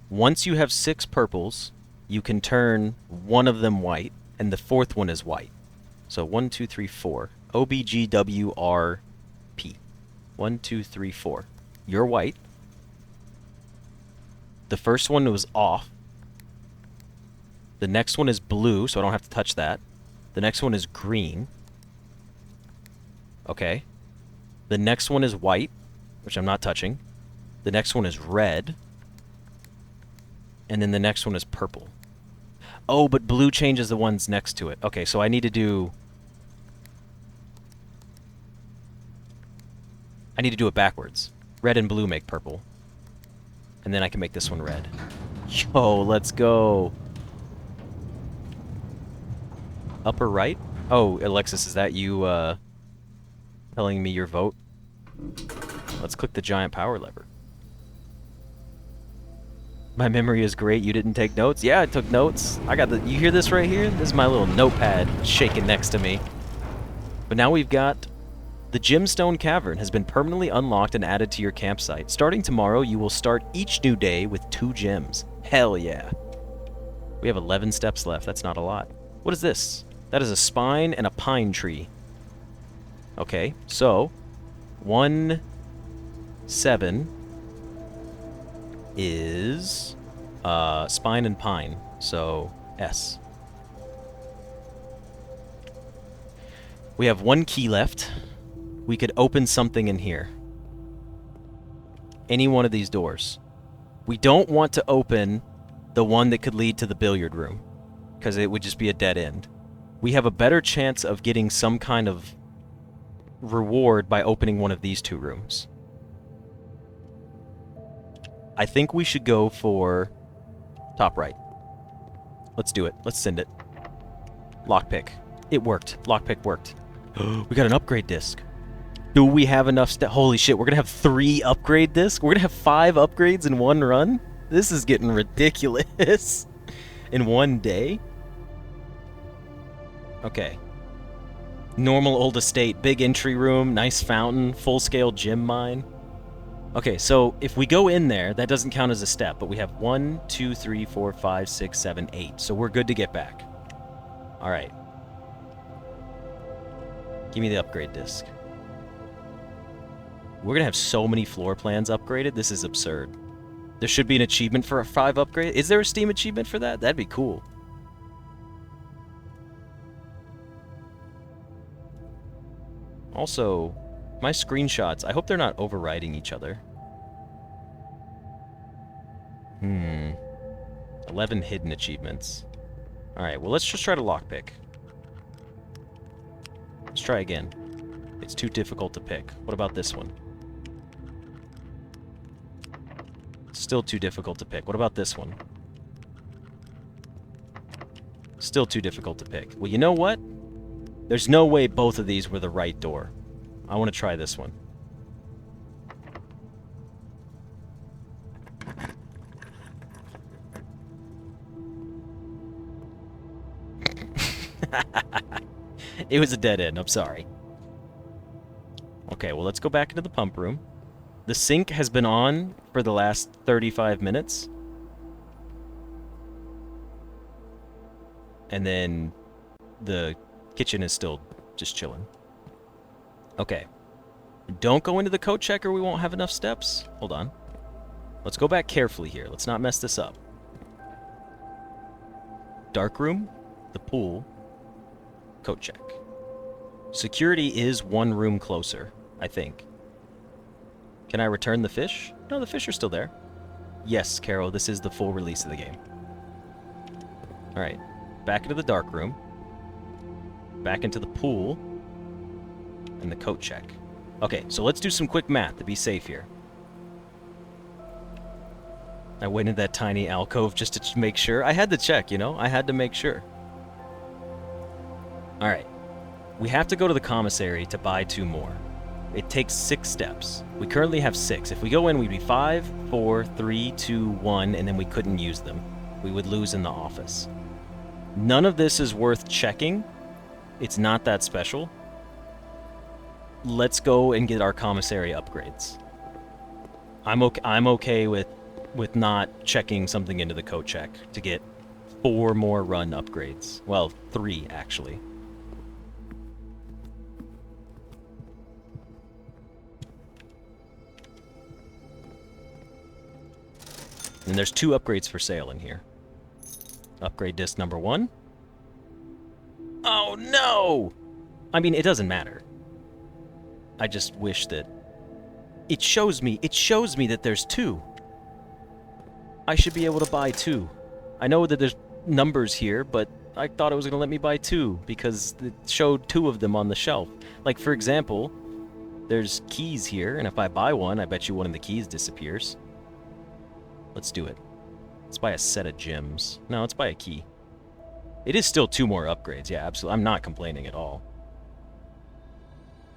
once you have 6 purples, you can turn 1 of them white, and the 4th one is white. So 1, 2, 3, 4. OBGWRP. 1, 2, 3, 4. You're white. The first one was off. The next one is blue, so I don't have to touch that. The next one is green. Okay. The next one is white, which I'm not touching. The next one is red. And then the next one is purple. Oh, but blue changes the ones next to it. Okay, so I need to do... I need to do it backwards. Red and blue make purple. And then I can make this one red. Yo, let's go. Upper right? Oh, Alexis, is that you, telling me your vote? Let's click the giant power lever. My memory is great. You didn't take notes? Yeah, I took notes. I got the... You hear this right here? This is my little notepad shaking next to me. But now we've got... The Gemstone Cavern has been permanently unlocked and added to your campsite. Starting tomorrow, you will start each new day with 2 gems. Hell yeah. We have 11 steps left. That's not a lot. What is this? That is a spine and a pine tree. Okay, so 1, 7 is spine and pine, so S. We have 1 key left. We could open something in here. Any one of these doors. We don't want to open the one that could lead to the billiard room, because it would just be a dead end. We have a better chance of getting some kind of reward by opening one of these 2 rooms. I think we should go for top right. Let's do it. Let's send it. Lockpick. It worked. Lockpick worked. We got an upgrade disc. Do we have enough Holy shit, we're gonna have 3 upgrade discs? We're gonna have 5 upgrades in 1 run? This is getting ridiculous. In 1 day? Okay. Normal old estate, big entry room, nice fountain, full-scale gem mine. Okay, so if we go in there, that doesn't count as a step, but we have 1, 2, 3, 4, 5, 6, 7, 8. So we're good to get back. All right. Give me the upgrade disc. We're going to have so many floor plans upgraded. This is absurd. There should be an achievement for a 5 upgrade. Is there a Steam achievement for that? That'd be cool. Also, my screenshots, I hope they're not overriding each other. 11 hidden achievements. Alright, well let's just try to lockpick. Let's try again. It's too difficult to pick. What about this one? Still too difficult to pick. What about this one? Still too difficult to pick. Well, you know what? There's no way both of these were the right door. I want to try this one. It was a dead end, I'm sorry. Okay, well let's go back into the pump room. The sink has been on for the last 35 minutes. And then the kitchen is still just chilling. Okay. Don't go into the coat checker, we won't have enough steps. Hold on. Let's go back carefully here. Let's not mess this up. Dark room, the pool, coat check. Security is one room closer, I think. Can I return the fish? No, the fish are still there. Yes, Carol, this is the full release of the game. Alright, back into the dark room. Back into the pool. And the coat check. Okay, so let's do some quick math to be safe here. I went into that tiny alcove just to make sure. I had to check, you know? I had to make sure. Alright. We have to go to the commissary to buy 2 more. It takes 6 steps. We currently have 6. If we go in, we'd be 5, 4, 3, 2, 1, and then we couldn't use them. We would lose in the office. None of this is worth checking. It's not that special. Let's go and get our commissary upgrades. I'm okay with not checking something into the coat check to get 4 more run upgrades. Well, 3 actually. And there's 2 upgrades for sale in here. Upgrade disc number 1. Oh no! I mean, it doesn't matter. I just wish that it shows me that there's 2. I should be able to buy 2. I know that there's numbers here, but I thought it was going to let me buy 2 because it showed 2 of them on the shelf. Like, for example, there's keys here, and if I buy one, I bet you one of the keys disappears. Let's do it. Let's buy a set of gems. No, let's buy a key. It is still 2 more upgrades. Yeah, absolutely. I'm not complaining at all.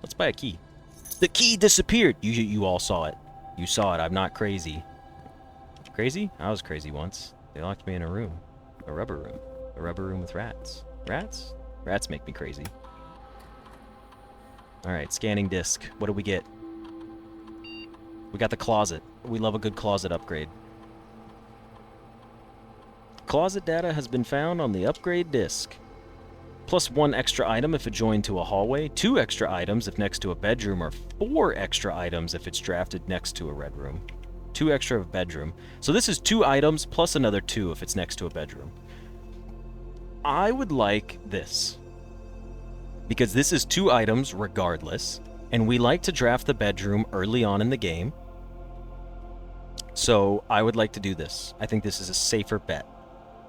Let's buy a key. The key disappeared! You all saw it. You saw it. I'm not crazy. Crazy? I was crazy once. They locked me in a room. A rubber room. A rubber room with rats. Rats? Rats make me crazy. Alright, scanning disc. What do we get? We got the closet. We love a good closet upgrade. Closet data has been found on the upgrade disc. Plus 1 extra item if adjoined to a hallway, 2 extra items if next to a bedroom, or 4 extra items if it's drafted next to a red room. 2 extra of bedroom. So this is 2 items plus another 2 if it's next to a bedroom. I would like this. Because this is 2 items regardless, and we like to draft the bedroom early on in the game. So I would like to do this. I think this is a safer bet.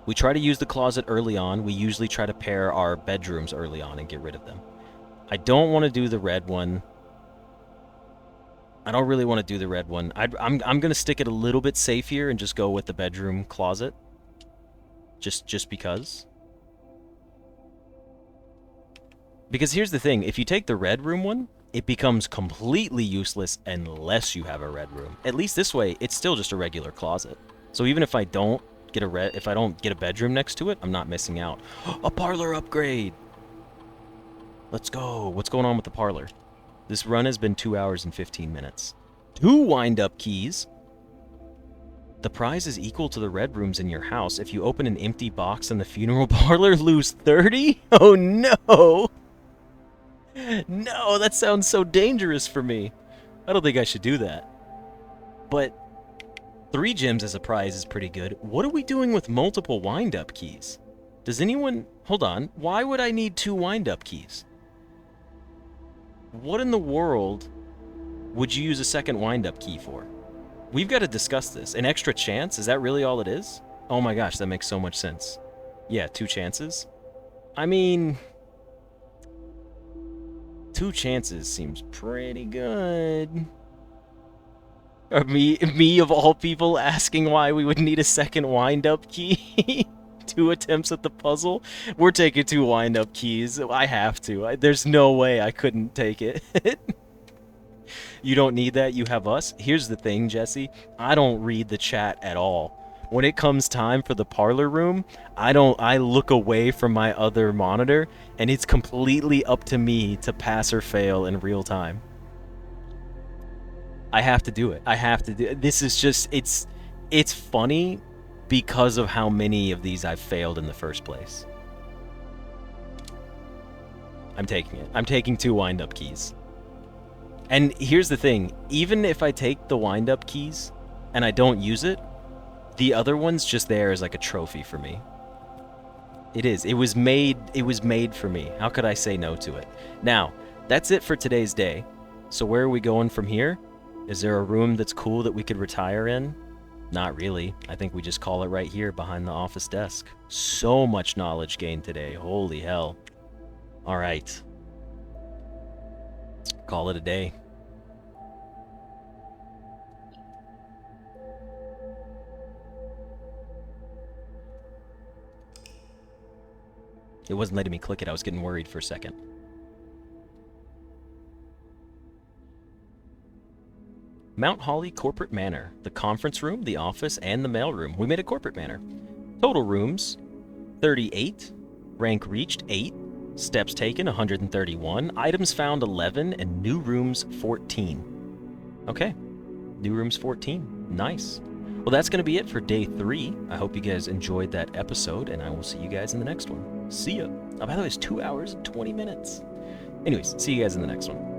We try to use the closet early on. We usually try to pair our bedrooms early on and get rid of them. I don't want to do the red one. I don't really want to do the red one. I'm going to stick it a little bit safe here and just go with the bedroom closet. Just because. Because here's the thing. If you take the red room one, it becomes completely useless unless you have a red room. At least this way, it's still just a regular closet. So even if I don't get a bedroom next to it, I'm not missing out. A parlor upgrade! Let's go. What's going on with the parlor? This run has been 2 hours and 15 minutes. 2 wind-up keys. The prize is equal to the red rooms in your house. If you open an empty box in the funeral parlor, lose 30? Oh no! No, that sounds so dangerous for me. I don't think I should do that. But 3 gems as a prize is pretty good. What are we doing with multiple wind-up keys? Does anyone... Hold on. Why would I need 2 wind-up keys? What in the world would you use a second wind-up key for? We've got to discuss this. An extra chance? Is that really all it is? Oh my gosh, that makes so much sense. Yeah, 2 chances. I mean... 2 chances seems pretty good. Or me of all people asking why we would need a second wind-up key? 2 attempts at the puzzle? We're taking 2 wind-up keys. I have to. There's no way I couldn't take it. You don't need that, you have us. Here's the thing, Jesse. I don't read the chat at all. When it comes time for the parlor room, I look away from my other monitor, and it's completely up to me to pass or fail in real time. I have to do it. I have to do it. This is just, it's funny because of how many of these I've failed in the first place. I'm taking it. I'm taking 2 wind-up keys. And here's the thing, even if I take the wind-up keys and I don't use it, the other one's just there as like a trophy for me. It is. It was made for me. How could I say no to it? Now, that's it for today's day. So where are we going from here? Is there a room that's cool that we could retire in? Not really. I think we just call it right here behind the office desk. So much knowledge gained today. Holy hell. All right. Call it a day. It wasn't letting me click it. I was getting worried for a second. Mount Holly Corporate Manor. The conference room, the office, and the mailroom. We made a corporate manor. Total rooms, 38. Rank reached, 8. Steps taken, 131. Items found, 11. And new rooms, 14. Okay. New rooms, 14. Nice. Well, that's going to be it for day 3. I hope you guys enjoyed that episode, and I will see you guys in the next one. See ya. Oh, by the way, it's 2 hours and 20 minutes. Anyways, see you guys in the next one.